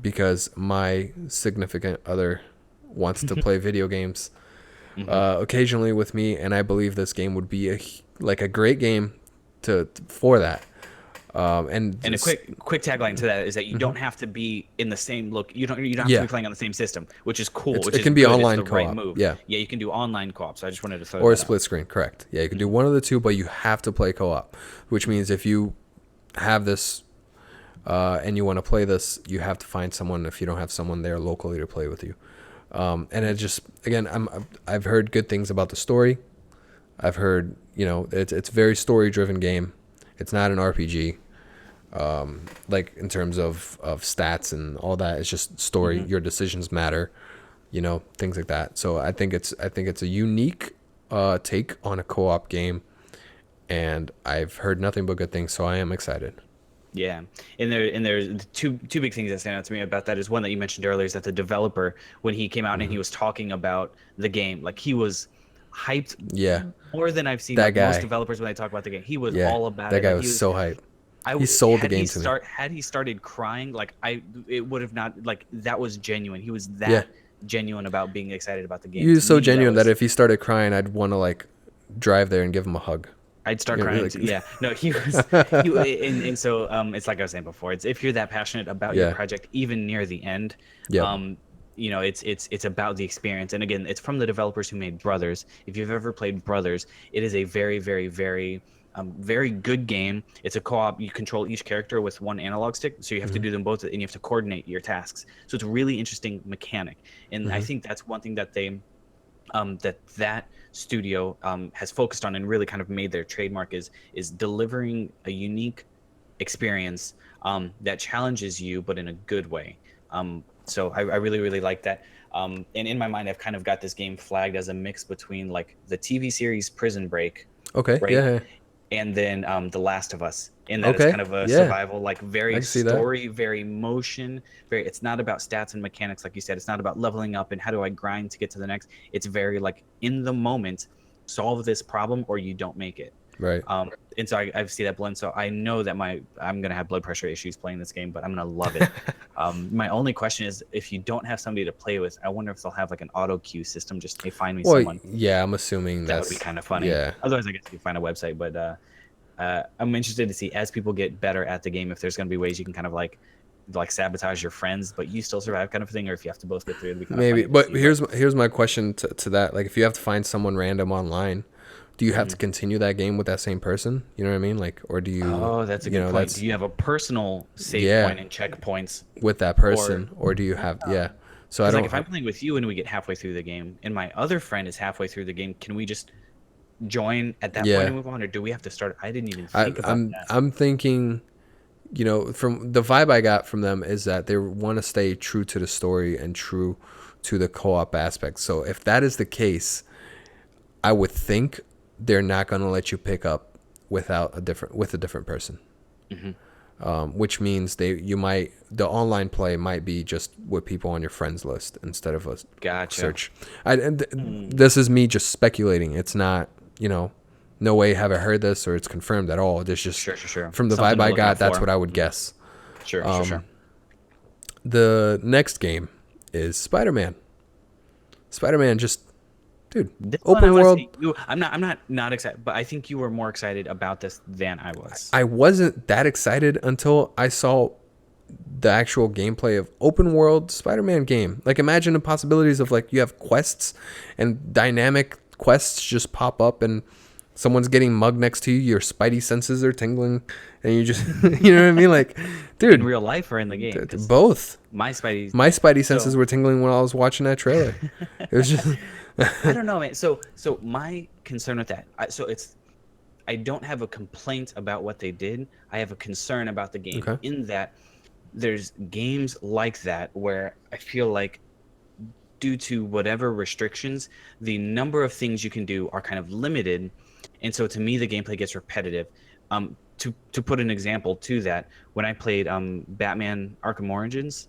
because my significant other wants to play video games occasionally with me, and I believe this game would be a great game for that. And And a quick tagline to that is that you don't have to be in the same look. You don't have Yeah. to be playing on the same system, which is cool. It's- Which it is can be good. It's online the right co-op. move. Yeah. Yeah, you can do online co-op. So I just wanted to throw or a that out. split screen, correct? Yeah, you can do one of the two, but you have to play co-op, which means if you have this and you want to play this, you have to find someone. If you don't have someone there locally to play with you, and it just, again, I've heard good things about the story. I've heard, you know, it's a very story driven game. It's not an RPG. Like in terms of stats and all that, it's just story. Your decisions matter, you know, things like that. So I think it's a unique take on a co-op game, and I've heard nothing but good things. So I am excited. Yeah, and there's two big things that stand out to me about that is one that you mentioned earlier, is that the developer, when he came out and he was talking about the game, like he was hyped Yeah, more than I've seen That like most guy. developers when they talk about the game. He was yeah, all about that it. guy Like, was so hype. I He sold the had game to me. Had he started crying, like it would have not, like that was genuine. He was that Yeah. genuine about being excited about the game. He was To so me, genuine that was- if he started crying, I'd want to like drive there and give him a hug. I'd start Yeah, crying. like- Too. Yeah, no, he was, and so it's like I was saying before. It's if you're that passionate about your Yeah. project, even near the end, Yeah. you know, it's about the experience. And again, it's from the developers who made Brothers. If you've ever played Brothers, it is a very good game. It's a co-op. You control each character with one analog stick, so you have to do them both, and you have to coordinate your tasks. So it's a really interesting mechanic, and I think that's one thing that they that studio has focused on and really kind of made their trademark is delivering a unique experience that challenges you, but in a good way. So I really like that. And in my mind, I've kind of got this game flagged as a mix between like the TV series Prison Break, Okay. right? Yeah. And then The Last of Us, in that it's Okay. kind of a Yeah. survival, like I very can see that. story, very motion, very. It's not about stats and mechanics, like you said. It's not about leveling up and how do I grind to get to the next. It's very like in the moment, solve this problem or you don't make it. Right. And so I see that blend. So I know that I'm gonna have blood pressure issues playing this game, but I'm gonna love it. My only question is if you don't have somebody to play with, I wonder if they'll have like an auto queue system. Just hey, find me Well, someone. yeah, I'm assuming That that's would be kind of funny. Yeah. Otherwise, I guess you find a website. But I'm interested to see as people get better at the game if there's gonna be ways you can kind of like sabotage your friends, but you still survive kind of thing, or if you have to both get through. It'd be kind Maybe. of funny to But see, here's my question to that. Like, if you have to find someone random online, do you have to continue that game with that same person? You know what I mean? Like, or do you? Oh, that's a good point. That's Do you have a personal save Yeah. point and checkpoints? with that person, or do you have? Yeah. So I Because don't. like if I'm playing with you and we get halfway through the game, and my other friend is halfway through the game, can we just join at that Yeah. point and move on, or do we have to start? I didn't even think about that. I'm thinking, from the vibe I got from them is that they want to stay true to the story and true to the co-op aspect. So if that is the case, I would think they're not going to let you pick up with a different person. Which means the online play might be just with people on your friends list instead of a Gotcha. search. This is me just speculating. It's not, no way have I heard this or it's confirmed at all. There's just Sure. from the Something vibe to I look got, out that's for. what I would guess. Sure. The next game is Spider-Man. Spider-Man just, dude, This one I open wanna world. see you- I'm not excited, but I think you were more excited about this than I was. I wasn't that excited until I saw the actual gameplay of open world Spider-Man game. Like, imagine the possibilities of like you have quests and dynamic quests just pop up and someone's getting mugged next to you, your spidey senses are tingling and you just you know what I mean? Like, dude, in real life or in the game? 'Cause both. my Spidey. My spidey senses were tingling when I was watching that trailer. It was just I don't know, man. So my concern with that. I don't have a complaint about what they did. I have a concern about the game Okay. in that there's games like that where I feel like due to whatever restrictions, the number of things you can do are kind of limited, and so to me the gameplay gets repetitive. To put an example to that, when I played Batman Arkham Origins,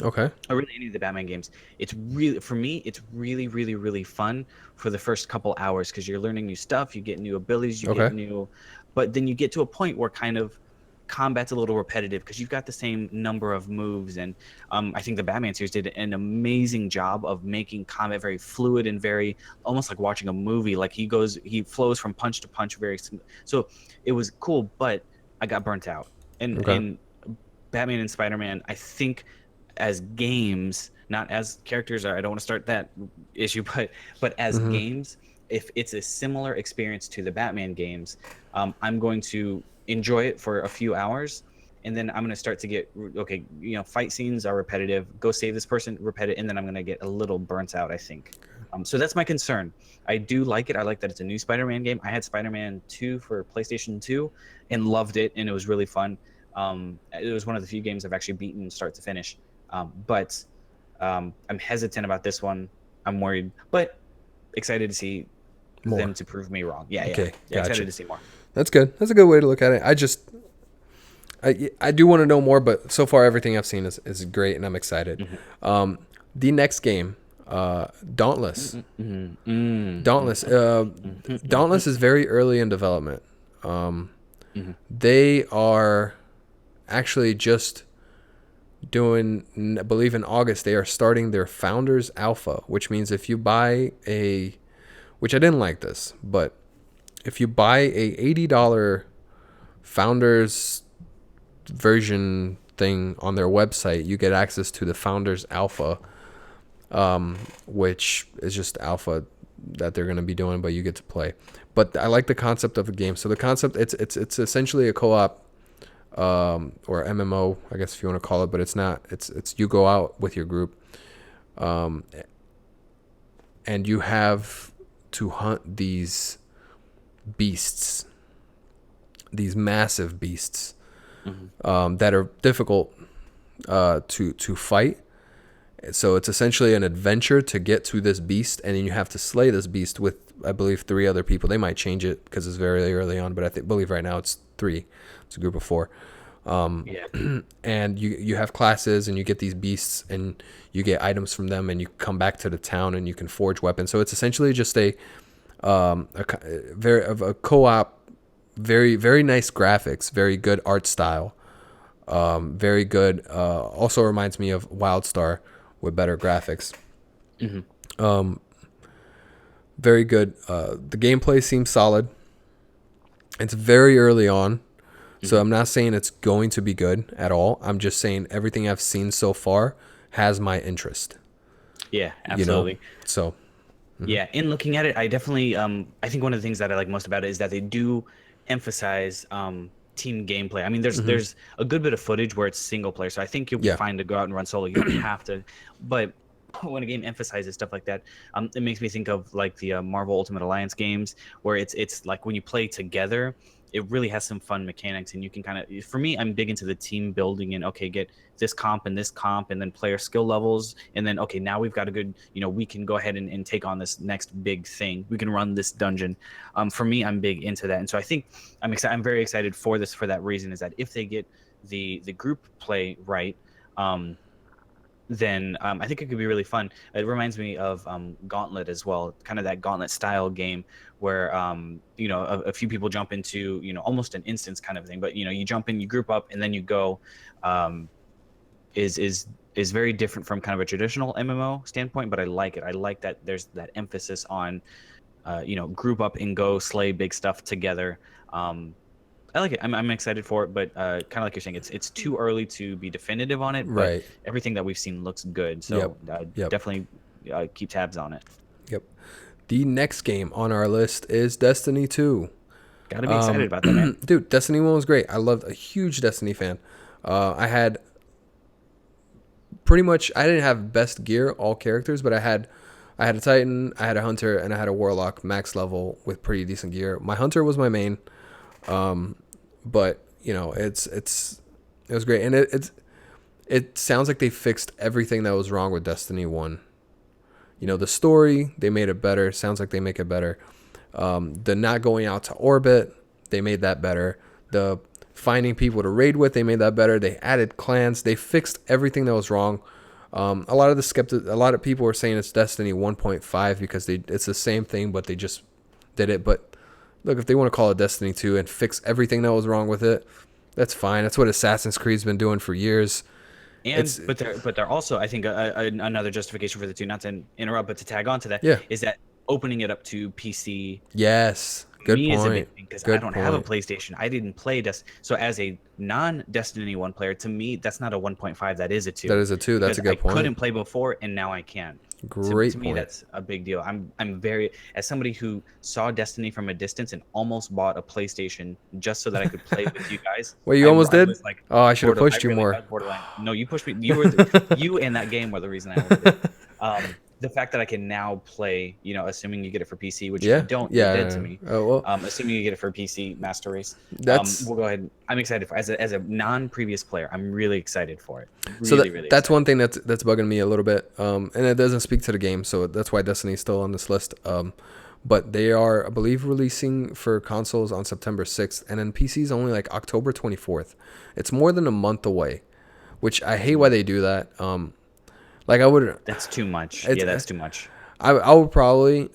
okay. or really any of the Batman games, it's really, for me, it's really, really, really fun for the first couple hours because you're learning new stuff, you get new abilities, you get new, but then you get to a point where kind of combat's a little repetitive because you've got the same number of moves, and I think the Batman series did an amazing job of making combat very fluid and very almost like watching a movie. Like he flows from punch to punch so it was cool, but I got burnt out. And Batman and Spider-Man, I think as games, not as characters, I don't want to start that issue, but as games, if it's a similar experience to the Batman games, I'm going to enjoy it for a few hours, and then I'm going to start to get, okay, fight scenes are repetitive, go save this person, repetitive, and then I'm going to get a little burnt out, I think. So that's my concern. I do like it. I like that it's a new Spider-Man game. I had Spider-Man 2 for PlayStation 2 and loved it, and it was really fun. It was one of the few games I've actually beaten start to finish. But I'm hesitant about this one. I'm worried, but excited to see them to prove me wrong. Yeah, Okay, yeah. gotcha. Excited to see more. That's good. That's a good way to look at it. I do want to know more, but so far everything I've seen is great, and I'm excited. The next game, Dauntless. Dauntless. Dauntless is very early in development. They are actually just doing, I believe in August, they are starting their Founders Alpha, which means if you buy which I didn't like this, but if you buy a $80 Founders version thing on their website, you get access to the Founders Alpha, which is just alpha that they're going to be doing, but you get to play. But I like the concept of a game. So the concept, it's essentially a co-op or MMO, I guess if you want to call it, but it's not. It's you go out with your group, and you have to hunt these beasts, these massive beasts, that are difficult to fight, So it's essentially an adventure to get to this beast, and then you have to slay this beast with, I believe, 3 other people. They might change it because it's very early on, but believe right now it's 3. It's a group of 4. Yeah. And you have classes, and you get these beasts, and you get items from them, and you come back to the town, and you can forge weapons. So it's essentially just a co-op, very very nice graphics, very good art style, very good. Also reminds me of WildStar with better graphics. Very good. The gameplay seems solid. It's very early on, so I'm not saying it's going to be good at all. I'm just saying everything I've seen so far has my interest. Yeah, absolutely. So Yeah, in looking at it, I definitely I think one of the things that I like most about it is that they do emphasize team gameplay. I mean, there's a good bit of footage where it's single player, so I think you'll be fine to go out and run solo. You don't have to, but when a game emphasizes stuff like that, it makes me think of like the Marvel Ultimate Alliance games, where it's like when you play together, it really has some fun mechanics, and you can kind of, for me, I'm big into the team building and okay, get this comp and this comp, and then player skill levels, and then okay, now we've got a good, we can go ahead and take on this next big thing. We can run this dungeon. For me, I'm big into that, and so I think I'm excited. I'm very excited for this for that reason. Is that if they get the group play right, then I think it could be really fun. It reminds me of Gauntlet as well, kind of that Gauntlet style game where a few people jump into almost an instance kind of thing, but you jump in, you group up, and then you go. Is very different from kind of a traditional MMO standpoint, but I like it. I like that there's that emphasis on group up and go slay big stuff together. I like it. I'm excited for it, but kind of like you're saying, it's too early to be definitive on it. But right. Everything that we've seen looks good, so definitely keep tabs on it. Yep. The next game on our list is Destiny 2. Gotta be excited about that, man. Dude, Destiny 1 was great. I loved, a huge Destiny fan. I had pretty much, I didn't have best gear, all characters, but I had a Titan, I had a Hunter, and I had a Warlock max level with pretty decent gear. My Hunter was my main. But it was great, and it sounds like they fixed everything that was wrong with Destiny 1. The story, they made it better. Sounds like they make it better. The not going out to orbit, they made that better. The finding people to raid with, they made that better. They added clans. They fixed everything that was wrong. A lot of people were saying it's Destiny 1.5 because it's the same thing, but they just did it. But look, if they want to call it Destiny 2 and fix everything that was wrong with it, that's fine. That's what Assassin's Creed's been doing for years. But they're also, I think, another justification for the two. Not to interrupt, but to tag on to that, is that opening it up to PC. Yes, good point. Is a big thing because I don't have a PlayStation. I didn't play so as a non-Destiny 1 player, to me, that's not a 1.5. That is a 2. That is a 2. That's a good point. I couldn't play before, and now I can. Great to point. me, that's a big deal. I'm very, as somebody who saw Destiny from a distance and almost bought a PlayStation just so that I could play with you guys. Well, you almost did. Like, I should have pushed you more. No, you pushed me. You and that game were the reason I ordered it. The fact that I can now play, assuming you get it for PC, which you don't, you did to me. Oh, well. Assuming you get it for PC Master Race, we'll go ahead. I'm excited for as a non-previous player. I'm really excited for it. Really that's one thing that's bugging me a little bit, and it doesn't speak to the game, so that's why Destiny's still on this list. But they are, I believe, releasing for consoles on September 6th, and then PC's only like October 24th. It's more than a month away, which I hate why they do that. Like I would. That's too much. Yeah, that's too much. I would probably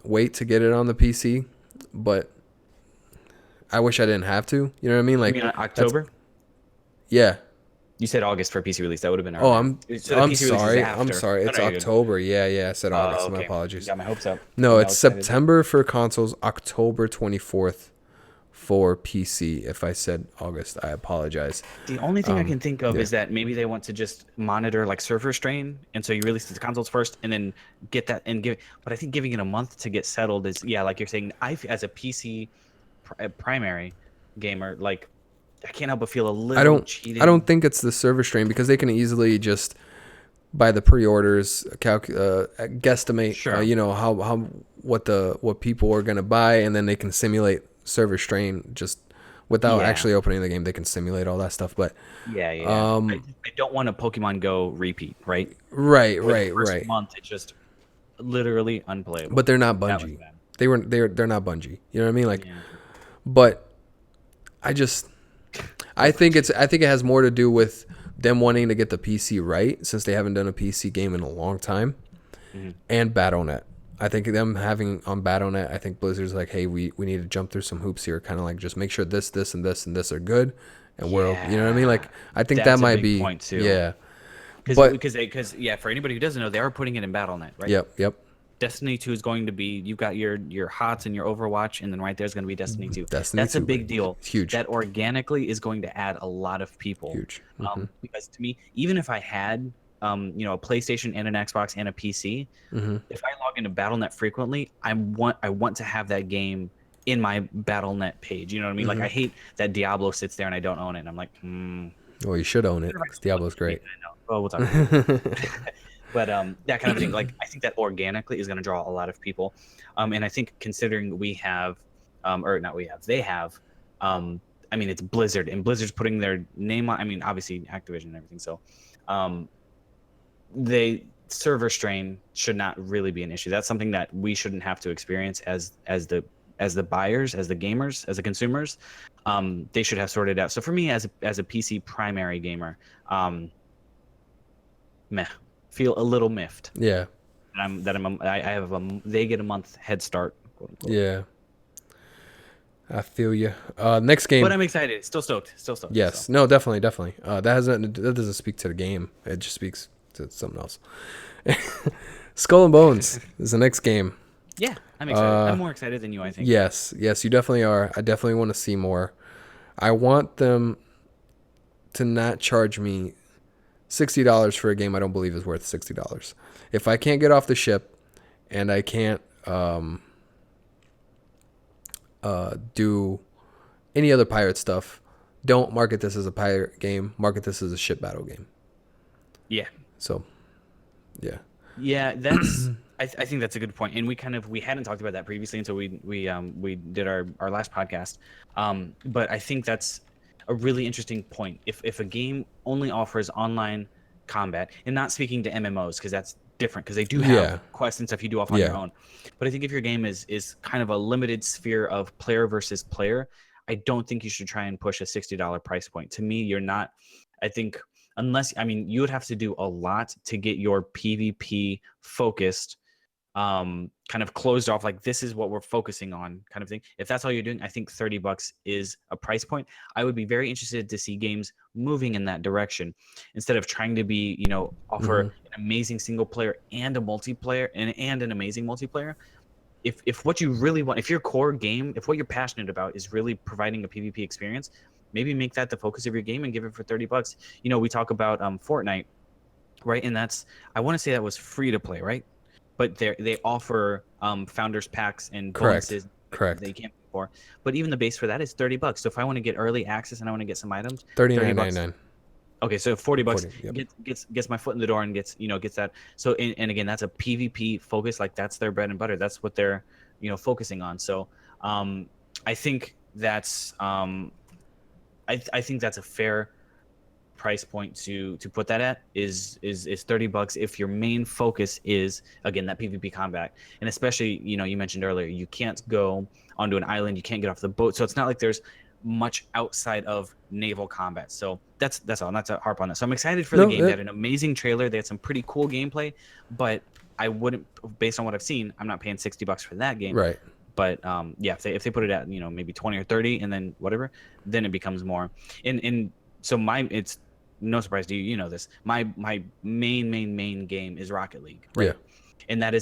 wait to get it on the PC, but I wish I didn't have to. You know what I mean? Like you mean October? Yeah. You said August for PC release. That would have been earlier. Oh, I'm sorry. I'm sorry. It's October. Yeah. I said August. Okay. My apologies. Got my hopes up. No, it's September for consoles. October 24th for PC. If I said August, I apologize. The only thing I can think of is that maybe they want to just monitor like server strain, and so you release the consoles first, and then get that and give. But I think giving it a month to get settled is like you're saying. As a PC primary gamer, like I can't help but feel a little cheated. I don't think it's the server strain because they can easily just by the pre-orders guesstimate. Sure. What people are gonna buy, and then they can simulate server strain just without Yeah. actually opening the game. They can simulate all that stuff, but Yeah. I don't want a Pokemon Go repeat, right? right, Where the right, first right. month it's just literally unplayable. But they're not That was Bungie. bad. They're not Bungie. You know what I mean? Like, Yeah. but I just I think it has more to do with them wanting to get the PC right, since they haven't done a PC game in a long time, Mhm. and Battle.net. I think them having on Battle.net, I think Blizzard's like, hey, we need to jump through some hoops here, kind of like just make sure this, and this, and this are good, and you know what I mean? Like, I think that That's a might big be, point too. yeah. But Because yeah, for anybody who doesn't know, they are putting it in BattleNet, right? yep. Destiny 2 is going to be, you've got your HOTS and your Overwatch, and then right there's going to be Destiny 2. Destiny That's a 2, big deal. it's huge. That organically is going to add a lot of people. Huge. Because to me, even if I had a PlayStation and an Xbox and a PC, if I log into BattleNet frequently, I want to have that game in my BattleNet page. You know what I mean? Like, I hate that Diablo sits there and I don't own it. And I'm like, Well, you should own it, because Diablo's great. well, we'll talk about it. But that kind of thing, like, I think that organically is going to draw a lot of people, and I think considering we have, or not we have, they have, I mean, it's Blizzard, and Blizzard's putting their name on. I mean, obviously Activision and everything, so they server strain should not really be an issue. That's something that we shouldn't have to experience as the buyers, as the gamers, as the consumers. They should have sorted out. So for me, as a PC primary gamer, meh. Feel a little miffed. Yeah. I have they get a month head start, quote unquote. Yeah. I feel you. Next game. But I'm excited. Still stoked. Yes. So. No, definitely. That doesn't speak to the game. It just speaks to something else. Skull and Bones is the next game. Yeah, I'm excited. I'm more excited than you, I think. Yes, you definitely are. I definitely want to see more. I want them to not charge me $60 for a game I don't believe is worth $60. If I can't get off the ship and I can't do any other pirate stuff, don't market this as a pirate game. Market this as a ship battle game. Yeah. So, yeah. Yeah, that's. I think that's a good point, and we hadn't talked about that previously until we did our last podcast. But I think that's a really interesting point. If a game only offers online combat, and not speaking to MMOs, because that's different, because they do have quests and stuff you do off on your own. But I think if your game is kind of a limited sphere of player versus player, I don't think you should try and push a $60 price point. To me, you're not. I think you would have to do a lot to get your PvP focused, kind of closed off, like, this is what we're focusing on, kind of thing. If that's all you're doing, I think $30 is a price point. I would be very interested to see games moving in that direction, instead of trying to be, offer an amazing single player and a multiplayer and an amazing multiplayer. If what you really want, if your core game, if what you're passionate about is really providing a PvP experience, maybe make that the focus of your game and give it for $30. We talk about Fortnite, right? And I want to say that was free to play, right? But they offer founders packs and bonuses Correct. that you can't pay for. But even the base for that is $30. So if I want to get early access and I want to get some items, $39.99. Okay, so $40 yep. gets my foot in the door and gets that. So and again, that's a PvP focus. Like, that's their bread and butter. That's what they're focusing on. So I think that's I think that's a fair price point to put that at is $30 if your main focus is, again, that PvP combat. And especially, you mentioned earlier, you can't go onto an island, you can't get off the boat, so it's not like there's much outside of naval combat. So that's all, not to harp on that. So I'm excited for the game. They had an amazing trailer, they had some pretty cool gameplay, but I wouldn't, based on what I've seen, I'm not paying $60 for that game. Right. But if they put it at maybe 20 or 30 and then whatever, then it becomes more. And so it's no surprise to you, this. My main game is Rocket League, right? Yeah. And I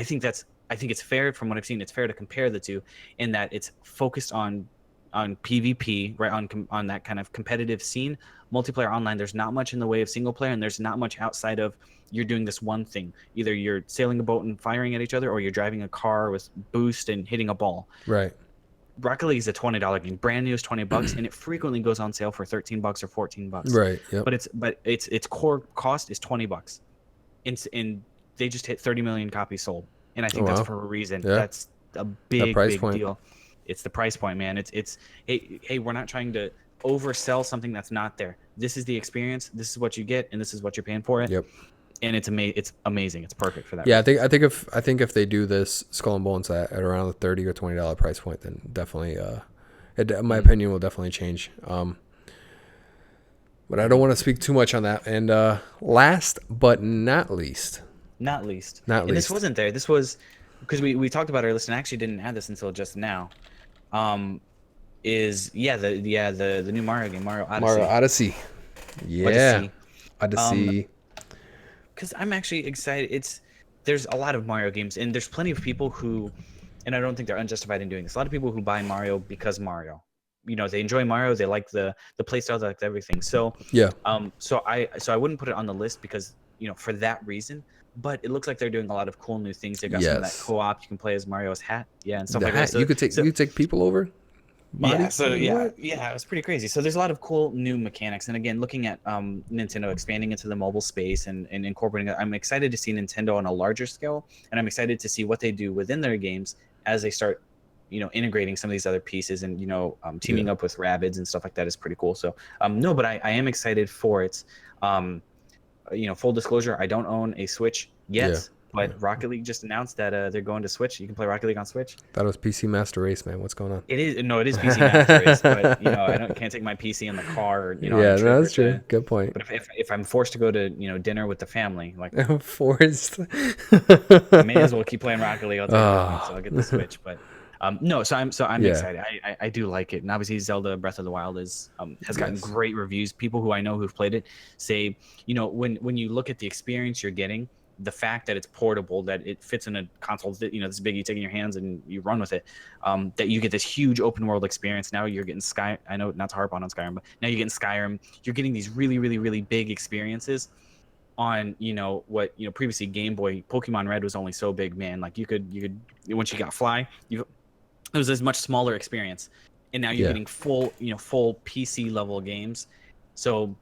think it's fair, from what I've seen, it's fair to compare the two, in that it's focused on PvP, right? On that kind of competitive scene. Multiplayer online, there's not much in the way of single player, and there's not much outside of you're doing this one thing. Either you're sailing a boat and firing at each other, or you're driving a car with boost and hitting a ball. Right. Rocket League is a $20 game. Brand new is $20, and it frequently goes on sale for $13 or $14. Right. Yep. But its core cost is $20, and they just hit 30 million copies sold, and I think that's for a reason. Yeah. That's a big point. deal. It's the price point, man. It's hey, we're not trying to oversell something that's not there. This is the experience. This is what you get, and this is what you're paying for it. Yep. And it's amazing. It's perfect for that. Yeah, reason. I think if they do this Skull and Bones at around the $30 or $20 price point, then definitely, my opinion will definitely change. But I don't want to speak too much on that. And last but not least, And this wasn't there. This was because we talked about our list and I actually didn't add this until just now. Is the new Mario game, Mario Odyssey. Mario Odyssey. Yeah. Odyssey. Because I'm actually excited. There's a lot of Mario games, and there's plenty of people who, and I don't think they're unjustified in doing this. A lot of people who buy Mario because Mario, they enjoy Mario. They like the play style, they like everything. So Yeah. so I wouldn't put it on the list because for that reason. But it looks like they're doing a lot of cool new things. They got some of that co-op. You can play as Mario's hat, and stuff like that. So, you could take people over. Bodies? Yeah, it was pretty crazy. So there's a lot of cool new mechanics, and again, looking at Nintendo expanding into the mobile space and incorporating it, I'm excited to see Nintendo on a larger scale, and I'm excited to see what they do within their games as they start, integrating some of these other pieces and teaming up with Rabbids and stuff like that is pretty cool. So no, but I am excited for it. Full disclosure, I don't own a Switch yet. But Rocket League just announced that they're going to Switch. You can play Rocket League on Switch. That was PC Master Race, man. What's going on? It is PC Master Race, but I can't take my PC in the car. Yeah, that's true. Good point. But if I'm forced to go to dinner with the family, like forced, I may as well keep playing Rocket League. I'll take it, so I'll get the Switch. But no, so I'm excited. I do like it, and obviously Zelda Breath of the Wild has gotten great reviews. People who I know who've played it say, when you look at the experience you're getting. The fact that it's portable, that it fits in a console, this big, you take in your hands and you run with it, that you get this huge open world experience. Now you're getting I know not to harp on Skyrim, but now you're getting Skyrim. You're getting these really, really, really big experiences on, what, previously Game Boy, Pokemon Red was only so big, man. Like you could once you got Fly, it was this much smaller experience. And now you're getting full PC level games. So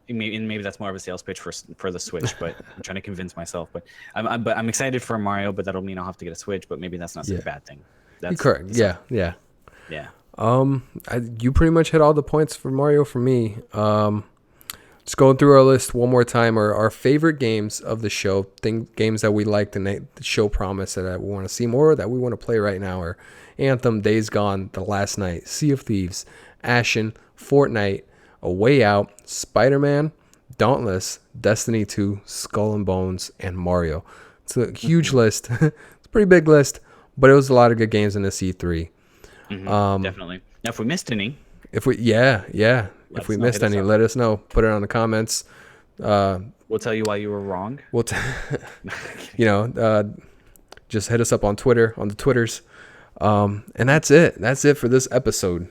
maybe that's more of a sales pitch for the Switch, but I'm trying to convince myself. But I'm excited for Mario, but that'll mean I'll have to get a Switch. But maybe that's not such a bad thing. That's correct. Yeah. Yeah. You pretty much hit all the points for Mario for me. Just going through our list one more time, our favorite games of the show, games that we liked and the show promised that we want to see more, that we want to play right now, are Anthem, Days Gone, The Last Night, Sea of Thieves, Ashen, Fortnite, A Way Out, Spider-Man, Dauntless, Destiny 2, Skull and Bones, and Mario. It's a huge list. It's a pretty big list, but it was a lot of good games in the C3. Definitely. Now, if we missed any, if we missed any, let us know. Put it on the comments. We'll tell you why you were wrong. Just hit us up on Twitter, on the Twitters, and that's it. That's it for this episode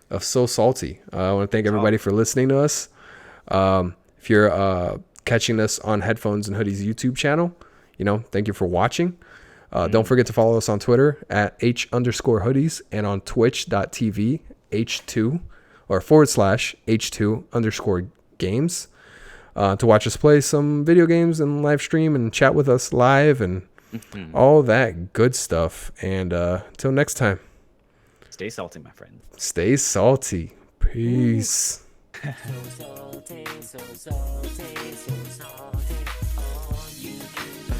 of So Salty. I want to thank everybody for listening to us. If you're catching us on Headphones and Hoodies YouTube channel, thank you for watching. Don't forget to follow us on Twitter at H_hoodies and on twitch.tv H2 or /H2_games to watch us play some video games and live stream and chat with us live and all that good stuff. And until next time. Stay salty, my friend. Stay salty. Peace. So salty, so salty, so salty. All you do